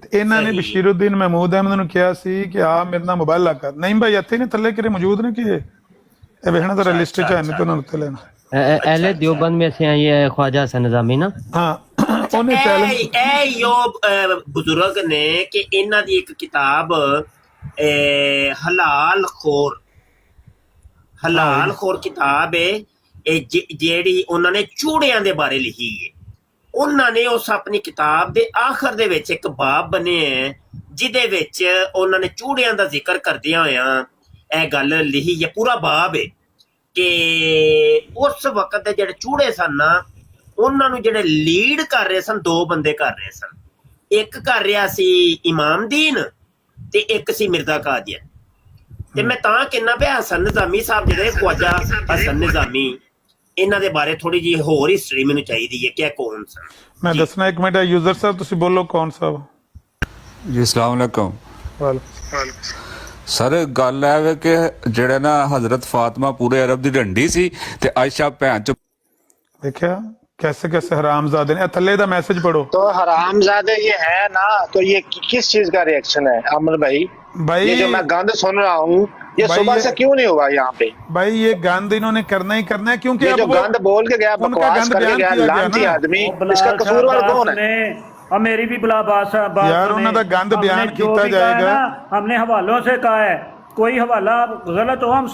A: ਤੇ ਇਹਨਾਂ ਨੇ ਬਸ਼ੀਰੁद्दीन महमूद अहमद ਨੂੰ ਕਿਹਾ ਸੀ ਕਿ ਆ ਮੇਰੇ ਨਾਲ ਮੋਬਾਈਲ ਲਾ ਕਰ। ਨਹੀਂ ਭਾਈ ਇੱਥੇ ਨੇ ਥੱਲੇ ਕਿਰੇ ਮੌਜੂਦ ਨੇ ਕਿ ਇਹ ਵੇਖਣਾ ਤਾਂ ਲਿਸਟ ਚ ਹੈ ਨਹੀਂ ਤੇ ਉਹਨਾਂ ਨੂੰ ਉੱਤੇ ਲੈਣਾ।
J: अहले देवबंद में से हैं ये ख्वाजा हसन निज़ामी ना।
A: हाँ ਉਹਨੇ ਚੈਲੰਜ
E: ਬਜ਼ੁਰਗ ਨੇ ਕਿ ਇਹਨਾਂ ਦੀ ਇੱਕ ਕਿਤਾਬ ਹਲਾਲ ਖੋਰ ਕਿਤਾਬ ਹੈ ਜਿਹੜੀ ਉਹਨਾਂ ਨੇ ਚੂੜਿਆਂ ਦੇ ਬਾਰੇ ਲਿਖੀ ਹੈ। ਉਹਨਾਂ ਨੇ ਉਸ ਆਪਣੀ ਕਿਤਾਬ ਦੇ ਆਖਰ ਦੇ ਵਿੱਚ ਇੱਕ ਬਾਬ ਬਣਿਆ ਹੈ ਜਿਹਦੇ ਵਿੱਚ ਉਹਨਾਂ ਨੇ ਚੂੜਿਆਂ ਦਾ ਜ਼ਿਕਰ ਕਰਦਿਆਂ ਹੋਇਆਂ ਇਹ ਗੱਲ ਲਿਖੀ ਹੈ। ਪੂਰਾ ਬਾਬ ਹੈ ਕਿ ਉਸ ਵਕਤ ਦੇ ਜਿਹੜੇ ਚੂੜੇ ਸਨ ਨਾ ਉਹਨਾਂ ਨੂੰ ਜਿਹੜੇ ਲੀਡ ਕਰ ਰਹੇ ਸਨ 2 ਬੰਦੇ ਕਰ ਰਹੇ ਸਨ। ਇੱਕ ਕਰ ਰਿਹਾ ਸੀ ਇਮਾਮਦੀਨ ਤੇ ਇੱਕ ਸੀ ਮਿਰਜ਼ਾ ਕਾਦੀਆਨ। ਤੇ ਮੈਂ ਤਾਂ ਕਹਿੰਦਾ ਪਿਆ ਹਸਨ ਨਿਜ਼ਾਮੀ ਸਾਹਿਬ ਜਿਹੜੇ ख्वाजा हसन निज़ामी ਇਹਨਾਂ ਦੇ ਬਾਰੇ ਥੋੜੀ ਜਿਹੀ ਹੋਰ ਹਿਸਟਰੀ ਮੈਨੂੰ ਚਾਹੀਦੀ ਹੈ ਕਿ ਇਹ ਕੌਣ ਸਨ।
A: ਮੈਂ ਦੱਸਣਾ ਇੱਕ ਮਿੰਟ, ਯੂਜ਼ਰ ਸਾਹਿਬ ਤੁਸੀਂ ਬੋਲੋ ਕੌਣ ਸਾਹਿਬ।
I: ਜੀ ਅਸਲਾਮ ਵਾਲੇਕੁਮ ਸਰ। ਗੱਲ ਹੈ ਵੇ ਕਿ ਜਿਹੜੇ ਨਾ ਹਜ਼ਰਤ ਫਾਤਮਾ ਪੂਰੇ ਅਰਬ ਦੀ ਢੰਡੀ ਸੀ ਤੇ ਆਇਸ਼ਾ ਭੈਣ ਚ
A: देखा कैसे कैसे हरामजादे ने थल्ले दा मैसेज पढ़ो।
C: तो हरामजादे ये है ना, तो ये किस चीज का रिएक्शन है अमर भाई? ये जो मैं गंद सुन रहा हूँ ये सुबह से क्यों नहीं हुआ यहाँ पे?
A: भाई ये गंद इन्होंने करना ही करना है, क्योंकि
C: ये जो गंद बोल के गया, बकवास करके गया, लानती आदमी, इसका कसूरवार कौन है?
F: और मेरी भी बात
A: यार उन्होंने दा गंद बयान किया जाएगा।
F: हमने हवालों से कहा है, कोई हवाला गलत हो हम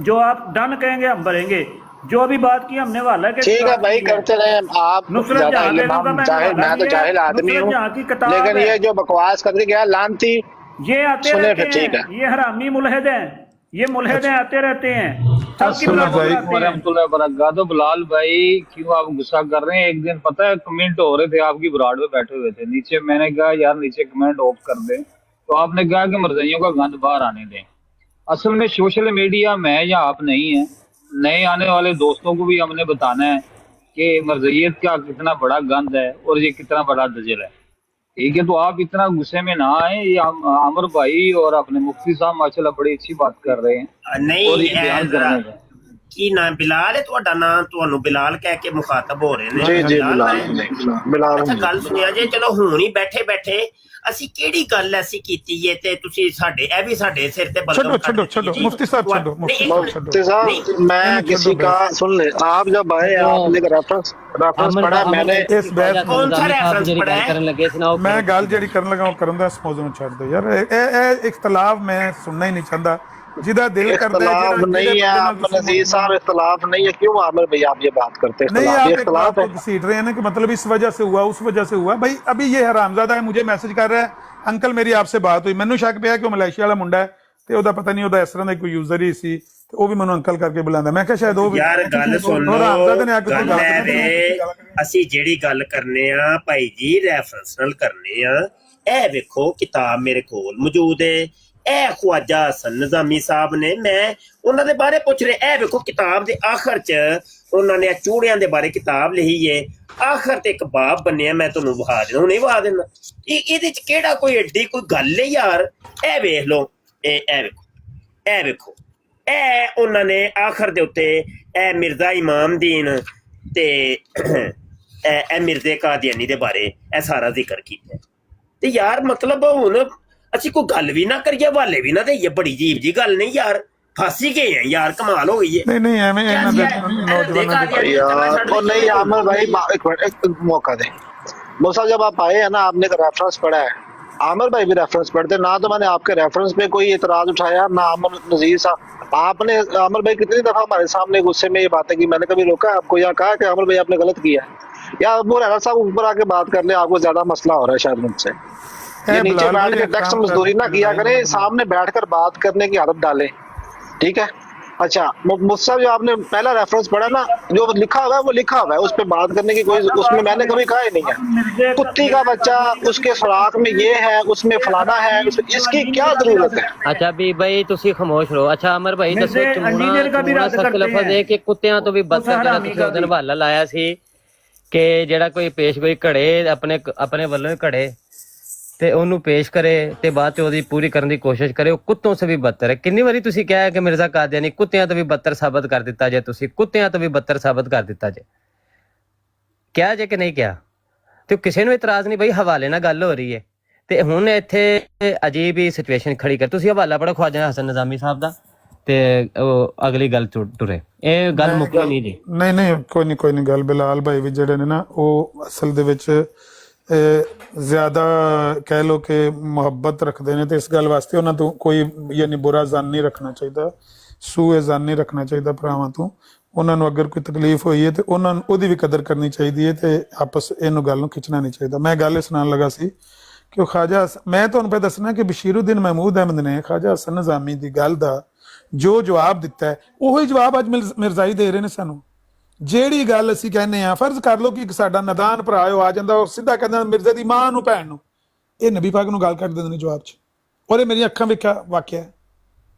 F: जो आप डन कहेंगे हम भरेंगे, जो भी बात की हमने वाला के
C: ठीक है भाई करते रहे आप। मैं तो जाहिल आदमी हूँ, लेकिन ये जो बकवास करके गया लानती,
F: ये आते
C: सुने
F: रहते
C: फिर ठीक है।
F: ये हरामी मुलहिद हैं, ये मुलहिद हैं, आते रहते हैं।
M: तो बिलाल भाई क्यों आप गुस्सा कर रहे हैं? एक दिन पता है कमेंट हो रहे थे आपकी ब्राड में बैठे हुए थे, नीचे मैंने कहा यार नीचे कमेंट ऑफ कर दे, तो आपने कहा कि मर्जियों का गंद बाहर आने दें। असल में सोशल मीडिया में या आप नहीं है, नए आने वाले दोस्तों को भी हमने बताना है कि मर्जियत का कितना बड़ा गंद है और ये कितना बड़ा दजल है। ठीक है, तो आप इतना गुस्से में ना आए। ये आमिर भाई और अपने मुफ्ती साहब माशाल्लाह बड़ी अच्छी बात कर रहे हैं।
E: नहीं
M: और ये बयान करने का
E: ਕੀ ਨਾਮ ਬਿਲਾਲ ਹੈ ਤੁਹਾਡਾ? ਨਾਮ ਤੁਹਾਨੂੰ ਬਿਲਾਲ ਕਹਿ ਕੇ ਮੁਖਾਤਬ ਹੋ ਰਹੇ ਨੇ।
C: ਜੀ ਜੀ ਬਿਲਾਲ।
E: ਅੱਛਾ ਗੱਲ ਸੁਣਿਆ ਜੇ, ਚਲੋ ਹੁਣ ਹੀ ਬੈਠੇ ਬੈਠੇ ਅਸੀਂ ਕਿਹੜੀ ਗੱਲ ਐਸੀ ਕੀਤੀ ਹੈ ਤੇ ਤੁਸੀਂ ਸਾਡੇ ਇਹ ਵੀ ਸਾਡੇ ਸਿਰ ਤੇ
A: छोड़ो छोड़ो छोड़ो मुफ्ती साहब छोड़ो
C: मुफ्ती साहब मैं किसी का सुन ले, आप जब आए आपने रेफरेंस पढ़ा, मैंने
A: इस बहस
E: कौन सा रेफरेंस पढ़ा है?
A: मैं गल ਜਿਹੜੀ ਕਰਨ ਲੱਗਾ ਉਹ ਕਰਨ ਦਾ ਇਸ ਮੌਜੂ ਨੂੰ ਛੱਡ ਦਿਓ ਯਾਰ। ਇਹ ਇਖਤਲਾਫ ਮੈਂ ਸੁਣਨਾ ਹੀ ਨਹੀਂ ਚਾਹੁੰਦਾ। जिदा दिल करता है
C: नहीं है आप नज़ीर साहब, इख्तलाफ नहीं है। क्यों आमिर भाई आप ये बात करते हैं?
A: नहीं, आप इख्तलाफ है घसीट रहे हैं ना कि मतलब इस वजह से हुआ उस वजह से हुआ। भाई अभी ये हरामजादा है मुझे मैसेज कर रहा है अंकल मेरी आपसे बात हुई, मैनू शक पिया कि मलेशिया वाला मुंडा है ਤੇ ਉਹਦਾ ਪਤਾ ਨਹੀਂ ਉਹਦਾ ਇਸ ਤਰ੍ਹਾਂ ਦਾ ਕੋਈ ਯੂਜ਼ਰ ਹੀ ਸੀ ਤੇ ਉਹ ਵੀ ਮੈਨੂੰ ਅੰਕਲ ਕਰਕੇ ਬੁਲਾਉਂਦਾ। ਮੈਂ ਕਿਹਾ ਸ਼ਾਇਦ ਉਹ ਵੀ
E: ਯਾਰ ਗੱਲ ਸੁਣ ਲਓ, ਗੱਲ ਹੈ ਵੇ ਅਸੀਂ ਜਿਹੜੀ ਗੱਲ ਕਰਨੇ ਆ ਭਾਈ ਜੀ ਰੈਫਰੈਂਸ ਨਾਲ ਕਰਨੇ ਆ। ਇਹ ਵੇਖੋ ਕਿਤਾਬ ਮੇਰੇ ਕੋਲ ਮੌਜੂਦ ਹੈ, ਇਹ ਖਵਾਜਾ ਹਸਨ ਨਿਜ਼ਾਮੀ ਸਾਹਿਬ ਨੇ, ਮੈਂ ਉਹਨਾਂ ਦੇ ਬਾਰੇ ਪੁੱਛ ਰਿਹਾ। ਇਹ ਵੇਖੋ ਕਿਤਾਬ ਦੇ ਆਖਰ 'ਚ ਉਹਨਾਂ ਨੇ ਚੂੜਿਆਂ ਦੇ ਬਾਰੇ ਕਿਤਾਬ ਲਿਖੀ ਹੈ, ਆਖਰ ਤੇ ਇੱਕ ਬਾਬ ਬਣਿਆ, ਮੈਂ ਤੁਹਾਨੂੰ ਵਿਖਾ ਦੇਣਾ, ਨਹੀਂ ਵਿਖਾ ਦੇਣਾ। ਇਹਦੇ 'ਚ ਕਿਹੜਾ ਕੋਈ ਐਡੀ ਕੋਈ ਗੱਲ ਹੈ ਯਾਰ? ਇਹ ਵੇਖ ਲਓ, ਇਹ ਵੇਖੋ, ਇਹ ਉਹਨਾਂ ਨੇ ਆਖਰ ਦੇ ਉੱਤੇ ਇਹ ਮਿਰਜ਼ਾ ਇਮਾਮਦੀਨ ਤੇ ਇਹ ਮਿਰਜ਼ੇ ਕਾਦੀਆਨੀ ਦੇ ਬਾਰੇ ਇਹ ਸਾਰਾ ਜ਼ਿਕਰ ਕੀਤਾ। ਤੇ ਯਾਰ ਮਤਲਬ ਹੁਣ ਅਸੀਂ ਕੋਈ ਗੱਲ ਵੀ ਨਾ ਕਰੀਏ, ਹਵਾਲੇ ਵੀ ਨਾ ਦੇਈਏ, ਬੜੀ ਅਜੀਬ ਜੀ ਗੱਲ ਨਹੀਂ ਯਾਰ। ਫਸ ਹੀ ਗਏ ਆ ਯਾਰ, ਕਮਾਲ ਹੋ गई है।
A: नहीं नहीं ਐਵੇਂ ਇਹਨਾਂ ਦੇ ਨੌਜਵਾਨਾਂ ਦੇ
C: यार और नहीं आमिर भाई एक मिनट एक मौका दे। मौसा जब आप आए हैं ना आपने एक रेफरेंस पढ़ा है, आमिर भाई भी रेफरेंस पढ़ते ना, तो मैंने आपके रेफरेंस पे कोई इतराज उठाया ना आमिर नज़ीर साहब। आपने आमिर भाई कितनी दफा हमारे सामने गुस्से में ये बातें की, मैंने कभी रोका आपको या कहा कि आमिर भाई आपने गलत किया है? या अबू रहना साहब ऊपर आके बात कर ले, आपको ज्यादा मसला हो रहा है शायद मुझसे। ये नीचे बैठ के टेक्स्ट मजदूरी ना किया करें, सामने बैठकर बात करने की आदत डालें, ठीक है? अच्छा मुझसे जो आपने पहला रेफरेंस पढ़ा ना, जो लिखा हुआ है वो लिखा हुआ है, उस पर बात करने की कोई उसमें मैंने कभी कहा ही नहीं है। कुत्ती का बच्चा उसके सुराख में ये है, उसमें फलाना है, इसकी क्या जरूरत है?
J: अच्छा भी भाई तुसी खामोश रहो। अच्छा अमर भाई दसो ਚਮੂਣਾ ਸਖਤ ਲਫ਼ਜ਼ ਹੈ ਕਿ ਕੁੱਤਿਆਂ ਤੋਂ ਵੀ ਬਦਤਰ ਜਿਹੜਾ ਤੁਸੀਂ ਉਹਦੇ ਹਵਾਲਾ ਲਾਇਆ ਸੀ ਕਿ ਜਿਹੜਾ ਕੋਈ ਪੇਸ਼ਗੋਈ ਘੜੇ ਆਪਣੇ ਵੱਲੋਂ ਹੀ ਘੜੇ ਤੇ ਉਹਨੂੰ ਪੇਸ਼ ਕਰੇ ਤੇ ਬਾਅਦ ਚ ਉਹਦੀ ਪੂਰੀ ਕਰਨ ਦੀ ਕੋਸ਼ਿਸ਼ ਕਰੇ, ਉਹ ਕੁੱਤੋਂ ਸੇ ਵੀ ਬੱਤਰ ਹੈ। ਕਿੰਨੀ ਵਾਰੀ ਤੁਸੀਂ ਕਿਹਾ ਹੈ ਕਿ ਮਿਰਜ਼ਾ ਕਾਦੀਆਨੀ ਕੁੱਤਿਆਂ ਤੋਂ ਵੀ ਬੱਤਰ ਸਾਬਤ ਕਰ ਦਿੱਤਾ ਜੇ, ਤੁਸੀਂ ਕੁੱਤਿਆਂ ਤੋਂ ਵੀ ਬੱਤਰ ਸਾਬਤ ਕਰ ਦਿੱਤਾ ਜੇ, ਕਿਹਾ ਜੇ ਕਿ ਨਹੀਂ ਕਿਹਾ? ਤੇ ਕਿਸੇ ਨੂੰ ਇਤਰਾਜ਼ ਨਹੀਂ ਬਈ, ਹਵਾਲੇ ਨਾਲ ਗੱਲ ਹੋ ਰਹੀ ਹੈ। ਤੇ ਹੁਣ ਇੱਥੇ ਅਜੀਬ ਹੀ ਸਿਚੁਏਸ਼ਨ ਖੜੀ ਕਰ, ਤੁਸੀਂ ਹਵਾਲਾ ਪੜੋ ਖਵਾਜਾ ਹਸਨ ਨਿਜ਼ਾਮੀ ਸਾਹਿਬ ਦਾ ਤੇ ਉਹ ਅਗਲੀ ਗੱਲ ਟੁਰੇ, ਇਹ ਗੱਲ ਮੁੱਕੀ ਨਹੀਂ ਜੀ।
A: ਨਹੀਂ ਨਹੀਂ ਕੋਈ ਨਹੀਂ ਗੱਲ। ਬਿਲਾਲ ਭਾਈ ਵੀ ਜਿਹੜੇ ਨੇ ਨਾ ਉਹ ਅਸਲ ਦੇ ਵਿੱਚ ਜ਼ਿਆਦਾ ਕਹਿ ਲੋ ਕਿ ਮੁਹੱਬਤ ਰੱਖਦੇ ਨੇ ਤੇ ਇਸ ਗੱਲ ਵਾਸਤੇ ਉਹਨਾਂ ਤੋਂ ਕੋਈ ਯਾਨੀ ਬੁਰਾ ਜ਼ਨ ਨਹੀਂ ਰੱਖਣਾ ਚਾਹੀਦਾ, ਸੂਏ ਜ਼ਨ ਨਹੀਂ ਰੱਖਣਾ ਚਾਹੀਦਾ ਭਰਾਵਾਂ ਤੋਂ। ਉਹਨਾਂ ਨੂੰ ਅਗਰ ਕੋਈ ਤਕਲੀਫ ਹੋਈ ਹੈ ਤੇ ਉਹਨਾਂ ਨੂੰ ਉਹਦੀ ਵੀ ਕਦਰ ਕਰਨੀ ਚਾਹੀਦੀ ਹੈ ਤੇ ਆਪਸ ਇਹਨੂੰ ਗੱਲ ਨੂੰ ਖਿੱਚਣਾ ਨਹੀਂ ਚਾਹੀਦਾ। ਮੈਂ ਗੱਲ ਸੁਣਾਉਣ ਲੱਗਾ ਸੀ ਕਿ ਉਹ ਖਾਜਾ, ਮੈਂ ਤੁਹਾਨੂੰ ਪਹਿਲਾਂ ਦੱਸਣਾ ਕਿ ਬਸ਼ੀਰੁੱਦੀਨ ਮਹਿਮੂਦ ਅਹਿਮਦ ਨੇ ਖਾਜਾ ਹਸਨ ਨਿਜ਼ਾਮੀ ਦੀ ਗੱਲ ਦਾ ਜੋ ਜਵਾਬ ਦਿੱਤਾ ਹੈ ਉਹੀ ਜਵਾਬ ਅੱਜ ਮਿਰਜ਼ਾਈ ਦੇ ਰਹੇ ਨੇ ਸਾਨੂੰ। ਜਿਹੜੀ ਗੱਲ ਅਸੀਂ ਕਹਿੰਦੇ ਆ, ਫਰਜ਼ ਕਰ ਲਓ ਕਿ ਸਾਡਾ ਨਦਾਨ ਭਰਾ ਉਹ ਆ ਜਾਂਦਾ, ਉਹ ਸਿੱਧਾ ਕਹਿੰਦਾ ਮਿਰਜ਼ੇ ਦੀ ਮਾਂ ਨੂੰ ਭੈਣ ਨੂੰ, ਇਹ ਨਬੀ ਪਾਕ ਨੂੰ ਗੱਲ ਕਰ ਦਿੰਦੇ ਨੇ ਜਵਾਬ 'ਚ, ਔਰ ਇਹ ਮੇਰੀਆਂ ਅੱਖਾਂ ਵੇਖਿਆ ਵਾਕਿਆ।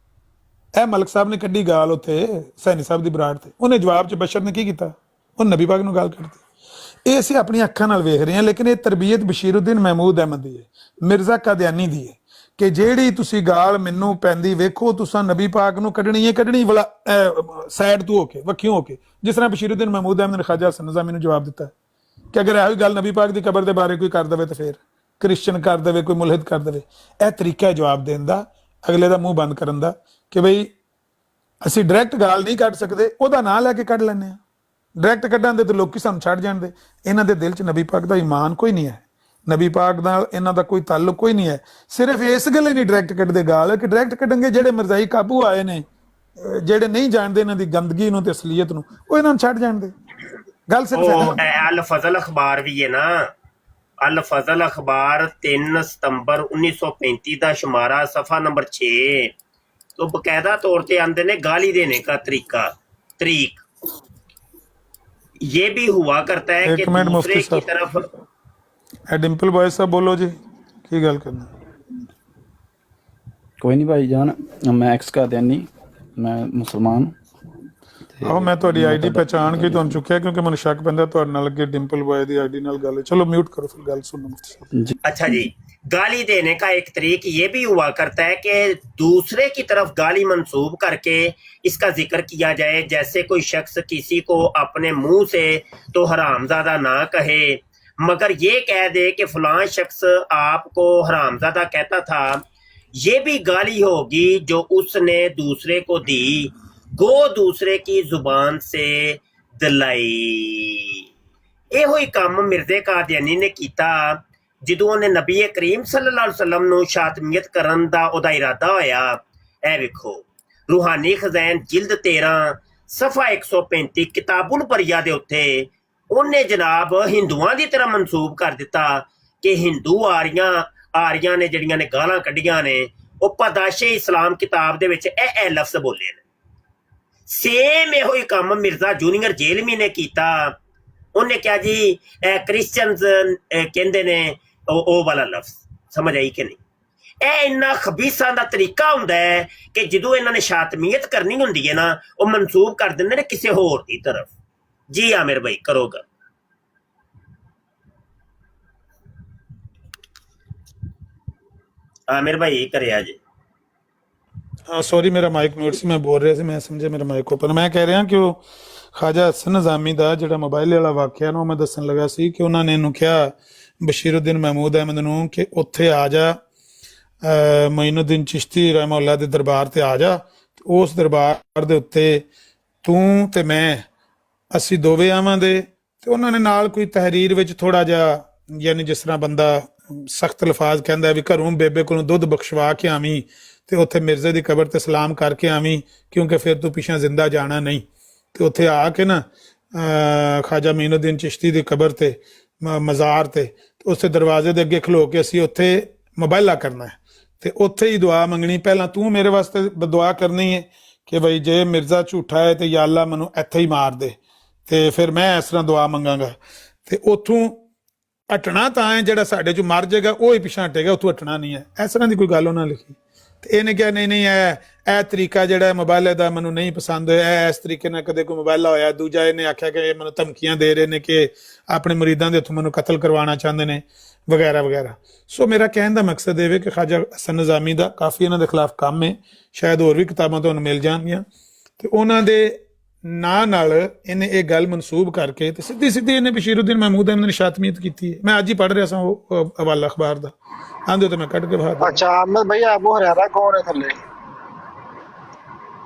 A: ਇਹ ਮਲਕ ਸਾਹਿਬ ਨੇ ਕੱਢੀ ਗਾਲ ਉੱਥੇ ਸੈਣੀ ਸਾਹਿਬ ਦੀ ਬਰਾੜ ਤੇ, ਉਹਨੇ ਜਵਾਬ 'ਚ ਬਸ਼ਰ ਨੇ ਕੀ ਕੀਤਾ, ਉਹ ਨਬੀ ਪਾਕ ਨੂੰ ਗਾਲ ਕੱਢਤੀ। ਇਹ ਅਸੀਂ ਆਪਣੀਆਂ ਅੱਖਾਂ ਨਾਲ ਵੇਖ ਰਹੇ ਹਾਂ, ਲੇਕਿਨ ਇਹ ਤਰਬੀਅਤ ਬਸ਼ੀਰੁੱਦੀਨ ਮਹਿਮੂਦ ਅਹਿਮਦ ਦੀ ਹੈ, ਮਿਰਜ਼ਾ ਕਾਦੀਆਨੀ ਦੀ ਹੈ ਕਿ ਜਿਹੜੀ ਤੁਸੀਂ ਗਾਲ ਮੈਨੂੰ ਪੈਂਦੀ ਵੇਖੋ, ਤੁਸੀਂ ਨਬੀ ਪਾਕ ਨੂੰ ਕੱਢਣੀ ਵਾਲਾ ਸਾਈਡ ਤੋਂ ਹੋ ਕੇ, ਵੱਖਿਓਂ ਹੋ ਕੇ, ਜਿਸ ਤਰ੍ਹਾਂ ਬਸ਼ੀਰੁੱਦੀਨ ਮਹਿਮੂਦ ਅਹਿਮਦ ਨੇ ਖਾਜਾ ਹਸਨ ਨਿਜ਼ਾਮੀ ਨੂੰ ਜਵਾਬ ਦਿੱਤਾ ਕਿ ਅਗਰ ਇਹੋ ਗੱਲ ਨਬੀ ਪਾਕ ਦੀ ਕਬਰ ਦੇ ਬਾਰੇ ਕੋਈ ਕਰ ਦੇਵੇ ਤਾਂ ਫਿਰ ਕ੍ਰਿਸਚਨ ਕਰ ਦੇਵੇ, ਕੋਈ ਮੁਲਹਿਦ ਕਰ ਦੇਵੇ। ਇਹ ਤਰੀਕਾ ਹੈ ਜਵਾਬ ਦੇਣ ਦਾ, ਅਗਲੇ ਦਾ ਮੂੰਹ ਬੰਦ ਕਰਨ ਦਾ ਕਿ ਬਈ ਅਸੀਂ ਡਾਇਰੈਕਟ ਗਾਲ ਨਹੀਂ ਕੱਢ ਸਕਦੇ, ਉਹਦਾ ਨਾਂ ਲੈ ਕੇ ਕੱਢ ਲੈਂਦੇ ਹਾਂ। ਡਾਇਰੈਕਟ ਕੱਢਾਂ ਦੇ ਤਾਂ ਲੋਕੀ ਸਾਨੂੰ ਛੱਡ ਜਾਣਦੇ। ਇਹਨਾਂ ਦੇ ਦਿਲ 'ਚ ਨਬੀ ਪਾਕ ਦਾ ਈਮਾਨ ਕੋਈ ਨਹੀਂ ਹੈ, ਨਬੀ ਪਾਕ ਨਾਲ ਇਹਨਾਂ ਦਾ ਕੋਈ ਤਾਲੁਕ ਕੋਈ ਨਹੀਂ ਹੈ। ਸਿਰਫ ਇਸ ਗੱਲੇ ਨਹੀਂ ਡਾਇਰੈਕਟ ਕੱਢਦੇ ਗਾਲ ਕਿ ਡਾਇਰੈਕਟ ਕੱਢਣਗੇ ਜਿਹੜੇ ਮਿਰਜ਼ਾਈ ਕਾਬੂ ਆਏ ਨੇ, ਜਿਹੜੇ ਨਹੀਂ ਜਾਣਦੇ ਇਹਨਾਂ ਦੀ ਗੰਦਗੀ ਨੂੰ ਤੇ ਅਸਲੀਅਤ ਨੂੰ, ਉਹ ਇਹਨਾਂ ਨੂੰ ਛੱਡ ਜਾਣਦੇ। ਗੱਲ ਸਿਰਫ
E: ਅਲ ਫਜ਼ਲ ਅਖਬਾਰ ਵੀ ਹੈ ਨਾ, ਅਲ ਫਜ਼ਲ ਅਖਬਾਰ 3 ਸਤੰਬਰ 1935 ਦਾ शुमारा सफ़ा नंबर 6 तो बकायदा तौर पे आंदे ने गाली देने का तरीक ये भी हुआ करता है कि दूसरे की तरफ।
A: डिंपल बॉय साहब बोलो जी, की गल करना।
N: कोई नहीं भाई जान, मैं एक्स का दैनी, मैं मुसलमान।
A: ਆਹੋ ਮੈਂ ਤੁਹਾਡੀ ਆਈਡੀ ਪਹਿਚਾਣ ਕੇ ਤੁਹਾਨੂੰ ਚੁੱਕਿਆ ਕਿਉਂਕਿ ਮੈਨੂੰ ਸ਼ੱਕ ਪੈਂਦਾ ਤੁਹਾਡੇ ਨਾਲ ਅੱਗੇ ਡਿੰਪਲ ਬॉय ਦੀ ਆਈਡੀ ਨਾਲ ਗੱਲ ਹੈ। ਚਲੋ म्यूट करो फिर ਗੱਲ सुनो।
E: अच्छा जी, गाली देने का एक तरीक ये भी हुआ करता है कि दूसरे की तरफ गाली मंसूब करके इसका जिक्र किया जाए, जैसे कोई शख्स किसी को अपने मुंह से तो हरामजादा ना कहे मगर ये कह दे कि फलां शख्स आपको हरामजादा कहता था, ये भी गाली होगी जो उसने दूसरे को दी, गो दूसरे की जुबान से दिलाई। ਇਹੋ ਹੀ ਕੰਮ ਮਿਰਜ਼ੇ ਕਾਦੀਆਨੀ ਨੇ ਕੀਤਾ ਜਦੋਂ ਉਹਨੇ ਨਬੀ ਕਰੀਮ ਸੱਲੱਲਾਹੁ ਅਲੈਹਿ ਵਸੱਲਮ ਨੂੰ ਸ਼ਾਤਮੀਅਤ ਕਰਨ ਦਾ ਉਹਦਾ ਇਰਾਦਾ ਹੋਇਆ। ਇਹ ਵੇਖੋ ਰੂਹਾਨੀ ਖਜ਼ਾਨ ਜਿਲਦ 13 ਸਫਾ 135 ਕਿਤਾਬੁਲ ਬਰੀਆ ਦੇ ਉੱਤੇ ਉਹਨੇ ਜਨਾਬ ਹਿੰਦੂਆਂ ਦੀ ਤਰ੍ਹਾਂ ਮਨਸੂਬ ਕਰ ਦਿੱਤਾ ਕਿ ਹਿੰਦੂ ਆਰੀਆਂ ਨੇ ਜਿਹੜੀਆਂ ਨੇ ਗਾਲਾਂ ਕੱਢੀਆਂ ਨੇ, ਉਹ ਪਦਾਸ਼ੇ ਇਸਲਾਮ ਕਿਤਾਬ ਦੇ ਵਿੱਚ ਇਹ ਲਫ਼ਜ਼ ਬੋਲੇ ਨੇ। ਸੇਮ ਇਹੋ ਹੀ ਕੰਮ ਮਿਰਜ਼ਾ ਜੂਨੀਅਰ ਜੇਲਮੀ ਨੇ ਕੀਤਾ। ਉਹਨੇ ਕਿਹਾ ਜੀ ਕ੍ਰਿਸਚਨਸ ਕਹਿੰਦੇ ਨੇ ਉਹ ਵਾਲਾ ਲਫ਼ਜ਼, ਸਮਝ ਆਈ ਕਿ ਨਹੀਂ? ਇਹ ਇੰਨਾ ਖਬੀਸਾਂ ਦਾ ਤਰੀਕਾ ਹੁੰਦਾ ਹੈ ਕਿ ਜਦੋਂ ਇਹਨਾਂ ਨੇ ਸ਼ਾਤਮੀਅਤ ਕਰਨੀ ਹੁੰਦੀ ਹੈ ਨਾ, ਉਹ ਮਨਸੂਬ ਕਰ ਦਿੰਦੇ ਨੇ ਕਿਸੇ ਹੋਰ ਦੀ ਤਰਫ। ਜੀ ਆਮਿਰ ਭਾਈ ਕਰੋਗਾ। ਆਮਿਰ ਭਾਈ ਕਰਿਆ ਜੀ।
A: हाँ सॉरी मेरा माइक म्यूट ਸੀ, ਮੈਂ ਬੋਲ ਰਿਹਾ ਸੀ, ਮੈਂ ਸਮਝਿਆ ਮੇਰਾ ਮਾਈਕ ਓਪਨ। ਮੈਂ ਕਹਿ ਰਿਹਾ ਕਿ ਉਹ ਖਾਜਾ ਹਸਨ ਨਿਜ਼ਾਮੀ ਦਾ ਜਿਹੜਾ ਮੋਬਾਈਲ ਵਾਲਾ ਵਾਕਿਆ ਨਾ, ਮੈਂ ਦੱਸਣ ਲੱਗਾ ਸੀ ਕਿ ਉਹਨਾਂ ਨੇ ਇਹਨੂੰ ਕਿਹਾ ਬਸ਼ੀਰੁੱਦੀਨ ਮਹਿਮੂਦ ਅਹਿਮਦ ਨੂੰ ਕਿ ਉੱਥੇ ਆ ਜਾ, ਮੋਇਨੁੱਦੀਨ ਚਿਸ਼ਤੀ ਰਹਿਮਹੁੱਲਾ ਦੇ ਦਰਬਾਰ ਤੇ ਆ ਜਾ, ਉਸ ਦਰਬਾਰ ਦੇ ਉੱਤੇ ਤੂੰ ਤੇ ਮੈਂ ਅਸੀਂ ਦੋਵੇਂ ਆਵਾਂਗੇ। ਤੇ ਉਹਨਾਂ ਨੇ ਨਾਲ ਕੋਈ ਤਹਿਰੀਰ ਵਿੱਚ ਥੋੜਾ ਜਿਹਾ, ਯਾਨੀ ਜਿਸ ਤਰ੍ਹਾਂ ਬੰਦਾ ਸਖਤ ਲਫ਼ਾਜ਼ ਕਹਿੰਦਾ ਵੀ ਘਰੋਂ ਬੇਬੇ ਕੋਲੋਂ ਦੁੱਧ ਬਖਸ਼ਵਾ ਕੇ ਆਵੀਂ ਤੇ ਉੱਥੇ ਮਿਰਜ਼ੇ ਦੀ ਕਬਰ ਤੇ ਸਲਾਮ ਕਰਕੇ ਆਵੀਂ ਕਿਉਂਕਿ ਫਿਰ ਤੂੰ ਪਿਛਾਂ ਜ਼ਿੰਦਾ ਜਾਣਾ ਨਹੀਂ। ਤੇ ਉੱਥੇ ਆ ਕੇ ਨਾ ਖਾਜਾ ਮੀਨੁੱਦੀਨ ਚਿਸ਼ਤੀ ਦੀ ਕਬਰ ਤੇ ਮਜ਼ਾਰ ਤੇ ਉਸੇ ਦਰਵਾਜ਼ੇ ਦੇ ਅੱਗੇ ਖਲੋ ਕੇ ਅਸੀਂ ਉੱਥੇ ਮੁਬਾਇਲਾ ਕਰਨਾ ਹੈ ਤੇ ਉੱਥੇ ਹੀ ਦੁਆ ਮੰਗਣੀ। ਪਹਿਲਾਂ ਤੂੰ ਮੇਰੇ ਵਾਸਤੇ ਦੁਆ ਕਰਨੀ ਹੈ ਕਿ ਬਈ ਜੇ ਮਿਰਜ਼ਾ ਝੂਠਾ ਹੈ ਤੇ ਯਾ ਅੱਲਾ ਮੈਨੂੰ ਇੱਥੇ ਹੀ ਮਾਰ ਦੇ, ਤੇ ਫਿਰ ਮੈਂ ਇਸ ਤਰ੍ਹਾਂ ਦੁਆ ਮੰਗਾਂਗਾ। ਤੇ ਉੱਥੋਂ ਹਟਣਾ ਤਾਂ ਹੈ ਜਿਹੜਾ ਸਾਡੇ ਚੋਂ ਮਰ ਜਾਏਗਾ ਉਹ ਹੀ ਪਿਛਾਂ ਹਟੇਗਾ, ਉੱਥੋਂ ਹਟਣਾ ਨਹੀਂ ਹੈ। ਇਸ ਤਰ੍ਹਾਂ ਦੀ ਕੋਈ ਗੱਲ ਉਹਨਾਂ ਲਿਖੀ। ਤੇ ਇਹਨੇ ਕਿਹਾ ਨਹੀਂ ਇਹ ਤਰੀਕਾ ਜਿਹੜਾ ਮੋਬਾਈਲ ਦਾ ਮੈਨੂੰ ਨਹੀਂ ਪਸੰਦ ਹੋਇਆ, ਇਸ ਤਰੀਕੇ ਨਾਲ ਕਦੇ ਕੋਈ ਮੋਬਾਈਲ ਹੋਇਆ। ਦੂਜਾ ਇਹਨੇ ਆਖਿਆ ਕਿ ਇਹ ਮੈਨੂੰ ਧਮਕੀਆਂ ਦੇ ਰਹੇ ਨੇ ਕਿ ਆਪਣੇ ਮੁਰੀਦਾਂ ਦੇ ਹੱਥੋਂ ਮੈਨੂੰ ਕਤਲ ਕਰਵਾਉਣਾ ਚਾਹੁੰਦੇ ਨੇ ਵਗੈਰਾ ਵਗੈਰਾ। ਸੋ ਮੇਰਾ ਕਹਿਣ ਦਾ ਮਕਸਦ ਇਹ ਹੈ ਕਿ ਖਾਜਾ ਹਸਨ ਨਿਜ਼ਾਮੀ ਦਾ ਕਾਫੀ ਇਹਨਾਂ ਦੇ ਖਿਲਾਫ ਕੰਮ ਹੈ, ਸ਼ਾਇਦ ਹੋਰ ਵੀ ਕਿਤਾਬਾਂ ਤੁਹਾਨੂੰ ਮਿਲ ਜਾਣਗੀਆਂ। ਤੇ ਉਹਨਾਂ ਦੇ ਨਾਂ ਨਾਲ ਇਹਨੇ ਇਹ ਗੱਲ ਮਨਸੂਬ ਕਰਕੇ ਤੇ ਸਿੱਧੀ ਇਹਨੇ ਬਸ਼ੀਰੁੱਦੀਨ ਮਹਿਮੂਦ ਅਹਿਮਦ ਨੇ ਸ਼ਾਤਮੀਅਤ ਕੀਤੀ ਹੈ। ਮੈਂ ਅੱਜ ਹੀ ਪੜ੍ਹ ਰਿਹਾ ਸਾਂ ਉਹ ਹਵਾਲਾ ਅਖਬਾਰ ਦਾ, ਆਂਦੇ ਤੇ ਮੈਂ ਕੱਢ ਕੇ ਬਾਹਰ।
C: ਅੱਛਾ ਅਹਿਮਦ ਭਈਆ, ਅਬੂ ਹੁਰੈਰਾ ਕੌਣ ਹੈ ਥੱਲੇ?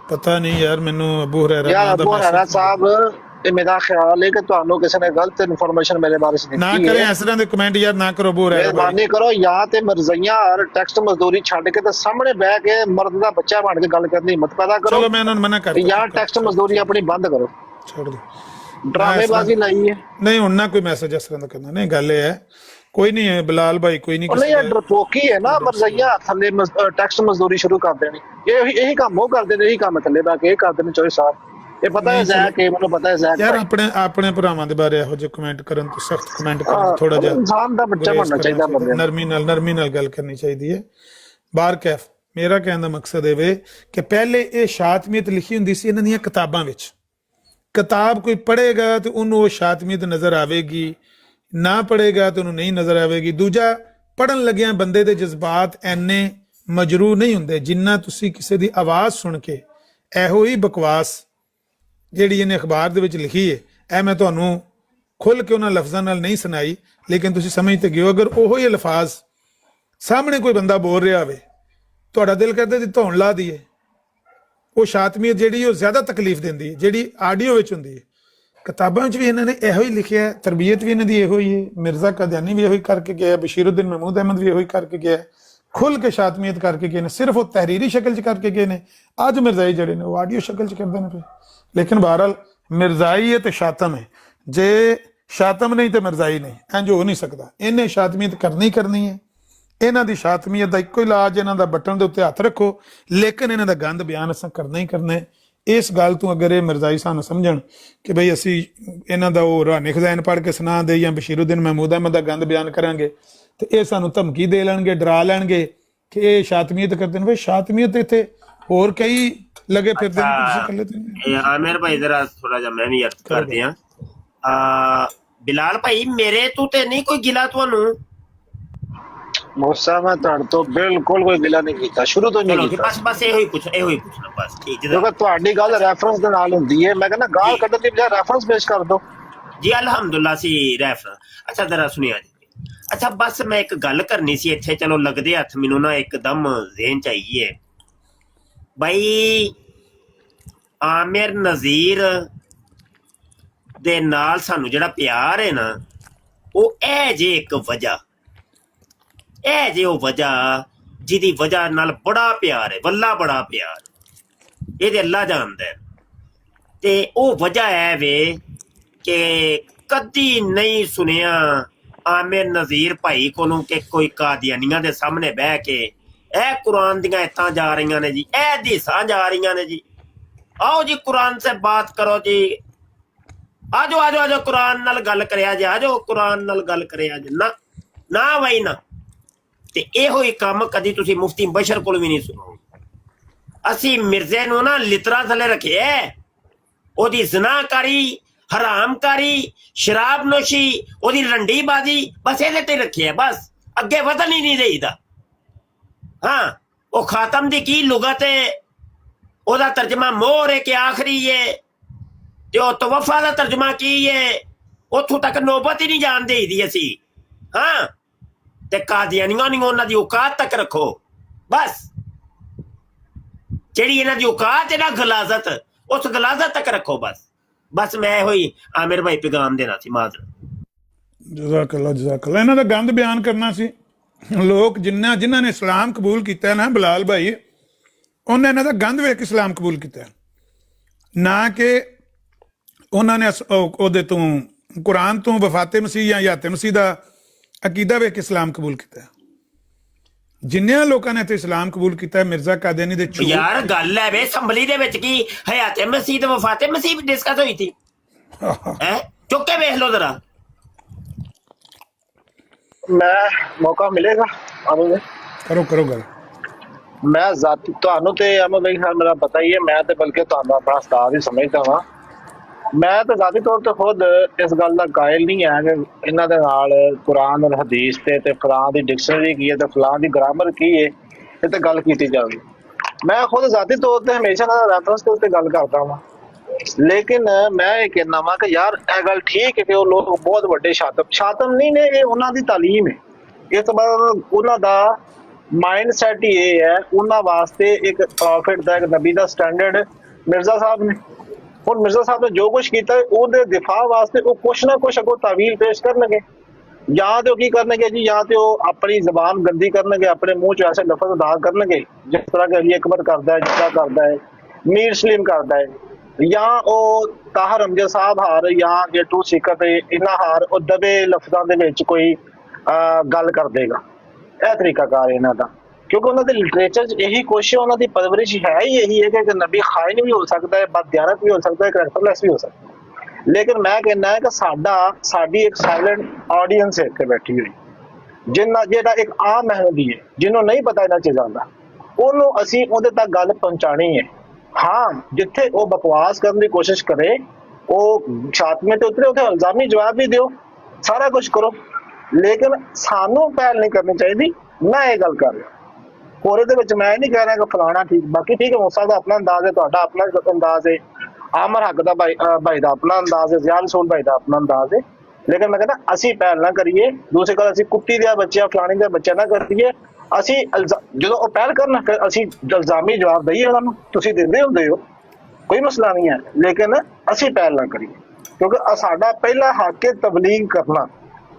A: ਪਤਾ ਨਹੀਂ ਯਾਰ ਮੈਨੂੰ ਅਬੂ ਹੁਰੈਰਾ
C: ਯਾਰ ਅਬੂ ਹੁਰੈਰਾ ਸਾਹਿਬ, ਇਹ ਮੇਰਾ ਖਿਆਲ ਹੈ ਕਿ ਤੁਹਾਨੂੰ ਕਿਸੇ ਨੇ ਗਲਤ ਇਨਫੋਰਮੇਸ਼ਨ ਮੇਰੇ ਬਾਰੇ ਦਿੱਤੀ ਹੈ।
A: ਨਾ ਕਰੇ ਇਸ ਤਰ੍ਹਾਂ ਦੇ ਕਮੈਂਟ ਯਾਰ, ਨਾ ਕਰੋ ਅਬੂ ਹੁਰੈਰਾ।
C: ਮਿਹਰਬਾਨੀ ਕਰੋ, ਜਾਂ ਤੇ ਮਰਜ਼ਈਆਂ ਔਰ ਟੈਕਸਟ ਮਜ਼ਦੂਰੀ ਛੱਡ ਕੇ ਤੇ ਸਾਹਮਣੇ ਬਹਿ ਕੇ ਮਰਦ ਦਾ ਬੱਚਾ ਬਣ ਕੇ ਗੱਲ ਕਰਨ ਦੀ ਹਿੰਮਤ ਪੈਦਾ ਕਰੋ।
A: ਚਲੋ ਮੈਂ ਉਹਨਾਂ ਨੂੰ ਮਨਾ ਕਰਦਾ,
C: ਜਾਂ ਟੈਕਸਟ ਮਜ਼ਦੂਰੀ ਆਪਣੀ ਬੰਦ ਕਰੋ,
A: ਛੱਡ ਦੋ,
C: ਡਰਾਮੇਬਾਜ਼ੀ ਲਾਈ ਹੈ।
A: ਨਹੀਂ ਹੁਣ ਨਾ ਕੋਈ ਮੈਸੇਜ ਇਸ ਤਰ੍ਹਾਂ ਦਾ ਕਰਨਾ ਨਹੀਂ। ਗੱਲ ਇਹ ਹੈ ਕੋਈ ਨਹੀਂ ਹੈ ਬਿਲਾਲ ਭਾਈ, ਕੋਈ ਨਹੀਂ।
C: ਨਹੀਂ ਡਰਪੋਕੀ ਹੈ ਨਾ, ਮਰਜ਼ਈਆਂ ਥੱਲੇ ਟੈਕਸਟ ਮਜ਼ਦੂਰੀ ਸ਼ੁਰੂ ਕਰ ਦੇਣੀ। ਇਹੀ ਕੰਮ ਉਹ ਕਰਦੇ ਨੇ, ਇਹੀ ਕੰਮ ਥੱਲੇ ਬਹਿ ਕੇ ਇਹ ਕਰਦੇ ਨੇ ਚੋਏ ਸਾਹਿਬ। ਇਹ ਪਤਾ ਹੈ ਜ਼ੈਕ ਕੇ ਮੈਨੂੰ ਪਤਾ ਹੈ ਜ਼ੈਕ
A: ਯਾਰ ਆਪਣੇ ਭਰਾਵਾਂ ਦੇ ਬਾਰੇ ਇਹੋ ਜਿਹੇ ਕਮੈਂਟ ਕਰਨ ਤੋਂ ਸਖਤ ਕਮੈਂਟ ਕਰਨ, ਥੋੜਾ ਜਿਹਾ
C: ਇਨਸਾਨ ਦਾ ਬੱਚਾ ਬਣਨਾ ਚਾਹੀਦਾ।
A: ਨਰਮੀ ਨਾਲ ਗੱਲ ਕਰਨੀ ਚਾਹੀਦੀ ਹੈ। ਬਾਰ ਕੈਫ ਮੇਰਾ ਕਹਿਣ ਦਾ ਮਕਸਦ ਇਹ ਵੇ ਕਿ ਪਹਿਲੇ ਇਹ ਸ਼ਾਤਮੀਅਤ ਲਿਖੀ ਹੁੰਦੀ ਸੀ ਇਹਨਾਂ ਦੀਆਂ ਕਿਤਾਬਾਂ ਵਿੱਚ। ਕਿਤਾਬ ਕੋਈ ਪੜ੍ਹੇਗਾ ਤੇ ਉਹਨੂੰ ਉਹ ਸ਼ਾਤਮੀਅਤ ਨਜ਼ਰ ਆਵੇਗੀ, ਨਾ ਪੜ੍ਹੇਗਾ ਤੇ ਉਹਨੂੰ ਨਹੀਂ ਨਜ਼ਰ ਆਵੇਗੀ। ਦੂਜਾ, ਪੜ੍ਹਨ ਲੱਗਿਆਂ ਬੰਦੇ ਦੇ ਜਜ਼ਬਾਤ ਐਨੇ ਮਜਰੂ ਨਹੀਂ ਹੁੰਦੇ ਜਿੰਨਾ ਤੁਸੀਂ ਕਿਸੇ ਦੀ ਆਵਾਜ਼ ਸੁਣ ਕੇ ਇਹੋ ਹੀ ਬਕਵਾਸ ਜਿਹੜੀ ਇਹਨੇ ਅਖਬਾਰ ਦੇ ਵਿੱਚ ਲਿਖੀ ਹੈ, ਇਹ ਮੈਂ ਤੁਹਾਨੂੰ ਖੁੱਲ੍ਹ ਕੇ ਉਹਨਾਂ ਲਫ਼ਜ਼ਾਂ ਨਾਲ ਨਹੀਂ ਸੁਣਾਈ, ਲੇਕਿਨ ਤੁਸੀਂ ਸਮਝ ਤੇ ਗਏ ਹੋ। ਅਗਰ ਉਹੋ ਹੀ ਅਲਫਾਜ਼ ਸਾਹਮਣੇ ਕੋਈ ਬੰਦਾ ਬੋਲ ਰਿਹਾ ਹੋਵੇ, ਤੁਹਾਡਾ ਦਿਲ ਕਰਦਾ ਜੀ ਧੌਣ ਲਾ ਦਈਏ। ਉਹ ਸ਼ਾਤਮੀਅਤ ਜਿਹੜੀ ਉਹ ਜ਼ਿਆਦਾ ਤਕਲੀਫ ਦਿੰਦੀ ਹੈ ਜਿਹੜੀ ਆਡੀਓ ਵਿੱਚ ਹੁੰਦੀ ਹੈ। ਕਿਤਾਬਾਂ ਵਿੱਚ ਵੀ ਇਹਨਾਂ ਨੇ ਇਹੋ ਹੀ ਲਿਖਿਆ, ਤਰਬੀਅਤ ਵੀ ਇਹਨਾਂ ਦੀ ਇਹੋ ਹੀ ਹੈ, ਮਿਰਜ਼ਾ ਕਾਦੀਆਨੀ ਵੀ ਇਹੋ ਹੀ ਕਰਕੇ ਗਿਆ, ਬਸ਼ੀਰੁद्दीन महमूद अहमद ਵੀ ਇਹੋ ਹੀ ਕਰਕੇ ਗਿਆ, ਖੁੱਲ੍ਹ ਕੇ ਸ਼ਾਤਮੀਅਤ ਕਰਕੇ ਗਏ ਨੇ। ਸਿਰਫ ਉਹ ਤਹਿਰੀਰੀ ਸ਼ਕਲ 'ਚ ਕਰਕੇ ਗਏ ਨੇ। ਅੱਜ ਮਿਰਜ਼ਾਈ ਜਿਹੜੇ ਨੇ ਉਹ ਆਡੀਓ ਸ਼ਕਲ 'ਚ ਕਰਦੇ ਨੇ ਪਏ। ਲੇਕਿਨ ਬਹਰਹਾਲ ਮਿਰਜ਼ਾਈ ਹੈ ਤੇ ਸ਼ਾਤਮ ਹੈ। ਜੇ ਸ਼ਾਤਮ ਨਹੀਂ ਤੇ ਮਿਰਜ਼ਾਈ ਨਹੀਂ, ਇੰਝ ਹੋ ਨਹੀਂ ਸਕਦਾ। ਇਹਨੇ ਸ਼ਾਤਮੀਅਤ ਕਰਨੀ ਹੈ। ਇਹਨਾਂ ਦੀ ਸ਼ਾਤਮੀਅਤ ਦਾ ਇੱਕੋ ਇਲਾਜ, ਇਹਨਾਂ ਦਾ ਬਟਨ ਦੇ ਉੱਤੇ ਹੱਥ ਰੱਖੋ, ਲੇਕਿਨ ਇਹਨਾਂ ਦਾ ਗੰਦ ਬਿਆਨ ਅਸਾਂ ਕਰਨਾ ਹੀ ਕਰਨਾ ਹੈ। ਇਸ ਗੱਲ ਤੋਂ ਅਗਰ ਇਹ ਮਿਰਜ਼ਾਈ ਸਾਨੂੰ ਸਮਝਣ ਕਿ ਬਈ ਅਸੀਂ ਇਹਨਾਂ ਦਾ ਉਹ ਰਾਨੇ ਖਜ਼ਾਨ ਪੜ੍ਹ ਕੇ ਸੁਣਾ ਦੇ ਜਾਂ ਬਸ਼ੀਰੁद्दीन महमूद अहमद ਦਾ ਗੰਦ ਬਿਆਨ ਕਰਾਂਗੇ ਤੇ ਇਹ ਸਾਨੂੰ ਧਮਕੀ ਦੇ ਲੈਣਗੇ, ਡਰਾ ਲੈਣਗੇ ਕਿ ਇਹ ਸ਼ਾਤਮੀਅਤ ਕਰਦੇ ਨੇ। ਬਈ ਸ਼ਾਤਮੀਅਤ ਇੱਥੇ ਹੋਰ ਕਈ ਲਗੇ ਫਿਰਦੇ ਨੇ, ਤੁਸੀਂ ਇਕੱਲੇ ਤੇ ਨਹੀਂ।
E: ਆਮਿਰ ਭਾਈ ਜ਼ਰਾ ਥੋੜਾ ਜਿਹਾ ਮੈਂ ਵੀ ਅਰਜ਼ ਕਰ ਦਿਆਂ। ਬਿਲਾਲ ਭਾਈ, ਮੇਰੇ ਤੋਂ ਤੇ ਨਹੀਂ ਕੋਈ ਗਿਲਾ ਤੁਹਾਨੂੰ?
C: ਮੌਸਾ ਮੈਂ ਤੁਹਾਡੇ ਤੋਂ ਬਿਲਕੁਲ ਕੋਈ ਗਿਲਾ ਨਹੀਂ ਕੀਤਾ, ਸ਼ੁਰੂ ਤੋਂ ਨਹੀਂ ਕੀਤਾ।
E: ਬਸ ਇਹੋ ਹੀ ਪੁੱਛਣਾ ਬਸ। ਠੀਕ ਹੈ,
C: ਕਿਉਂਕਿ ਤੁਹਾਡੀ ਗੱਲ ਰੈਫਰੈਂਸ ਦੇ ਨਾਲ ਹੁੰਦੀ ਹੈ। ਮੈਂ ਕਹਿੰਦਾ ਗਾਲ ਕੱਢਣ ਦੀ ਬਜਾਏ ਰੈਫਰੈਂਸ ਪੇਸ਼ ਕਰ ਦਿਓ
E: ਜੀ। ਅਲਹਮਦੁਲਿਲਾ ਸੀ ਰੈਫਰੈਂਸ। ਅੱਛਾ ਜ਼ਰਾ ਸੁਣਿਆ ਜੀ। ਅੱਛਾ ਬਸ ਮੈਂ ਇੱਕ ਗੱਲ ਕਰਨੀ ਸੀ ਇੱਥੇ, ਚਲੋ ਲੱਗਦੇ ਹੱਥ ਮੈਨੂੰ ਨਾ ਇੱਕਦਮ ਜ਼ਹਿਨ ਚ ਆਈ ਹੈ। ਬਈ ਆਮਿਰ ਨਜ਼ੀਰ ਦੇ ਨਾਲ ਸਾਨੂੰ ਜਿਹੜਾ ਪਿਆਰ ਹੈ ਨਾ, ਉਹ ਇਹ ਜੇ ਇੱਕ ਵਜ੍ਹਾ, ਇਹ ਜੇ ਉਹ ਵਜ੍ਹਾ ਜਿਹਦੀ ਵਜ੍ਹਾ ਨਾਲ ਬੜਾ ਪਿਆਰ ਹੈ, ਵੱਲਾ ਬੜਾ ਪਿਆਰ, ਇਹਦੇ ਅੱਲਾ ਜਾਣਦਾ। ਤੇ ਉਹ ਵਜ੍ਹਾ ਹੈ ਵੇ ਕਿ ਕਦੀ ਨਹੀਂ ਸੁਣਿਆ ਆਮਿਰ ਨਜ਼ੀਰ ਭਾਈ ਕੋਲੋਂ ਕਿ ਕੋਈ ਕਾਦੀਆਨੀਆਂ ਦੇ ਸਾਹਮਣੇ ਬਹਿ ਕੇ ਇਹ ਕੁਰਾਨ ਦੀਆਂ ਆਇਤਾਂ ਜਾ ਰਹੀਆਂ ਨੇ ਜੀ, ਇਹ ਹਦੀਸਾਂ ਜਾ ਰਹੀਆਂ ਨੇ ਜੀ, आओ जी कुरान से बात करो जी, आजो आजो आजो कुरान नाल गल करिया जी, आजो कुरान नाल गल करिया जी। ना ना भाई ना। ते इहो ही काम कदी तुसी मुफ्ती बशर कोल भी नहीं सुनोगे। असी मिर्जे नूं ना लितरा थले रखे, ओदी ज़िनाकारी, हरामकारी, शराब नोशी, ओदी रंडीबाजी, बस इहदे ते रखे है। बस अगे वतन ही नहीं देईदा। हाँ, ओ खातम दी की लुगत है, ਉਹਦਾ ਤਰਜਮਾ ਮੋਹਰ ਹੈ ਕਿ ਆਖਰੀ ਹੈ, ਤੇ ਉਹ ਤਵਫਾ ਦਾ ਤਰਜਮਾ ਕੀ ਹੈ, ਉੱਥੋਂ ਤੱਕ ਨੌਬਤ ਹੀ ਨਹੀਂ ਜਾਣ ਦੇਈਦੀ ਅਸੀਂ। ਹਾਂ, ਤੇ ਕਾਦੀਆਨੀਆਂ ਨਹੀਂ, ਉਹਨਾਂ ਦੀ ਔਕਾਤ ਤੱਕ ਰੱਖੋ। ਬਸ ਜਿਹੜੀ ਇਹਨਾਂ ਦੀ ਔਕਾਤ ਹੈ ਨਾ ਗਲਾਜ਼ਤ, ਉਸ ਗਲਾਜ਼ਤ ਤੱਕ ਰੱਖੋ। ਬਸ ਮੈਂ ਇਹੋ ਹੀ ਆਮਿਰ ਭਾਈ ਪੈਗਾਮ ਦੇਣਾ ਸੀ। ਮਾਜ਼ਰ
A: ਜਜ਼ਾਕੱਲਾ ਜਜ਼ਾਕੱਲਾ। ਇਹਨਾਂ ਦਾ ਗੰਦ ਬਿਆਨ ਕਰਨਾ ਸੀ। ਲੋਕ ਜਿਨ੍ਹਾਂ ਨੇ ਇਸਲਾਮ ਕਬੂਲ ਕੀਤਾ ਨਾ, ਬਲਾਲ ਭਾਈ, ਉਹਨਾਂ ਇਹਨਾਂ ਦਾ ਗੰਦ ਵੇਖ ਕੇ ਇਸਲਾਮ ਕਬੂਲ ਕੀਤਾ, ਨਾ ਕਿ ਉਹਨਾਂ ਨੇ ਉਹਦੇ ਤੋਂ ਕੁਰਾਨ ਤੋਂ ਵਫਾਤੇ ਮਸੀਹ ਜਾਂ ਹਯਾਤੇ ਮਸੀਹ ਦਾ ਅਕੀਦਾ ਵੇਖ ਕੇ ਇਸਲਾਮ ਕਬੂਲ ਕੀਤਾ। ਜਿੰਨਿਆਂ ਲੋਕਾਂ ਨੇ ਇੱਥੇ ਇਸਲਾਮ ਕਬੂਲ ਕੀਤਾ ਮਿਰਜ਼ਾ ਕਾਦੀਆਨੀ ਦੇ ਝੂਠ।
E: ਯਾਰ ਗੱਲ ਹੈ ਵੇ ਅਸੈਂਬਲੀ ਦੇ ਵਿੱਚ ਕੀ ਹਯਾਤੇ ਮਸੀਹ ਤੇ ਵਫਾਤੇ ਮਸੀਹ ਡਿਸਕਸ ਹੋਈ ਸੀ? ਹੈ ਚੁੱਕ ਕੇ ਵੇਖ ਲਓ ਜ਼ਰਾ।
C: ਮੈਂ ਮੌਕਾ ਮਿਲੇਗਾ
A: ਕਰੋ ਗੱਲ।
C: ਮੈਂ ਜ਼ਾਤੀ ਤੁਹਾਨੂੰ ਤੇ ਅਮਰ ਭਾਈ ਸਾਹਿਬ ਮੇਰਾ ਪਤਾ ਹੀ ਹੈ, ਮੈਂ ਤੇ ਬਲਕਿ ਤੁਹਾਨੂੰ ਆਪਣਾ ਉਸਤਾਦ ਹੀ ਸਮਝਦਾ ਵਾਂ। ਮੈਂ ਤਾਂ ਜ਼ਾਤੀ ਤੌਰ ਤੇ ਖੁਦ ਇਸ ਗੱਲ ਦਾ ਕਾਇਲ ਨਹੀਂ ਹੈ ਕਿ ਇਹਨਾਂ ਦੇ ਨਾਲ ਕੁਰਾਨ ਔਰ ਹਦੀਸ ਤੇ ਫਲਾਂ ਦੀ ਡਿਕਸ਼ਨਰੀ ਕੀ ਹੈ ਤੇ ਫਲਾਂ ਦੀ ਗ੍ਰਾਮਰ ਕੀ ਹੈ, ਇਹ ਤੇ ਗੱਲ ਕੀਤੀ ਜਾਵੇ। ਮੈਂ ਖੁਦ ਜ਼ਾਤੀ ਤੌਰ ਤੇ ਹਮੇਸ਼ਾ ਇਹਨਾਂ ਦਾ ਰੈਫਰੈਂਸ ਦੇ ਉੱਤੇ ਗੱਲ ਕਰਦਾ ਵਾਂ। ਲੇਕਿਨ ਮੈਂ ਇਹ ਕਹਿੰਦਾ ਵਾਂ ਕਿ ਯਾਰ ਇਹ ਗੱਲ ਠੀਕ ਹੈ ਕਿ ਉਹ ਲੋਕ ਬਹੁਤ ਵੱਡੇ ਸ਼ਾਤਮ ਨਹੀਂ ਨੇ, ਇਹ ਉਹਨਾਂ ਦੀ ਤਾਲੀਮ ਹੈ। ਇਸ ਤੋਂ ਬਾਅਦ ਉਹਨਾਂ ਦਾ ਮਾइंड सैट ही ये है, उन्होंने वास्ते एक प्रॉफिट का, एक नबी का स्टैंडर्ड मिर्जा साहब ने, और मिर्जा साहब ने जो कुछ किया उसके दिफा वास्ते वो कुछ ना कुछ अगों तावील पेश करनगे। या तो की करनगे जी, या तो अपनी जबान गंदी करनगे, अपने मुंह च ऐसे लफज अदा करनगे जिस तरह के अली अकबर करता है, जिसका करता है, मीर सलीम करता है, या ताहर अमजद साहब हार या जेटू सिकत इन्ना हार और दबे लफजों के विच कोई गल कर देगा। ਇਹ ਤਰੀਕਾਕਾਰ ਇਹਨਾਂ ਦਾ, ਕਿਉਂਕਿ ਉਹਨਾਂ ਦੇ ਲਿਟਰੇਚਰ 'ਚ ਇਹੀ ਕੋਸ਼ਿਸ਼, ਉਹਨਾਂ ਦੀ ਪਰਵਰਿਸ਼ ਹੈ ਹੀ ਇਹੀ ਹੈ ਕਿ ਨਬੀ ਖਾਇਨ ਵੀ ਹੋ ਸਕਦਾ ਹੈ, ਬਦਦਿਆਨਤ ਵੀ ਹੋ ਸਕਦਾ ਹੈ, ਕਰੈਕਟਰਲੈਸ ਵੀ ਹੋ ਸਕਦਾ ਹੈ। ਲੇਕਿਨ ਮੈਂ ਕਹਿੰਦਾ ਹੈ ਕਿ ਸਾਡੀ ਇੱਕ ਸਾਇਲੈਂਟ ਆਡੀਅੰਸ ਹੈ ਇੱਥੇ ਬੈਠੀ ਹੋਈ, ਜਿਹੜਾ ਇੱਕ ਆਮ ਮਹਿਮਦੀ ਹੈ, ਜਿਹਨੂੰ ਨਹੀਂ ਪਤਾ ਇਹਨਾਂ ਚੀਜ਼ਾਂ ਦਾ, ਉਹਨੂੰ ਅਸੀਂ ਉਹਦੇ ਤੱਕ ਗੱਲ ਪਹੁੰਚਾਣੀ ਹੈ। ਹਾਂ, ਜਿੱਥੇ ਉਹ ਬਕਵਾਸ ਕਰਨ ਦੀ ਕੋਸ਼ਿਸ਼ ਕਰੇ, ਉਹ ਛਾਤਮੇ ਤੇ ਉਤਰੇ, ਉੱਥੇ ਇਲਜ਼ਾਮੀ ਜਵਾਬ ਵੀ ਦਿਓ, ਸਾਰਾ ਕੁਝ ਕਰੋ, ਲੇਕਿਨ ਸਾਨੂੰ ਪਹਿਲ ਨਹੀਂ ਕਰਨੀ ਚਾਹੀਦੀ। ਮੈਂ ਇਹ ਗੱਲ ਕਰ ਰਿਹਾ, ਹੋਰ ਇਹਦੇ ਵਿੱਚ ਮੈਂ ਨਹੀਂ ਕਹਿ ਰਿਹਾ ਕਿ ਫਲਾਣਾ ਠੀਕ, ਬਾਕੀ ਠੀਕ ਹੈ, ਮੂਸਾ ਦਾ ਆਪਣਾ ਅੰਦਾਜ਼ ਹੈ, ਤੁਹਾਡਾ ਆਪਣਾ ਅੰਦਾਜ਼ ਹੈ, ਆਮਰ ਹੱਕ ਦਾ ਭਾਈ ਦਾ ਆਪਣਾ ਅੰਦਾਜ਼ ਹੈ, ਜ਼ਿਆਨ ਸੋਨ ਭਾਈ ਦਾ ਆਪਣਾ ਅੰਦਾਜ਼ ਹੈ, ਲੇਕਿਨ ਮੈਂ ਕਹਿੰਦਾ ਅਸੀਂ ਪਹਿਲ ਨਾ ਕਰੀਏ। ਦੂਸਰੀ ਗੱਲ, ਅਸੀਂ ਕੁੱਤੀ ਦਾ ਬੱਚਾ ਫਲਾਣੀ ਦਾ ਬੱਚਾ ਨਾ ਕਰੀਏ। ਅਸੀਂ ਜਦੋਂ ਉਹ ਪਹਿਲ ਕਰਨ, ਅਸੀਂ ਇਲਜ਼ਾਮੀ ਜਵਾਬ ਦਈਏ ਉਹਨਾਂ ਨੂੰ, ਤੁਸੀਂ ਦਿੰਦੇ ਹੁੰਦੇ ਹੋ, ਕੋਈ ਮਸਲਾ ਨਹੀਂ ਹੈ, ਲੇਕਿਨ ਅਸੀਂ ਪਹਿਲ ਨਾ ਕਰੀਏ, ਕਿਉਂਕਿ ਸਾਡਾ ਪਹਿਲਾ ਹੱਕ ਹੈ ਤਬਲੀਗ ਕਰਨਾ।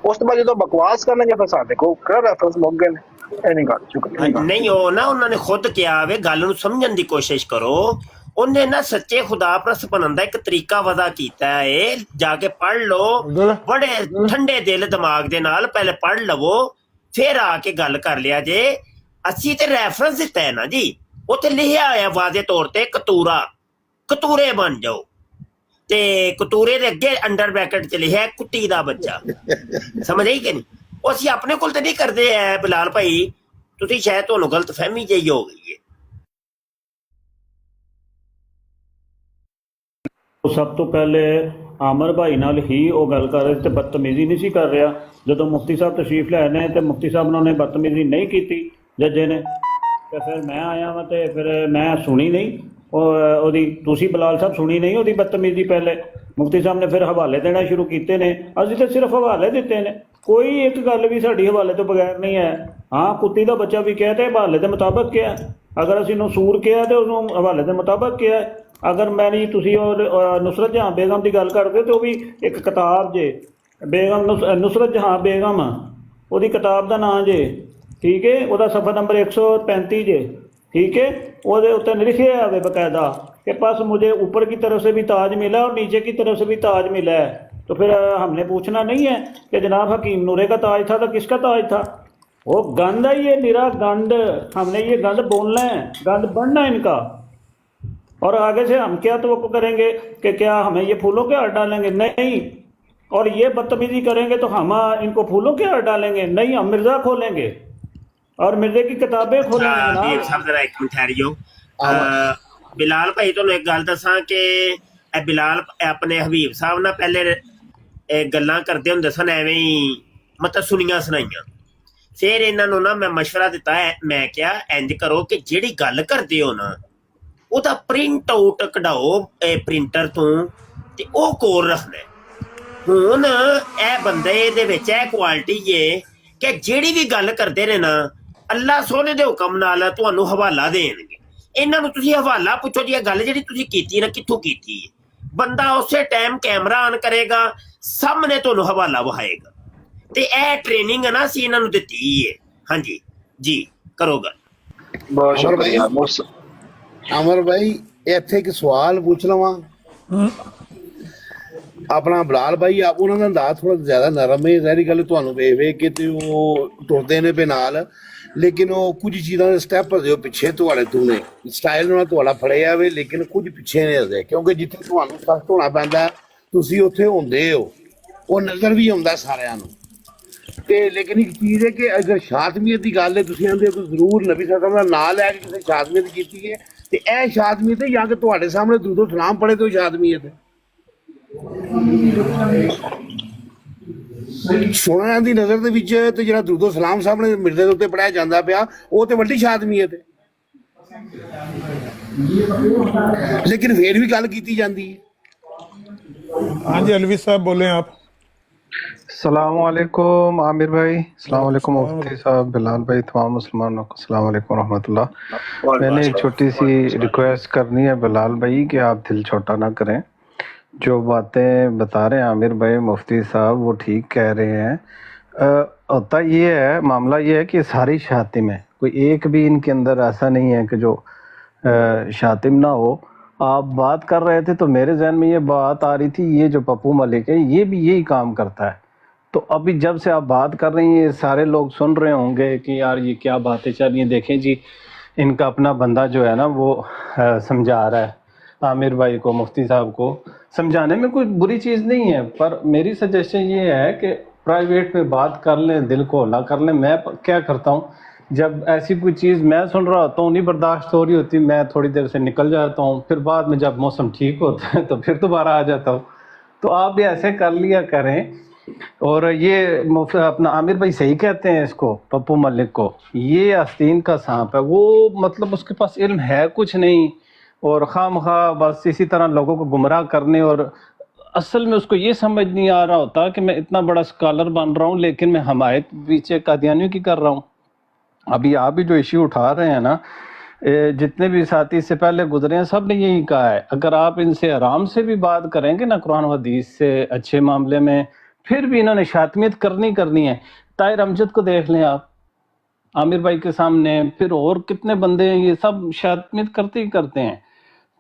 C: ਉਸ ਤੋਂ ਬਾਅਦ ਜਦੋਂ ਬਕਵਾਸ ਕਰਨਗੇ ਫਿਰ ਸਾਡੇ ਕੋਲ ਰੈਫਰੈਂਸ ਮੁੱਕ ਗਏ ਨੇ। ਇਹ ਨਹੀਂ ਗੱਲ, ਸ਼ੁਕਰੀਆ।
E: ਨਹੀਂ, ਉਹ ਨਾ ਉਹਨਾਂ ਨੇ ਖੁਦ ਕਿਹਾ ਵੇ, ਗੱਲ ਨੂੰ ਸਮਝਣ ਦੀ ਕੋਸ਼ਿਸ਼ ਕਰੋ। ਉਹਨੇ ਨਾ ਸੱਚੇ ਖੁਦਾ ਪ੍ਰਸਤ ਬਣਨ ਦਾ ਇੱਕ ਤਰੀਕਾ ਵਦਾ ਕੀਤਾ ਹੈ, ਜਾ ਕੇ ਪੜ੍ਹ ਲਓ, ਬੜੇ ਠੰਡੇ ਦਿਲ ਦਿਮਾਗ ਦੇ ਨਾਲ ਪਹਿਲੇ ਪੜ੍ਹ ਲਵੋ, ਫਿਰ ਆ ਕੇ ਗੱਲ ਕਰ ਲਿਆ ਜੇ। ਅਸੀਂ ਤੇ ਰੈਫਰੈਂਸ ਦਿੱਤਾ ਹੈ ਨਾ ਜੀ, ਉੱਥੇ ਲਿਖਿਆ ਹੋਇਆ ਵਾਜ਼ੇ ਤੌਰ ਤੇ ਕਤੂਰਾ, ਕਤੂਰੇ ਬਣ ਜਾਓ, ਤੇ ਕਤੂਰੇ ਦੇ ਅੱਗੇ ਅੰਡਰ ਬ੍ਰੈਕਟ ਚ ਲਿਖਿਆ ਕੁੱਤੀ ਦਾ ਬੱਚਾ। ਸਮਝ ਆਈ ਕਿ ਨਹੀਂ? ਉਹ ਅਸੀਂ ਆਪਣੇ ਕੋਲ ਤੇ ਨਹੀਂ ਕਰਦੇ ਐ ਬਿਲਾਲ ਭਾਈ, ਤੁਸੀਂ ਸ਼ਾਇਦ ਤੁਹਾਨੂੰ ਗਲਤ ਫਹਿਮੀ ਜਿਹੀ ਹੋ ਗਈ ਹੈ।
F: ਸਭ ਤੋਂ ਪਹਿਲੇ ਆਮਰ ਭਾਈ ਨਾਲ ਹੀ ਉਹ ਗੱਲ ਕਰ ਰਹੇ ਤੇ ਬਦਤਮੀਜ਼ੀ ਨਹੀਂ ਸੀ ਕਰ ਰਿਹਾ। ਜਦੋਂ ਮੁਫਤੀ ਸਾਹਿਬ ਤਸ਼ਰੀਫ ਲੈ ਨੇ ਤੇ ਮੁਫਤੀ ਸਾਹਿਬ ਨੇ ਉਹਨੇ ਬਦਤਮੀਜ਼ੀ ਨਹੀਂ ਕੀਤੀ ਜੱਜੇ ਨੇ, ਤੇ ਫਿਰ ਮੈਂ ਆਇਆ ਵਾਂ ਤੇ ਫਿਰ ਮੈਂ ਸੁਣੀ ਨਹੀਂ ਉਹਦੀ, ਤੁਸੀਂ ਬਲਾਲ ਸਾਹਿਬ ਸੁਣੀ ਨਹੀਂ ਉਹਦੀ ਬਦਤਮੀਜ਼ੀ। ਪਹਿਲੇ ਮੁਫਤੀ ਸਾਹਿਬ ਨੇ ਫਿਰ ਹਵਾਲੇ ਦੇਣਾ ਸ਼ੁਰੂ ਕੀਤੇ ਨੇ, ਅਸੀਂ ਤਾਂ ਸਿਰਫ ਹਵਾਲੇ ਦਿੱਤੇ ਨੇ, ਕੋਈ ਇੱਕ ਗੱਲ ਵੀ ਸਾਡੀ ਹਵਾਲੇ ਤੋਂ ਬਗੈਰ ਨਹੀਂ ਹੈ। ਹਾਂ, ਕੁੱਤੀ ਦਾ ਬੱਚਾ ਵੀ ਕਿਹਾ ਤੇ ਹਵਾਲੇ ਦੇ ਮੁਤਾਬਕ ਕਿਹਾ, ਅਗਰ ਅਸੀਂ ਨਸੂਰ ਕਿਹਾ ਤੇ ਉਹਨੂੰ ਹਵਾਲੇ ਦੇ ਮੁਤਾਬਕ ਕਿਹਾ। ਅਗਰ ਮੈਂ ਨਹੀਂ, ਤੁਸੀਂ ਉਹ ਨੁਸਰਤ ਜਹਾਂ ਬੇਗਮ ਦੀ ਗੱਲ ਕਰਦੇ ਤੇ ਉਹ ਵੀ ਇੱਕ ਕਿਤਾਬ ਜੇ, ਬੇਗਮ ਨੁਸਰਤ ਜਹਾਂ ਬੇਗਮ, ਉਹਦੀ ਕਿਤਾਬ ਦਾ ਨਾਂ ਜੇ, ਠੀਕ ਹੈ, ਉਹਦਾ ਸਫਾ ਨੰਬਰ 135 ਜੇ, ठीक है, ਉਹਦੇ ਉੱਤੇ लिखे है बकायदा कि बस मुझे ऊपर की तरफ से भी ताज मिला और नीचे की तरफ से भी ताज मिला है। तो फिर हमने पूछना नहीं है कि जनाब हकीम नूरे का ताज था तो किसका ताज था? वो गंद है, ये निरा गंद, हमने ये गंद बोलना है, गंद बढ़ना है इनका। और आगे से हम क्या तो करेंगे कि क्या हमें ये फूलों के हार डालेंगे? नहीं। और ये बदतमीजी करेंगे तो हम इनको फूलों के हार डालेंगे? नहीं, हम मिर्जा खोलेंगे और मिर्जे की किताबें खोलेंगे।
E: बिलाल भाई ਤੁਹਾਨੂੰ ਇੱਕ ਗੱਲ ਦੱਸਾਂ ਕਿ ਇਹ ਬਿਲਾਲ ਆਪਣੇ ਹਬੀਬ ਸਾਹਿਬ ਨਾਲ ਪਹਿਲੇ ਗੱਲਾਂ ਕਰਦੇ ਹੁੰਦੇ ਸਨ, ਐਵੇਂ ਹੀ ਮਤਲਬ ਸੁਣੀਆਂ ਸੁਣਾਈਆਂ। ਫਿਰ ਇਹਨਾਂ ਨੂੰ ਨਾ ਮੈਂ ਮਸ਼ਵਰਾ ਦਿੱਤਾ ਹੈ, ਮੈਂ ਕਿਹਾ ਇੰਜ ਕਰੋ ਕਿ ਜਿਹੜੀ ਗੱਲ ਕਰਦੇ ਹੋ ਨਾ ਉਹਦਾ ਪ੍ਰਿੰਟ ਆਊਟ ਕਢਾਓ ਪ੍ਰਿੰਟਰ ਤੋਂ ਤੇ ਉਹ ਕੋਲ ਰੱਖਣਾ। ਹੁਣ ਇਹ ਬੰਦੇ ਦੇ ਵਿੱਚ ਇਹ ਕੁਆਲਿਟੀ ਹੈ ਕਿ ਜਿਹੜੀ ਵੀ ਗੱਲ ਕਰਦੇ ਨੇ ਨਾ ਅੱਲਾ ਸੋਹਣੇ ਦੇ ਹੁਕਮ ਨਾਲ ਤੁਹਾਨੂੰ ਹਵਾਲਾ ਦੇਣਗੇ। ਇਹਨਾਂ ਨੂੰ ਤੁਸੀਂ ਹਵਾਲਾ ਪੁੱਛੋ ਜੀ, ਇਹ ਗੱਲ ਜਿਹੜੀ ਤੁਸੀਂ ਕੀਤੀ ਨਾ ਕਿੱਥੋਂ ਕੀਤੀ ਹੈ, ਬੰਦਾ ਉਸੇ ਟਾਈਮ ਕੈਮਰਾ ਆਨ ਕਰੇਗਾ, ਸਾਹਮਣੇ ਤੁਹਾਨੂੰ ਹਵਾਲਾ ਵਹਾਏਗਾ। ਤੇ ਇਹ ਟ੍ਰੇਨਿੰਗ ਨਾ ਅਸੀਂ ਇਹਨਾਂ ਨੂੰ ਦਿੱਤੀ ਹੈ। ਹਾਂਜੀ ਜੀ, ਕਰੋ ਗੱਲ।
C: ਬਹੁਤ ਸ਼ੁਕਰੀਆ
L: ਅਮਰ ਭਾਈ। ਇੱਥੇ ਇੱਕ ਸਵਾਲ ਪੁੱਛ ਲਵਾਂ, ਆਪਣਾ ਬਲਾਲ ਭਾਈ ਆਪ ਉਹਨਾਂ ਦਾ ਅੰਦਾਜ਼ ਥੋੜਾ ਜ਼ਿਆਦਾ ਨਰਮ ਹੈ, ਜ਼ਹਿਰੀ ਗੱਲ ਤੁਹਾਨੂੰ ਵੇਖ ਕੇ ਤੇ ਉਹ ਟੁਰਦੇ ਨੇ ਪੇ ਨਾਲ, ਲੇਕਿਨ ਉਹ ਕੁਝ ਚੀਜ਼ਾਂ ਦੇ ਸਟੈਪ ਹਜੇ ਪਿੱਛੇ ਤੁਹਾਡੇ ਤੋਂ ਨੇ, ਸਟਾਈਲ ਨਾਲ ਤੁਹਾਡਾ ਫੜਿਆ ਵੇ, ਲੇਕਿਨ ਕੁਝ ਪਿੱਛੇ ਨੇ ਹਜੇ, ਕਿਉਂਕਿ ਜਿੱਥੇ ਤੁਹਾਨੂੰ ਸਖਤ ਹੋਣਾ ਪੈਂਦਾ ਤੁਸੀਂ ਉੱਥੇ ਹੁੰਦੇ ਹੋ, ਉਹ ਨਜ਼ਰ ਵੀ ਆਉਂਦਾ ਸਾਰਿਆਂ ਨੂੰ। ਤੇ ਲੇਕਿਨ ਇੱਕ ਚੀਜ਼ ਹੈ ਕਿ ਅਗਰ ਸ਼ਾਤਮੀਅਤ ਦੀ ਗੱਲ ਹੈ, ਤੁਸੀਂ ਆਂਦੇ ਹੋ ਜ਼ਰੂਰ ਨਬੀ ਸਾਹਿਬ ਦਾ ਨਾਂ ਲੈ ਕੇ ਕਿਸੇ ਸ਼ਾਤਮੀਅਤ ਕੀਤੀ ਹੈ, ਤੇ ਇਹ ਸ਼ਾਤਮੀਅਤ ਹੈ ਜਾਂ ਕਿ ਤੁਹਾਡੇ ਸਾਹਮਣੇ ਦਰੂਦ ਸਲਾਮ ਪੜ੍ਹੇ ਤੋਂ ਸ਼ਾਤਮੀਅਤ ਹੈ? ਸੋਹਣਿਆਂ ਦੀ ਨਜ਼ਰ ਦੇ ਵਿੱਚ ਤੇ ਜਿਹੜਾ ਦਰੂਦੋ ਸਲਾਮ ਸਾਹਮਣੇ ਮਿਰਜ਼ੇ ਦੇ ਉੱਤੇ ਪੜਿਆ ਜਾਂਦਾ ਪਿਆ, ਉਹ ਤੇ ਵੱਡੀ ਸ਼ਾਤਮੀਅਤ ਹੈ, ਲੇਕਿਨ ਫੇਰ ਵੀ ਗੱਲ ਕੀਤੀ ਜਾਂਦੀ ਹੈ।
A: हाँ जी, अलवी साहब बोले आप।
O: सलाम वालेकुम आमिर भाई, सलाम वालेकुम मुफ्ती साहब, बिलाल भाई, तमाम मुसलमानों को सलाम वालेकुम रहमतुल्लाह। मैंने एक छोटी सी रिक्वेस्ट करनी है बिलाल भाई कि आप दिल छोटा ना करें, जो बातें बता रहे हैं आमिर भाई मुफ्ती साहब वो ठीक कह रहे हैं। होता ये है, मामला ये है कि सारी शातिम है, कोई एक भी इनके अंदर ऐसा नहीं है कि जो शातिम ना हो। आप बात कर रहे थे तो मेरे जहन में ये बात आ रही थी, ये जो पप्पू मलिक है ये भी यही काम करता है। तो अभी जब से आप बात कर रही हैं सारे लोग सुन रहे होंगे कि यार ये क्या बातें चल रही हैं। देखें जी, इनका अपना बंदा जो है ना वो समझा रहा है आमिर भाई को, मुफ्ती साहब को। समझाने में कोई बुरी चीज़ नहीं है, पर मेरी सजेशन ये है कि प्राइवेट में बात कर लें, दिल को हौला कर लें। मैं क्या करता हूँ जब ऐसी कोई चीज़ मैं सुन रहा होता हूँ नहीं बर्दाश्त हो रही होती, मैं थोड़ी देर से निकल जाता हूँ, फिर बाद में जब मौसम ठीक होता है तो फिर दोबारा आ जाता हूँ। तो आप भी ऐसे कर लिया करें। और ये अपना आमिर भाई सही कहते हैं इसको, पप्पू मलिक को, ये आस्तीन का सांप है। वो मतलब उसके पास इल्म है कुछ नहीं और खामखा बस इसी तरह लोगों को गुमराह करने, और असल में उसको ये समझ नहीं आ रहा होता कि मैं इतना बड़ा स्कॉलर बन रहा हूँ लेकिन मैं हमायत पीछे कादियानियों की कर रहा हूँ। अभी आप भी जो इश्यू उठा रहे हैं ना, जितने भी साथी इससे पहले गुजरे हैं सब ने यही कहा है, अगर आप इनसे आराम से भी बात करेंगे ना कुरान व हदीस से अच्छे मामले में, फिर भी इन्होंने शातमियत करनी है। ताहिर अमजद को देख लें आप, आमिर भाई के सामने, फिर और कितने बंदे हैं, ये सब शातमियत करते ही करते हैं।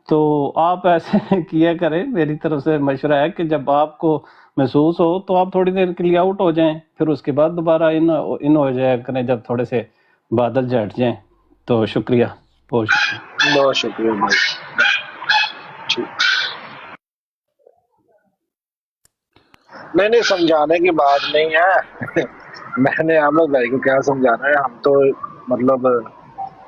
O: तो आप ऐसे किया करें, मेरी तरफ से मशवरा है कि जब आपको महसूस हो तो आप थोड़ी देर के लिए आउट हो जाएं, फिर उसके बाद दोबारा इन हो जाया करें जब थोड़े से बादल झट जाएं। तो शुक्रिया, बहुत शुक्रिया।
C: बहुत शुक्रिया भाई। नहीं, समझाने की बात नहीं है। मैंने आमिर भाई को क्या समझाना है, हम तो मतलब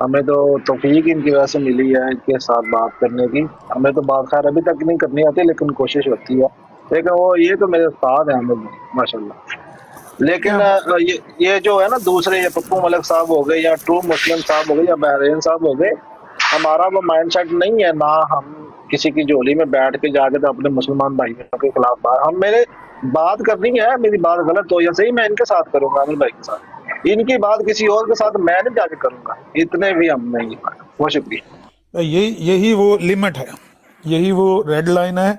C: हमें तो तौफीक इनकी वजह से मिली है इनके साथ बात करने की। हमें तो बात खैर अभी तक नहीं करनी आती लेकिन कोशिश होती है। लेकिन वो ये तो मेरे उस्ताद हैं आमिर भाई माशाल्लाह। लेकिन ये जो है ना दूसरे, ये पप्पू मलिक साहब हो गए या ट्रू मुस्लिम साहब हो गए या बहरीन साहब हो गए, हमारा वो माइंडसेट नहीं है ना हम किसी की झोली में बैठ के जाके तो अपने मुसलमान भाइयों के खिलाफ हम मेरे बात करनी है, मेरी बात गलत हो या सही मैं इनके साथ करूंगा, आमिर भाई के साथ। इनकी बात किसी और के साथ मैं नहीं जाके करूंगा, इतने भी हम नहीं। बहुत शुक्रिया।
A: यही वो लिमिट है, यही वो रेड लाइन है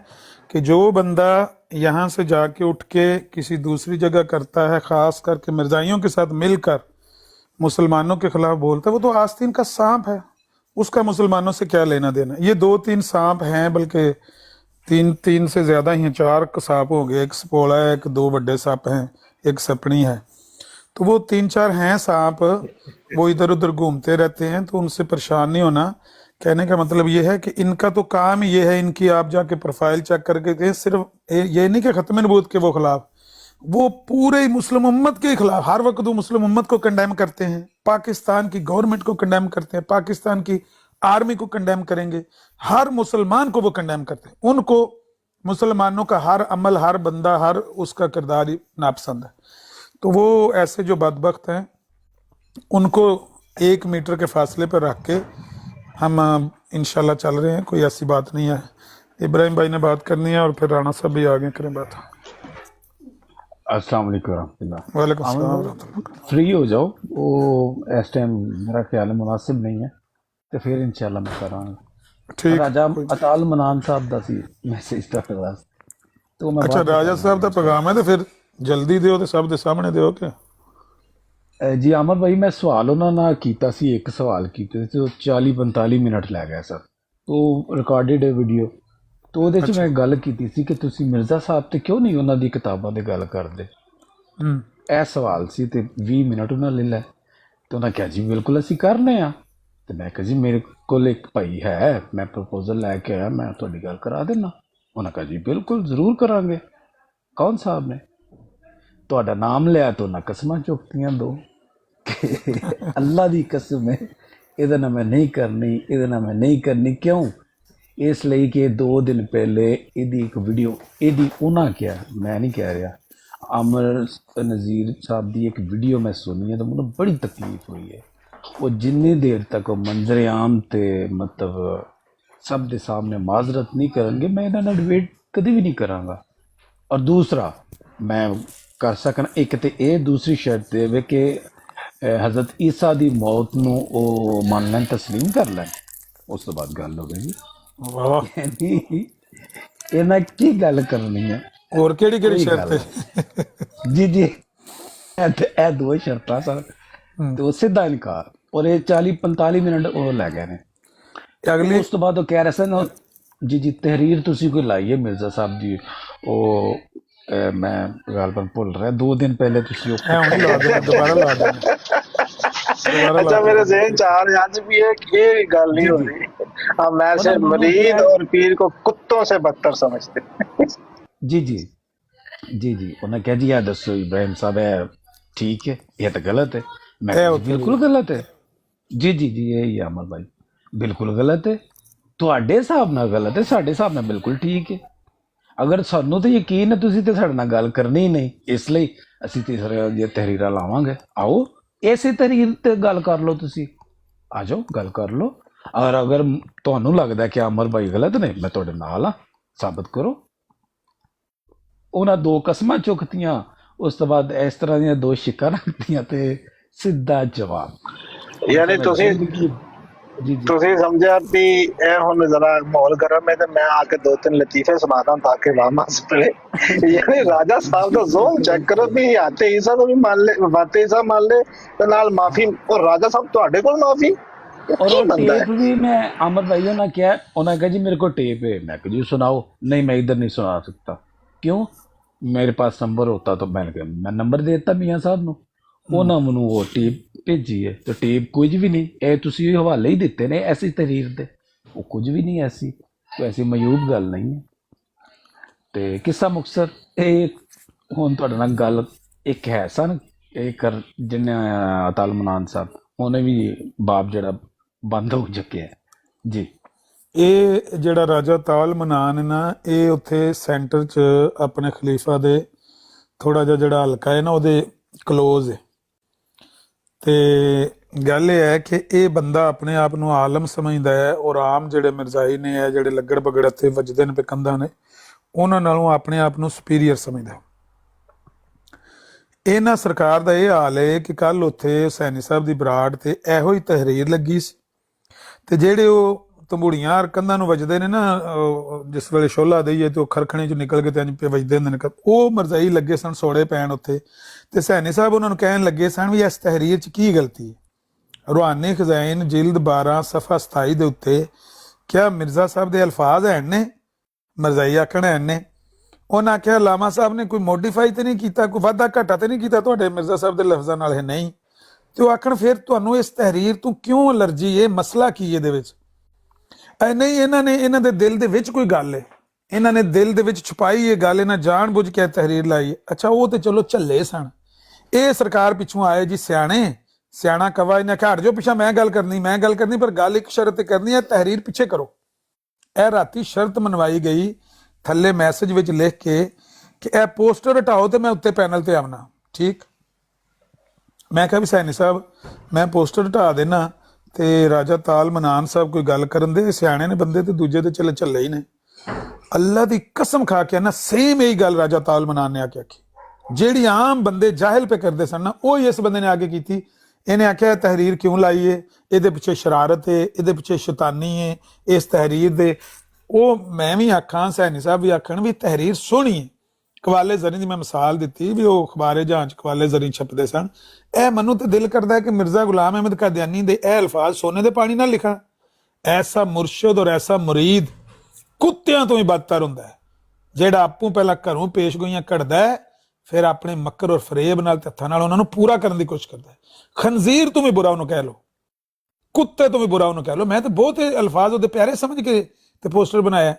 A: कि जो बंदा यहाँ से जाके उठ के किसी दूसरी जगह करता है, खास करके मिर्जाइयों के साथ मिलकर मुसलमानों के खिलाफ बोलता है, वो तो आस्तीन का सांप है, उसका मुसलमानों से क्या लेना देना। ये 2-3 सांप हैं, बल्कि तीन से ज्यादा ही हैं, 4 सांप हो गए, एक सपोला है, एक 2 बड़े सांप हैं, एक सपनी है। तो वो 3-4 हैं सांप, वो इधर उधर घूमते रहते हैं, तो उनसे परेशान नहीं होना। कहने का मतलब ये है कि इनका तो काम ये है, इनकी आप जाके प्रोफाइल चेक करके दें, सिर्फ ये नहीं कि खत्म नबूवत के वो खिलाफ, वो पूरे मुस्लिम उम्मत के खिलाफ हर वक्त वो मुस्लिम उम्मत को कंडेम करते हैं, पाकिस्तान की गवर्नमेंट को कंडेम करते हैं, पाकिस्तान की आर्मी को कंडेम करेंगे, हर मुसलमान को वो कंडेम करते हैं। उनको मुसलमानों का हर अमल, हर बंदा, हर उसका किरदार नापसंद है। तो वो ऐसे जो बदबख्त हैं उनको 1 मीटर के फासले पर रख के हम इंशाल्लाह चल रहे हैं, कोई ऐसी बात नहीं है। इब्राहिम भाई ने बात करनी है और फिर राणा साहब भी आगे करें बात।
N: अस्सलाम वालेकुम रहमतुल्लाह।
A: वालेकुम अस्सलाम रहमतुल्लाह।
N: फ्री हो जाओ, वो इस टाइम मेरा ख्याल मुनासिब नहीं है, तो फिर इंशाल्लाह मैं करांगा।
A: ठीक।
N: राजा अताल मनान साहब दा सी मैसेज दा क्लास तो मैं
A: अच्छा राजा साहब दा पैगाम है, तो फिर जल्दी दिओ ते सब दे सामने दिओ के।
N: जी अमर भाई, मैं सवाल ਉਹਨਾਂ ਨਾਲ ਕੀਤਾ ਸੀ, ਇੱਕ ਸਵਾਲ ਕੀਤੇ ਸੀ, 40-45 ਮਿੰਟ ਲੈ ਗਿਆ ਸਰ, ਉਹ ਰਿਕਾਰਡਡ ਵੀਡੀਓ। तो ਉਹਦੇ 'ਚ ਮੈਂ ਗੱਲ ਕੀਤੀ ਸੀ ਕਿ ਤੁਸੀਂ ਮਿਰਜ਼ਾ ਸਾਹਿਬ ਤੇ ਕਿਉਂ ਨਹੀਂ ਉਹਨਾਂ ਦੀ ਕਿਤਾਬਾਂ ਦੀ ਗੱਲ ਕਰਦੇ। ਇਹ ਸਵਾਲ ਸੀ ਤੇ 20 ਮਿੰਟ ਉਹਨਾਂ ਲੈ ਲੈ, ਤੇ ਉਹਨਾਂ ਕਿਹਾ ਜੀ ਬਿਲਕੁਲ ਅਸੀਂ ਕਰਨੇ ਆ। ਤੇ ਮੈਂ ਕਿਹਾ ਜੀ ਮੇਰੇ ਕੋਲ ਇੱਕ ਭਾਈ ਹੈ, ਮੈਂ ਪ੍ਰਪੋਜ਼ਲ ਲੈ ਕੇ ਆਇਆ, ਮੈਂ ਤੁਹਾਡੀ ਗੱਲ ਕਰਾ ਦੇਣਾ। ਉਹਨਾਂ ਕਿਹਾ ਜੀ ਬਿਲकुल ਜ਼ਰੂਰ ਕਰਾਂਗੇ। ਕੌਣ ਸਾਹਿਬ ਨੇ ਤੁਹਾਡਾ ਨਾਮ ਲਿਆ ਤਾਂ ਉਹਨਾਂ ਕਸਮਾਂ ਚੁੱਕਤੀਆਂ ਦੋ ਕਿ ਅੱਲਾ ਦੀ ਕਸਮ ਹੈ ਇਹਦੇ ਨਾਲ ਮੈਂ ਨਹੀਂ ਕਰਨੀ, ਇਹਦੇ ਨਾਲ ਮੈਂ ਨਹੀਂ ਕਰਨੀ। ਕਿਉਂ? ਇਸ ਲਈ ਕਿ 2 ਦਿਨ ਪਹਿਲੇ ਇਹਦੀ ਇੱਕ ਵੀਡੀਓ, ਇਹਦੀ ਉਹਨਾਂ ਕਿਹਾ, ਮੈਂ ਨਹੀਂ ਕਹਿ ਰਿਹਾ, ਅਮਰ ਨਜ਼ੀਰ ਸਾਹਿਬ ਦੀ ਇੱਕ ਵੀਡੀਓ ਮੈਂ ਸੁਣੀ ਹੈ ਤਾਂ ਮੈਨੂੰ ਬੜੀ ਤਕਲੀਫ ਹੋਈ ਹੈ। ਉਹ ਜਿੰਨੀ ਦੇਰ ਤੱਕ ਉਹ ਮੰਜ਼ਰ ਆਮ ਤੇ ਮਤਲਬ ਸਭ ਦੇ ਸਾਹਮਣੇ ਮਾਜ਼ਰਤ ਨਹੀਂ ਕਰਨਗੇ, ਮੈਂ ਇਹਨਾਂ ਨਾਲ ਡਿਬੇਟ ਕਦੇ ਵੀ ਨਹੀਂ ਕਰਾਂਗਾ। ਔਰ ਦੂਸਰਾ ਮੈਂ ਕਰ ਸਕਣ ਇੱਕ ਤੇ ਇਹ, ਦੂਸਰੀ ਸ਼ਰਤ ਦੇਵੇ ਕਿ ਹਜ਼ਰਤ ਈਸਾ ਦੀ ਮੌਤ ਨੂੰ ਉਹ ਮੰਨ ਲੈਣ, ਤਸਲੀਮ ਕਰ ਲੈਣ, ਉਸ ਤੋਂ ਬਾਅਦ ਗੱਲ ਹੋਵੇਗੀ। ਇਹਨਾਂ ਕੀ ਗੱਲ ਕਰਨੀ ਹੈ?
A: ਹੋਰ ਕਿਹੜੀ ਸ਼ਰਤ ਹੈ?
N: ਜੀ ਜੀ ਇਹ 2 ਸ਼ਰਤਾਂ ਸਰ, ਤੇ ਉਹ ਸਿੱਧਾ ਇਨਕਾਰ। ਔਰ ਇਹ 40-45 ਮਿੰਟ ਉਹ ਲੈ ਗਏ ਨੇ। ਅਗਲੀ ਉਸ ਤੋਂ ਬਾਅਦ ਉਹ ਕਹਿ ਰਹੇ ਸਨ ਜੀ ਤਹਿਰੀਰ ਤੁਸੀਂ ਕੋਈ ਲਾਈਏ ਮਿਰਜ਼ਾ ਸਾਹਿਬ ਦੀ, ਉਹ मैं गालबन भूल रहा, 2 दिन पहले तुसी
A: दोबारा ला दे।
C: अच्छा मेरे ज़हन चाह रहा आज भी है कि ये गल नहीं हो रही, हम ऐसे मरीद और पीर को कुत्तों से बदतर समझते।
N: जी जी जी जी उन्हें कह दिया दसो इब्राहिम साहब है ठीक है, ये तो गलत है, मैं कहा, जी बिल्कुल गलत है। जी जी जी यही है अमर भाई, बिल्कुल गलत है। ਤੁਹਾਡੇ ਹਿਸਾਬ ਨਾਲ ਗਲਤ ਹੈ, ਸਾਡੇ ਹਿਸਾਬ ਨਾਲ ਬਿਲਕੁਲ ਠੀਕ ਹੈ। ਅਗਰ ਸਾਨੂੰ ਤਾਂ ਯਕੀਨ ਹੈ ਤੁਸੀਂ ਤੇ ਸਾਡੇ ਨਾਲ ਗੱਲ ਕਰਨੀ ਹੀ ਨਹੀਂ, ਇਸ ਲਈ ਅਸੀਂ ਤੀਸਰੇ ਜੇ ਤਹਿਰੀਰਾਂ ਲਾਵਾਂਗੇ। ਆਓ ਇਸੇ ਤਹਿਰੀਰ ਤੇ ਗੱਲ ਕਰ ਲਓ, ਤੁਸੀਂ ਆ ਜਾਓ ਗੱਲ ਕਰ ਲਓ। ਔਰ ਅਗਰ ਤੁਹਾਨੂੰ ਲੱਗਦਾ ਕਿ ਅਮਰ ਭਾਈ ਗਲਤ ਨੇ, ਮੈਂ ਤੁਹਾਡੇ ਨਾਲ ਆ, ਸਾਬਤ ਕਰੋ। ਉਹਨਾਂ ਦੋ ਕਸਮਾਂ ਚੁੱਕਤੀਆਂ, ਉਸ ਤੋਂ ਬਾਅਦ ਇਸ ਤਰ੍ਹਾਂ ਦੀਆਂ ਦੋ ਸ਼ਿਕਾਂ ਰੱਖਤੀਆਂ ਤੇ ਸਿੱਧਾ ਜਵਾਬ।
C: ਯਾਨੀ ਤੁਸੀਂ ਸਮਝਿਆ ਵੀ ਇਹ ਹੁਣ ਜ਼ਰਾ ਮਾਹੌਲ ਗਰਮ ਹੈ ਤੇ ਮੈਂ ਆ ਕੇ 2-3 ਲਤੀਫੇ ਸੁਣਾਦਾ ਤਾਂ ਕਿ ਵਾਮਸ ਪੜੇ। ਯਾਨੀ ਰਾਜਾ ਸਾਹਿਬ ਦਾ ਜ਼ੋਨ ਚੈੱਕ ਕਰੋ ਵੀ ਆਤੇ ਈਸਾ ਤੋਂ ਵੀ ਮੰਨ ਲੈ, ਬਾਤੇ ਈਸਾ ਮੰਨ ਲੈ ਤੇ ਨਾਲ ਮਾਫੀ। ਔਰ ਰਾਜਾ ਸਾਹਿਬ ਤੁਹਾਡੇ ਕੋਲ ਮਾਫੀ
N: और वो टेप भी मैं अमर भाइयों ने क्या, उन्होंने कहा जी मेरे को टेप है। मैं कहा जी सुनाओ। नहीं मैं इधर नहीं सुना सकता। क्यों? मेरे पास नंबर होता तो मैं नंबर दे देता मियाँ साहब ਨੂੰ। ਉਹਨਾਂ ਮੈਨੂੰ ਉਹ ਟੇਪ ਭੇਜੀ ਹੈ ਤੇ ਟੇਪ ਕੁਝ ਵੀ ਨਹੀਂ, ਇਹ ਤੁਸੀਂ ਹਵਾਲੇ ਹੀ ਦਿੱਤੇ ਨੇ ਐਸੀ ਤਹਿਰੀਰ ਦੇ, ਉਹ ਕੁਝ ਵੀ ਨਹੀਂ ਐਸੀ, ਕੋਈ ਐਸੀ ਮਯੂਬ ਗੱਲ ਨਹੀਂ ਹੈ। ਤੇ ਕਿੱਸਾ ਮੁਕਤਸਰ ਇਹ ਹੁਣ ਤੁਹਾਡੇ ਨਾਲ ਗੱਲ ਇੱਕ ਹੈ ਸਨ, ਇਹ ਕਰ ਜਿਹਨੇ ਅਤਾਲ ਮਨਾਨ ਸਾਹਿਬ, ਉਹਨੇ ਵੀ ਬਾਪ ਜਿਹੜਾ ਬੰਦ ਹੋ ਚੁੱਕਿਆ ਜੀ।
A: ਇਹ ਜਿਹੜਾ ਰਾਜਾ ਤਾਲ ਮਨਾਨ ਹੈ ਨਾ, ਇਹ ਉੱਥੇ ਸੈਂਟਰ 'ਚ ਆਪਣੇ ਖਲੀਫਾ ਦੇ ਥੋੜਾ ਜਿਹਾ ਜਿਹੜਾ ਹਲਕਾ ਹੈ ਨਾ ਉਹਦੇ ਕਲੋਜ਼ ਹੈ। ਤੇ ਗੱਲ ਇਹ ਹੈ ਕਿ ਇਹ ਬੰਦਾ ਆਪਣੇ ਆਪ ਨੂੰ ਆਲਮ ਸਮਝਦਾ ਹੈ ਔਰ ਆਮ ਜਿਹੜੇ ਮਿਰਜ਼ਾਈ ਨੇ ਹੈ, ਜਿਹੜੇ ਲੱਗੜ ਬਗੜ ਇੱਥੇ ਵੱਜਦੇ ਨੇ ਪਿਕੰਦਾਂ ਨੇ, ਉਹਨਾਂ ਨਾਲੋਂ ਆਪਣੇ ਆਪ ਨੂੰ ਸੁਪੀਰੀਅਰ ਸਮਝਦਾ। ਇਹਨਾਂ ਸਰਕਾਰ ਦਾ ਇਹ ਹਾਲ ਹੈ ਕਿ ਕੱਲ ਉੱਥੇ ਹੁਸੈਨੀ ਸਾਹਿਬ ਦੀ ਬਰਾੜ ਤੇ ਇਹੋ ਹੀ ਤਹਿਰੀਰ ਲੱਗੀ ਸੀ ਤੇ ਜਿਹੜੇ ਉਹ ਤੰਬੂੜੀਆਂ ਕੰਧਾਂ ਨੂੰ ਵੱਜਦੇ ਨੇ ਨਾ, ਜਿਸ ਵੇਲੇ ਸ਼ੋਲਾ ਦਈਏ ਤੇ ਉਹ ਖਰਖਣੇ ਚ ਨਿਕਲ ਕੇ ਤੇ ਇੰਜ ਵੱਜਦੇ ਹੁੰਦੇ ਨੇ, ਉਹ ਮਰਜ਼ਾਈ ਲੱਗੇ ਸਨ ਸੋੜੇ ਪੈਣ ਉੱਥੇ। ਤੇ ਹੁਸੈਨੀ ਸਾਹਿਬ ਉਹਨਾਂ ਨੂੰ ਕਹਿਣ ਲੱਗੇ ਸਨ ਵੀ ਇਸ ਤਹਿਰੀਰ ਚ ਕੀ ਗਲਤੀ ਹੈ। ਰੂਹਾਨੀ ਖਜ਼ਾਇਨ ਜਿਲਦ 12 ਸਫਾ 27 ਦੇ ਉੱਤੇ ਕਿਆ ਮਿਰਜ਼ਾ ਸਾਹਿਬ ਦੇ ਅਲਫਾਜ਼ ਹੈਣ ਨੇ, ਮਰਜ਼ਾਈ ਆਖਣ ਹੈਣ ਨੇ। ਉਹਨਾਂ ਆਖਿਆ ਲਾਮਾ ਸਾਹਿਬ ਨੇ ਕੋਈ ਮੋਡੀਫਾਈ ਤੇ ਨਹੀਂ ਕੀਤਾ, ਕੋਈ ਵਾਧਾ ਘਾਟਾ ਤੇ ਨਹੀਂ ਕੀਤਾ ਤੁਹਾਡੇ ਮਿਰਜ਼ਾ ਸਾਹਿਬ ਦੇ ਲਫ਼ਜ਼ਾਂ ਨਾਲ? ਹੈ ਨਹੀਂ। ਤੇ ਉਹ ਆਖਣ ਫਿਰ ਤੁਹਾਨੂੰ ਇਸ ਤਹਿਰੀਰ ਤੋਂ ਕਿਉਂ ਅਲਰਜੀ ਹੈ, ਮਸਲਾ ਕੀ ਇਹਦੇ ਵਿੱਚ? ਨਹੀਂ ਇਹਨਾਂ ਦੇ ਦਿਲ ਦੇ ਵਿੱਚ ਕੋਈ ਗੱਲ ਹੈ, ਇਹਨਾਂ ਨੇ ਦਿਲ ਦੇ ਵਿੱਚ ਛੁਪਾਈ ਇਹ ਗੱਲ, ਇਹਨਾਂ ਜਾਣ ਬੁੱਝ ਕੇ ਤਹਿਰੀਰ ਲਾਈ। ਅੱਛਾ ਉਹ ਤੇ ਚਲੋ ਝੱਲੇ ਸਨ, ਇਹ ਸਰਕਾਰ ਪਿੱਛੋਂ ਆਏ ਜੀ ਸਿਆਣਾ ਕਵਾ, ਇਹਨੇ ਆਖਿਆ ਹਟ ਜਾਓ ਪਿੱਛਾ, ਮੈਂ ਗੱਲ ਕਰਨੀ ਪਰ ਗੱਲ ਇੱਕ ਸ਼ਰਤ ਤੇ ਕਰਨੀ ਹੈ, ਤਹਿਰੀਰ ਪਿੱਛੇ ਕਰੋ। ਇਹ ਰਾਤੀ ਸ਼ਰਤ ਮਨਵਾਈ ਗਈ ਥੱਲੇ ਮੈਸੇਜ ਵਿੱਚ ਲਿਖ ਕੇ ਕਿ ਇਹ ਪੋਸਟਰ ਹਟਾਓ ਤੇ ਮੈਂ ਉੱਤੇ ਪੈਨਲ ਤੇ ਆਉਣਾ। ਠੀਕ, ਮੈਂ ਕਿਹਾ ਵੀ ਸੈਣੀ ਸਾਹਿਬ ਮੈਂ ਪੋਸਟਰ ਹਟਾ ਦੇਣਾ ਤੇ ਰਾਜਾ ਤਾਲ ਮਨਾਨ ਸਾਹਿਬ ਕੋਈ ਗੱਲ ਕਰਨ ਦੇ, ਸਿਆਣੇ ਨੇ ਬੰਦੇ ਤੇ ਦੂਜੇ ਤੇ ਝੱਲੇ ਹੀ ਨੇ। ਅੱਲਾ ਦੀ ਕਸਮ ਖਾ ਕੇ ਨਾ ਸੇਮ ਇਹੀ ਗੱਲ ਰਾਜਾ ਤਾਲ ਮਨਾਨ ਨੇ ਆ ਕੇ ਆਖੀ, ਜਿਹੜੀ ਆਮ ਬੰਦੇ ਜਾਹਿਲ ਪੇ ਕਰਦੇ ਸਨ ਨਾ, ਉਹ ਹੀ ਇਸ ਬੰਦੇ ਨੇ ਆ ਕੇ ਕੀਤੀ। ਇਹਨੇ ਆਖਿਆ ਤਹਿਰੀਰ ਕਿਉਂ ਲਾਈ ਹੈ, ਇਹਦੇ ਪਿੱਛੇ ਸ਼ਰਾਰਤ ਹੈ, ਇਹਦੇ ਪਿੱਛੇ ਸ਼ੈਤਾਨੀ ਹੈ ਇਸ ਤਹਿਰੀਰ ਦੇ। ਉਹ ਮੈਂ ਵੀ ਆਖਾਂ, ਸੈਣੀ ਸਾਹਿਬ ਵੀ ਆਖਣ ਵੀ ਤਹਿਰੀਰ ਸੋਹਣੀ ਹੈ। ਕਵਾਲੇ ਜ਼ਰੀ ਦੀ ਮੈਂ ਮਿਸਾਲ ਦਿੱਤੀ ਵੀ ਉਹ ਅਖਬਾਰੇ ਜਾਂਚ ਕਵਾਲੇ ਜ਼ਰੀ ਛਪਦੇ ਸਨ। ਇਹ ਮੈਨੂੰ ਤੇ ਦਿਲ ਕਰਦਾ ਹੈ ਕਿ ਮਿਰਜ਼ਾ ਗੁਲਾਮ ਅਹਿਮਦ ਕਾਦੀਆਨੀ ਦੇ ਇਹ ਅਲਫਾਜ਼ ਸੋਨੇ ਦੇ ਪਾਣੀ ਨਾਲ ਲਿਖਾਂ। ਐਸਾ ਮੁਰਸ਼ਦ ਔਰ ਐਸਾ ਮੁਰੀਦ ਕੁੱਤਿਆਂ ਤੋਂ ਹੀ ਬਦਤਰ ਹੁੰਦਾ ਹੈ, ਜਿਹੜਾ ਆਪੂ ਪਹਿਲਾਂ ਘਰੋਂ ਪੇਸ਼ਗੋਈਆਂ ਕੱਢਦਾ ਹੈ, ਫਿਰ ਆਪਣੇ ਮੱਕਰ ਔਰ ਫਰੇਬ ਨਾਲ ਹੱਥਾਂ ਨਾਲ ਉਹਨਾਂ ਨੂੰ ਪੂਰਾ ਕਰਨ ਦੀ ਕੋਸ਼ਿਸ਼ ਕਰਦਾ ਹੈ। ਖਨਜ਼ੀਰ ਤੋਂ ਵੀ ਬੁਰਾ ਉਹਨੂੰ ਕਹਿ ਲਓ, ਕੁੱਤੇ ਤੋਂ ਵੀ ਬੁਰਾ ਉਹਨੂੰ ਕਹਿ ਲਓ। ਮੈਂ ਤਾਂ ਬਹੁਤ ਅਲਫਾਜ਼ ਉਹਦੇ ਪਿਆਰੇ ਸਮਝ ਕੇ ਤੇ ਪੋਸਟਰ ਬਣਾਇਆ।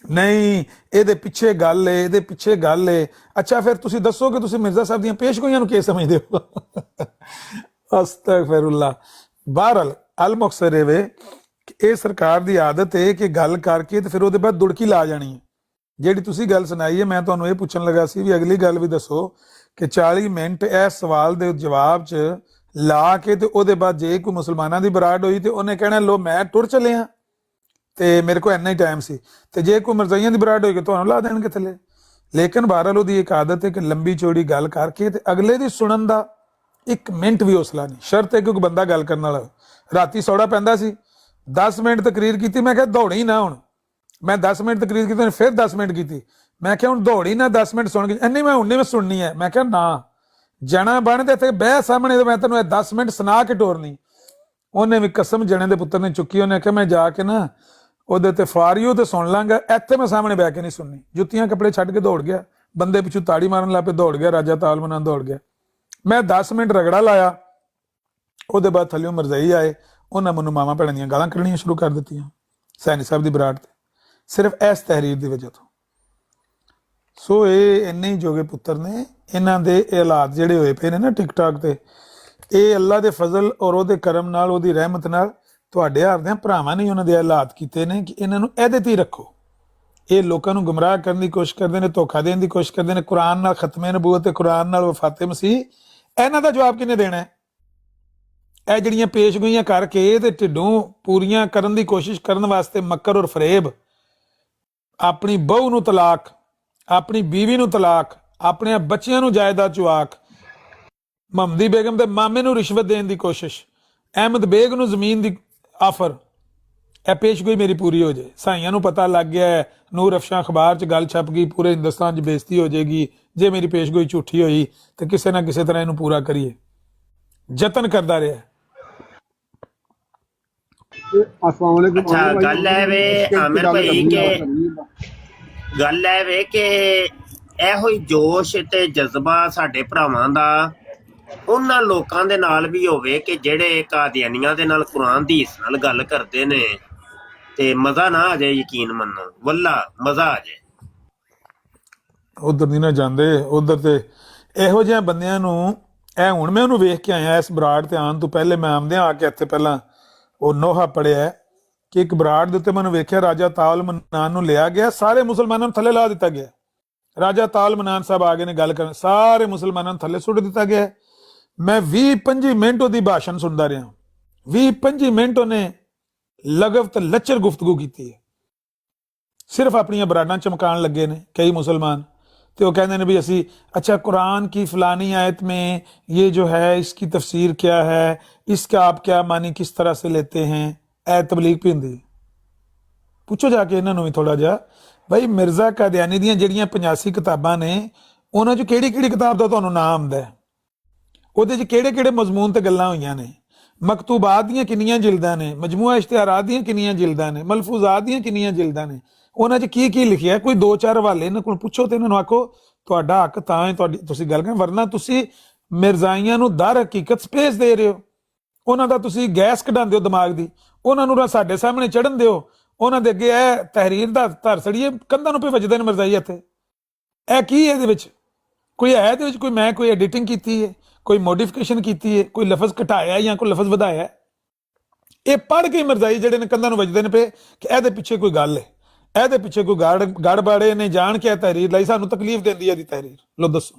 A: ਨਹੀਂ ਇਹਦੇ ਪਿੱਛੇ ਗੱਲ ਏ, ਇਹਦੇ ਪਿੱਛੇ ਗੱਲ ਏ। ਅੱਛਾ ਫਿਰ ਤੁਸੀਂ ਦੱਸੋ ਕਿ ਤੁਸੀਂ ਮਿਰਜ਼ਾ ਸਾਹਿਬ ਦੀਆਂ ਪੇਸ਼ਗੋਈਆਂ ਨੂੰ ਕੀ ਸਮਝਦੇ ਹੋ? ਅਸਤਗਫਿਰੁੱਲਾਹ। ਬਹਰਹਾਲ ਅਲ ਮੁਕਸਰ ਇਹ ਵੇ ਕਿ ਇਹ ਸਰਕਾਰ ਦੀ ਆਦਤ ਹੈ ਕਿ ਗੱਲ ਕਰਕੇ ਤੇ ਫਿਰ ਉਹਦੇ ਬਾਅਦ ਦੁੜਕੀ ਲਾ ਜਾਣੀ ਹੈ। ਜਿਹੜੀ ਤੁਸੀਂ ਗੱਲ ਸੁਣਾਈ ਹੈ, ਮੈਂ ਤੁਹਾਨੂੰ ਇਹ ਪੁੱਛਣ ਲੱਗਾ ਸੀ ਵੀ ਅਗਲੀ ਗੱਲ ਵੀ ਦੱਸੋ ਕਿ 40 ਮਿੰਟ ਇਸ ਸਵਾਲ ਦੇ ਜਵਾਬ 'ਚ ਲਾ ਕੇ ਤੇ ਉਹਦੇ ਬਾਅਦ ਜੇ ਕੋਈ ਮੁਸਲਮਾਨਾਂ ਦੀ ਬਰਾੜ ਹੋਈ ਤੇ ਉਹਨੇ ਕਹਿਣਾ ਲੋ ਮੈਂ ਟੁਰ ਚੱਲਿਆ ਤੇ ਮੇਰੇ ਕੋਲ ਇੰਨਾ ਹੀ ਟਾਈਮ ਸੀ, ਤੇ ਜੇ ਕੋਈ ਮਰਜ਼ਾਈਆਂ ਦੀ ਬਰਾੜ ਹੋਏਗੀ ਤੁਹਾਨੂੰ ਲਾ ਦੇਣਗੇ ਥੱਲੇ। ਲੇਕਿਨ ਬਹਰਹਾਲ ਉਹਦੀ ਇੱਕ ਆਦਤ ਹੈ ਕਿ ਲੰਬੀ ਚੌੜੀ ਗੱਲ ਕਰਕੇ ਤੇ ਅਗਲੇ ਦੀ ਸੁਣਨ ਦਾ 1 ਮਿੰਟ ਵੀ ਹੌਸਲਾ ਨਹੀਂ। ਸ਼ਰਤ ਹੈ ਕਿ ਕੋਈ ਬੰਦਾ ਗੱਲ ਕਰਨ ਵਾਲਾ। ਰਾਤੀ ਸੌੜਾ ਪੈਂਦਾ ਸੀ, 10 ਮਿੰਟ ਤਕਰੀਰ ਕੀਤੀ, ਮੈਂ ਕਿਹਾ ਦੌੜੀ ਨਾ ਹੁਣ। ਮੈਂ 10 ਮਿੰਟ ਤਕਰੀਰ ਕੀਤੀ, ਫਿਰ 10 ਮਿੰਟ ਕੀਤੀ, ਮੈਂ ਕਿਹਾ ਹੁਣ ਦੌੜੀ ਨਾ 10 ਮਿੰਟ ਸੁਣ ਕੇ ਇੰਨੀ ਮੈਂ ਹੁਣ ਮੈਂ ਸੁਣਨੀ ਹੈ। ਮੈਂ ਕਿਹਾ ਨਾ ਜਣਾ ਬਣ ਤੇ ਇੱਥੇ ਬਹਿ ਸਾਹਮਣੇ ਤੇ ਮੈਂ ਤੈਨੂੰ ਇਹ 10 ਮਿੰਟ ਸੁਣਾ ਕੇ ਟੋਰਨੀ। ਉਹਨੇ ਵੀ ਕਸਮ ਜਣੇ ਦੇ ਪੁੱਤਰ ਨੇ ਚੁੱਕੀ, ਉਹਨੇ ਕਿਹਾ ਮੈਂ ਜਾ ਕੇ ਨਾ ਉਹਦੇ ਤੇ ਫਾਰੀਓ ਤੇ ਸੁਣ ਲਾਂਗਾ, ਇੱਥੇ ਮੈਂ ਸਾਹਮਣੇ ਬਹਿ ਕੇ ਨਹੀਂ ਸੁਣਨੀ। ਜੁੱਤੀਆਂ ਕੱਪੜੇ ਛੱਡ ਕੇ ਦੌੜ ਗਿਆ, ਬੰਦੇ ਪਿੱਛੋਂ ਤਾੜੀ ਮਾਰਨ ਲੱਗ ਪਏ, ਦੌੜ ਗਿਆ, ਰਾਜਾ ਤਾਲ ਮਨਾਨ ਦੌੜ ਗਿਆ। ਮੈਂ 10 ਮਿੰਟ ਰਗੜਾ ਲਾਇਆ, ਉਹਦੇ ਬਾਅਦ ਥੱਲਿਓਂ ਮਰਜ਼ਾਈ ਆਏ, ਉਹਨਾਂ ਮੈਨੂੰ ਮਾਵਾਂ ਭੈਣਾਂ ਦੀਆਂ ਗਾਲਾਂ ਕੱਢਣੀਆਂ ਸ਼ੁਰੂ ਕਰ ਦਿੱਤੀਆਂ ਸੈਣੀ ਸਾਹਿਬ ਦੀ ਬਰਾੜ ਤੇ, ਸਿਰਫ ਇਸ ਤਹਿਰੀਰ ਦੀ ਵਜ੍ਹਾ ਤੋਂ। ਸੋ ਇਹ ਇੰਨੇ ਹੀ ਜੋਗੇ ਪੁੱਤਰ ਨੇ, ਇਹਨਾਂ ਦੇ ਇਹ ਹਾਲਾਤ ਜਿਹੜੇ ਹੋਏ ਪਏ ਨੇ ਨਾ ਟਿਕਟਾਕ ਤੇ, ਇਹ ਅੱਲਾ ਦੇ ਫਜ਼ਲ ਔਰ ਉਹਦੇ ਕਰਮ ਨਾਲ, ਉਹਦੀ ਰਹਿਮਤ ਨਾਲ ਤੁਹਾਡੇ ਹਾਰਦਿਆਂ ਭਰਾਵਾਂ ਨੇ ਉਹਨਾਂ ਦੇ ਹਾਲਾਤ ਕੀਤੇ ਨੇ ਕਿ ਇਹਨਾਂ ਨੂੰ ਇਹਦੇ ਤੇ ਹੀ ਰੱਖੋ। ਇਹ ਲੋਕਾਂ ਨੂੰ ਗੁੰਮਰਾਹ ਕਰਨ ਦੀ ਕੋਸ਼ਿਸ਼ ਕਰਦੇ ਨੇ, ਧੋਖਾ ਦੇਣ ਦੀ ਕੋਸ਼ਿਸ਼ ਕਰਦੇ ਨੇ। ਕੁਰਾਨ ਨਾਲ ਖਤਮੇ ਨਬੂਵਤ ਤੇ ਕੁਰਾਨ ਨਾਲ ਵਫਾਤੇ ਮਸੀਹ, ਇਹਨਾਂ ਦਾ ਜਵਾਬ ਕਿਹਨੇ ਦੇਣਾ ਹੈ? ਇਹ ਜਿਹੜੀਆਂ ਪੇਸ਼ਗੋਈਆਂ ਕਰਕੇ ਤੇ ਢਿੱਡੋਂ ਪੂਰੀਆਂ ਕਰਨ ਦੀ ਕੋਸ਼ਿਸ਼ ਕਰਨ ਵਾਸਤੇ ਮੱਕਰ ਔਰ ਫਰੇਬ, ਆਪਣੀ ਬਹੂ ਨੂੰ ਤਲਾਕ, ਆਪਣੀ ਬੀਵੀ ਨੂੰ ਤਲਾਕ, ਆਪਣੇ ਬੱਚਿਆਂ ਨੂੰ ਜਾਇਦਾਦ ਚੁਆਕ, ਮੁਹੰਮਦੀ ਬੇਗਮ ਦੇ ਮਾਮੇ ਨੂੰ ਰਿਸ਼ਵਤ ਦੇਣ ਦੀ ਕੋਸ਼ਿਸ਼, ਅਹਿਮਦ ਬੇਗ ਨੂੰ ਜ਼ਮੀਨ ਦੀ ਆਫਰ, ਇਹ ਪੇਸ਼ਗੋਈ ਮੇਰੀ ਪੂਰੀ ਹੋ ਜਾਏ। ਸਾਈਆਂ ਨੂੰ ਪਤਾ ਲੱਗ ਗਿਆ ਹੈ, ਨੂਰ ਅਫਸ਼ਾਂ ਅਖਬਾਰ 'ਚ ਗੱਲ ਛਪ ਗਈ, ਪੂਰੇ ਹਿੰਦੁਸਤਾਨ 'ਚ ਬੇਇੱਜ਼ਤੀ ਹੋ ਜਾਏਗੀ ਜੇ ਮੇਰੀ ਪੇਸ਼ਗੋਈ ਝੂਠੀ ਹੋਈ, ਤੇ ਕਿਸੇ ਨਾ ਕਿਸੇ ਤਰ੍ਹਾਂ ਇਹਨੂੰ ਪੂਰਾ ਕਰੀਏ। ਯਤਨ ਕਰਦਾ ਰਿਹਾ।
E: ਅੱਛਾ, ਗੱਲ ਹੈ ਵੇ ਆਮਿਰ ਭਾਈ ਕਿ ਗੱਲ ਹੈ ਵੇ ਕਿ ਇਹੋ ਹੀ ਜੋਸ਼ ਤੇ ਜਜ਼ਬਾ ਸਾਡੇ ਭਰਾਵਾਂ ਦਾ ਉਹਨਾਂ ਲੋਕਾਂ ਦੇ ਨਾਲ ਵੀ ਹੋਵੇ ਕਿ ਜਿਹੜੇ ਕਾਦੀਆਨੀਆਂ ਦੇ ਨਾਲ ਕੁਰਾਨ ਦੀ ਹਦੀਸ ਨਾਲ ਗੱਲ ਕਰਦੇ ਨੇ, ਤੇ ਮਜ਼ਾ ਨਾ ਆ ਜਾਏ। ਯਕੀਨ ਮੰਨੋ, ਵੱਲਾ ਮਜ਼ਾ ਆ ਜਾਏ।
A: ਉਧਰ ਨਹੀਂ ਨਾ ਜਾਂਦੇ, ਉਧਰ ਤੇ ਇਹੋ ਜਿਹੇ ਬੰਦਿਆਂ ਨੂੰ, ਇਹ ਹੁਣ ਮੈਂ ਉਹਨੂੰ ਵੇਖ ਕੇ ਆਇਆ ਇਸ ਬਰਾੜ ਤੇ ਆਉਣ ਤੋਂ ਪਹਿਲੇ। ਮੈਂ ਆਉਂਦਿਆਂ ਆ ਕੇ ਇੱਥੇ ਪਹਿਲਾਂ ਉਹ ਨੋਹਾ ਪੜਿਆ ਕਿ ਇੱਕ ਬਰਾੜ ਦੇ ਉੱਤੇ ਮੈਨੂੰ ਵੇਖਿਆ ਰਾਜਾ ਤਾਲ ਮਨਾਨ ਨੂੰ ਲਿਆ ਗਿਆ, ਸਾਰੇ ਮੁਸਲਮਾਨਾਂ ਨੂੰ ਥੱਲੇ ਲਾ ਦਿੱਤਾ ਗਿਆ। ਰਾਜਾ ਤਾਲ ਮਨਾਨ ਸਾਹਿਬ ਆ ਗਏ ਨੇ ਗੱਲ ਕਰਨ, ਸਾਰੇ ਮੁਸਲਮਾਨਾਂ ਨੂੰ ਥੱਲੇ ਸੁੱਟ ਦਿੱਤਾ ਗਿਆ। ਮੈਂ 20-25 ਮਿੰਟ ਉਹਦੀ ਭਾਸ਼ਣ ਸੁਣਦਾ ਰਿਹਾ। 20-25 ਮਿੰਟ ਉਹਨੇ ਲਗਵ ਤੇ ਲੱਚਰ ਗੁਫ਼ਤਗੂ ਕੀਤੀ ਹੈ। ਸਿਰਫ ਆਪਣੀਆਂ ਬਰਾਡਾਂ ਚਮਕਾਉਣ ਲੱਗੇ ਨੇ ਕਈ ਮੁਸਲਮਾਨ, ਤੇ ਉਹ ਕਹਿੰਦੇ ਨੇ ਵੀ ਅਸੀਂ अच्छा कुरान की फलानी आयत में ये जो है इसकी तफसीर क्या है, इसका आप क्या मानी किस तरह से लेते हैं। ऐ तबलीग भी ਹੁੰਦੀ। ਪੁੱਛੋ ਜਾ ਕੇ ਇਹਨਾਂ ਨੂੰ ਵੀ ਥੋੜਾ ਜਿਹਾ, ਭਾਈ ਮਿਰਜ਼ਾ ਕਾਦੀਆਨੀ ਦੀਆਂ ਜਿਹੜੀਆਂ 85 ਕਿਤਾਬਾਂ ਨੇ, ਉਹਨਾਂ 'ਚ ਕਿਹੜੀ ਕਿਹੜੀ ਕਿਤਾਬ ਦਾ ਤੁਹਾਨੂੰ ਨਾਮ ਆਉਂਦਾ ਹੈ? ਉਹਦੇ 'ਚ ਕਿਹੜੇ ਕਿਹੜੇ ਮਜ਼ਮੂਨ ਤੇ ਗੱਲਾਂ ਹੋਈਆਂ ਨੇ? ਮਕਤੂਬਾਤ ਦੀਆਂ ਕਿੰਨੀਆਂ ਜਿਲਦਾਂ ਨੇ? ਮਜਮੂਆ ਇਸ਼ਤਿਹਾਰਾਤ ਦੀਆਂ ਕਿੰਨੀਆਂ ਜਿਲਦਾਂ ਨੇ? ਮਲਫੂਜ਼ਾਤ ਦੀਆਂ ਕਿੰਨੀਆਂ ਜਿਲਦਾਂ ਨੇ? ਉਹਨਾਂ 'ਚ ਕੀ ਕੀ ਲਿਖਿਆ? ਕੋਈ 2-4 ਹਵਾਲੇ ਇਹਨਾਂ ਕੋਲ ਪੁੱਛੋ ਤੇ ਇਹਨਾਂ ਨੂੰ ਆਖੋ ਤੁਹਾਡਾ ਹੱਕ ਤਾਂ ਹੈ ਤੁਹਾਡੀ ਤੁਸੀਂ ਗੱਲ ਕਰ, ਵਰਨਾ ਤੁਸੀਂ ਮਿਰਜ਼ਾਈਆਂ ਨੂੰ ਦਰ ਹਕੀਕਤ ਸਪੇਸ ਦੇ ਰਹੇ ਹੋ। ਉਹਨਾਂ ਦਾ ਤੁਸੀਂ ਗੈਸ ਕਢਾਉਂਦੇ ਹੋ ਦਿਮਾਗ ਦੀ, ਉਹਨਾਂ ਨੂੰ ਸਾਡੇ ਸਾਹਮਣੇ ਚੜਨ ਦਿਓ, ਉਹਨਾਂ ਦੇ ਅੱਗੇ ਇਹ ਤਹਿਰੀਰ ਦਾ ਧਰ ਸੜੀਏ, ਕੰਧਾਂ ਨੂੰ ਪੇ ਵੱਜਦੇ ਨੇ ਮਿਰਜ਼ਾਈ ਇੱਥੇ। ਇਹ ਕੀ ਇਹਦੇ ਵਿੱਚ ਕੋਈ ਹੈ? ਇਹਦੇ ਵਿੱਚ ਕੋਈ ਮੈਂ ਕੋਈ ਐਡੀਟਿੰਗ ਕੀਤੀ ਹੈ, ਕੋਈ ਮੋਡੀਫਿਕੇਸ਼ਨ ਕੀਤੀ ਹੈ, ਕੋਈ ਲਫ਼ਜ਼ ਘਟਾਇਆ ਜਾਂ ਕੋਈ ਲਫ਼ਜ਼ ਵਧਾਇਆ? ਇਹ ਪੜ੍ਹ ਕੇ ਮਿਰਜ਼ਾਈ ਜਿਹੜੇ ਨੇ ਕੰਧਾਂ ਨੂੰ ਵੱਜਦੇ ਨੇ ਪਏ ਕਿ ਇਹਦੇ ਪਿੱਛੇ ਕੋਈ ਗੱਲ ਹੈ, ਇਹਦੇ ਪਿੱਛੇ ਕੋਈ ਗੜਬੜੇ ਨੇ, ਜਾਣ ਕੇ ਤਹਿਰੀਰ ਲਈ ਸਾਨੂੰ ਤਕਲੀਫ ਦਿੰਦੀ ਹੈ ਇਹਦੀ ਤਹਿਰੀਰ। ਲੋ ਦੱਸੋ।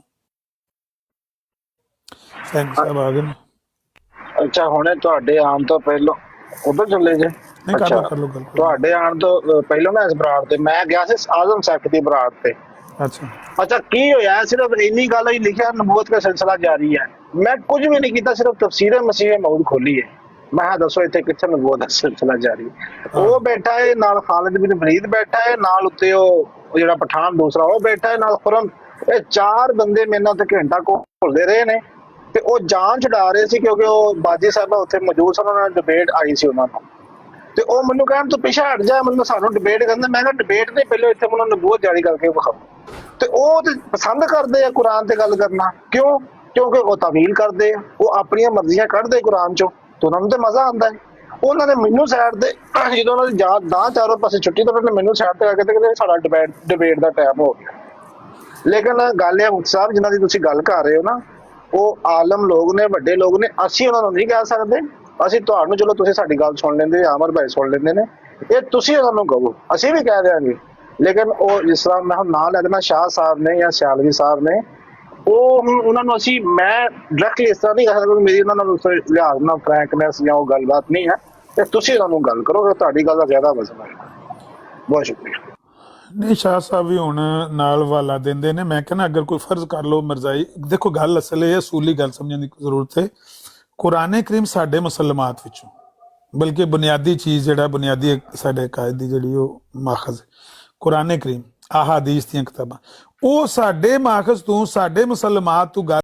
A: ਸਾਹਿਬ ਆ ਗਏ ਨੇ।
C: ਅੱਛਾ, ਹੁਣੇ ਤੁਹਾਡੇ ਆਉਣ ਤੋਂ ਪਹਿਲਾਂ ਉਧਰ ਚੱਲੇ ਜੇ?
A: ਅੱਛਾ,
C: ਤੁਹਾਡੇ ਆਉਣ ਤੋਂ ਪਹਿਲਾਂ ਨਾ ਇਸ ਬਰਾੜ ਤੇ ਮੈਂ ਗਿਆ ਸੀ, ਆਜ਼ਮ ਸੈਕ ਦੀ ਬਰਾੜ ਤੇ। ਅੱਛਾ, ਕੀ ਹੋਇਆ? ਸਿਰਫ ਇੰਨੀ ਗੱਲ ਹੀ ਲਿਖਿਆ ਨਬੂਵਤ ਦਾ ਸਿਲਸਿਲਾ ਜਾਰੀ ਹੈ। ਮੈਂ ਕੁਝ ਵੀ ਨਹੀਂ ਕੀਤਾ, ਸਿਰਫ ਤਫਸੀਰ ਮਸੀਹ ਮਊਦ ਖੋਲੀ ਹੈ। ਮੈਂ ਕਿਹਾ ਦੱਸੋ ਇੱਥੇ ਕਿੱਥੇ ਨਬੂਵਤ ਦਾ ਸਿਲਸਿਲਾ ਜਾਰੀ? ਉਹ ਬੈਠਾ ਹੈ ਨਾਲ, ਖਾਲਿਦ ਬਿਨ ਵਲੀਦ ਬੈਠਾ ਹੈ ਨਾਲ, ਉੱਤੇ ਉਹ ਜਿਹੜਾ ਪਠਾਨ ਦੂਸਰਾ ਉਹ ਬੈਠਾ ਹੈ ਨਾਲ, ਖੁਰਮ। ਇਹ 4 ਬੰਦੇ ਮੇਰੇ ਨਾਲ ਤੇ ਘੰਟਾ ਘੁਲਦੇ ਰਹੇ ਨੇ, ਤੇ ਉਹ ਜਾਨ ਛਡਾ ਰਹੇ ਸੀ ਕਿਉਂਕਿ ਉਹ ਬਾਜੀ ਸਾਹਿਬਾ ਉੱਥੇ ਮੌਜੂਦ ਸਨ, ਉਹਨਾਂ ਨਾਲ ਡਿਬੇਟ ਆਈ ਸੀ ਉਹਨਾਂ ਨੂੰ। ਤੇ ਉਹ ਮੈਨੂੰ ਕਹਿਣ ਤੂੰ ਪਿੱਛੇ ਹਟ ਜਾ, ਮੈਨੂੰ ਸਾਨੂੰ ਡਿਬੇਟ ਕਰਨਾ। ਮੈਂ ਕਿਹਾ ਡਿਬੇਟ ਨਹੀਂ, ਪਹਿਲਾਂ ਇੱਥੇ ਮੈਨੂੰ ਨਬੂਵਤ ਜਾਰੀ ਕਰਕੇ ਵਿਖਾਓ। ਤੇ ਉਹ ਤੇ ਪਸੰਦ ਕਰਦੇ ਆ ਕੁਰਾਨ ਤੇ ਗੱਲ ਕਰਨਾ। ਕਿਉਂ? ਕਿਉਂਕਿ ਉਹ ਤਾਵੀਲ ਕਰਦੇ ਆ, ਉਹ ਆਪਣੀਆਂ ਮਰਜ਼ੀਆਂ ਕੱਢਦੇ ਕੁਰਾਨ ਚੋਂ, ਤੇ ਉਹਨਾਂ ਨੂੰ ਤੇ ਮਜ਼ਾ ਆਉਂਦਾ ਹੈ। ਉਹਨਾਂ ਨੇ ਮੈਨੂੰ ਸਾਈਡ ਤੇ, ਜਦੋਂ ਉਹਨਾਂ ਦੀ ਜਾਂ ਚਾਰੋਂ ਪਾਸੇ ਛੁੱਟੀ, ਤਾਂ ਉਹਨਾਂ ਨੇ ਮੈਨੂੰ ਸਾਈਡ ਤੇ ਆ ਕੇ ਕਹਿੰਦੇ ਸਾਡਾ ਡਿਬੇਟ ਦਾ ਟਾਈਮ ਹੋ ਗਿਆ। ਲੇਕਿਨ ਗੱਲ ਇਹ ਮੁਫਤੀ ਸਾਹਿਬ ਜਿਨ੍ਹਾਂ ਦੀ ਤੁਸੀਂ ਗੱਲ ਕਰ ਰਹੇ ਹੋ ਨਾ, ਉਹ ਆਲਮ ਲੋਕ ਨੇ, ਵੱਡੇ ਲੋਕ ਨੇ। ਅਸੀਂ ਉਹਨਾਂ ਨੂੰ ਨਹੀਂ ਕਹਿ ਸਕਦੇ। ਅਸੀਂ ਤੁਹਾਨੂੰ, ਚਲੋ ਤੁਸੀਂ ਸਾਡੀ ਗੱਲ ਸੁਣ ਲੈਂਦੇ, ਆਮਰ ਭਾਈ ਸੁਣ ਲੈਂਦੇ ਨੇ, ਇਹ ਤੁਸੀਂ ਉਹਨਾਂ ਨੂੰ ਕਹੋ, ਅਸੀਂ ਵੀ ਕਹਿ ਦਿਆਂਗੇ। ਲੇਕਿਨ ਉਹ ਜਿਸ ਤਰ੍ਹਾਂ ਮੈਂ ਹੁਣ ਨਾਂ ਲੈ ਦੇਣਾ, ਸ਼ਾਹ ਸਾਹਿਬ ਨੇ ਜਾਂ ਸਿਆਲਵੀ ਸਾਹਿਬ ਨੇ, ਉਹ ਉਹਨਾਂ ਨੂੰ ਅਸੀਂ, ਮੈਂ ਡਾਇਰੈਕਟਲੀ ਇਸ ਤਰ੍ਹਾਂ ਨਹੀਂ ਕਹਿ ਸਕਦਾ, ਮੇਰੀ ਉਹਨਾਂ ਨਾਲ ਲਿਹਾਜ਼ ਨਾਲ ਫਰੈਂਕਨੈਸ ਜਾਂ ਉਹ ਗੱਲਬਾਤ ਨਹੀਂ ਹੈ। ਤੇ ਤੁਸੀਂ ਉਹਨਾਂ ਨੂੰ ਗੱਲ ਕਰੋ, ਤੁਹਾਡੀ ਗੱਲ ਦਾ ਜ਼ਿਆਦਾ ਵਜ਼ਨ ਹੈ। ਬਹੁਤ ਸ਼ੁਕਰੀਆ।
A: ਨਹੀਂ, ਸ਼ਾਹ ਸਾਹਿਬ ਵੀ ਹੁਣ ਨਾਲ ਵਾਲਾ ਦਿੰਦੇ ਨੇ। ਮੈਂ ਕਹਿੰਦਾ ਅਗਰ ਕੋਈ ਫਰਜ਼ ਕਰ ਲਓ ਮਿਰਜ਼ਾਈ, ਦੇਖੋ ਗੱਲ ਅਸਲ ਇਹ ਅਸੂਲੀ ਗੱਲ ਸਮਝਣ ਦੀ ਜ਼ਰੂਰਤ ਹੈ। ਕੁਰਾਨ ਕਰੀਮ ਸਾਡੇ ਮੁਸਲਮਾਤ ਵਿੱਚੋਂ, ਬਲਕਿ ਬੁਨਿਆਦੀ ਚੀਜ਼ ਜਿਹੜਾ ਬੁਨਿਆਦੀ ਸਾਡੇ ਕਾਇਦ ਦੀ ਜਿਹੜੀ ਉਹ ਮਾਖਜ਼ ਕੁਰਾਨ ਕਰੀਮ, ਅਹਾਦੀਸ ਦੀਆਂ ਕਿਤਾਬਾਂ, ਉਹ ਸਾਡੇ ਮਾਖਜ਼ ਤੋਂ, ਸਾਡੇ ਮੁਸਲਮਾਤ ਤੋਂ ਗੱਲ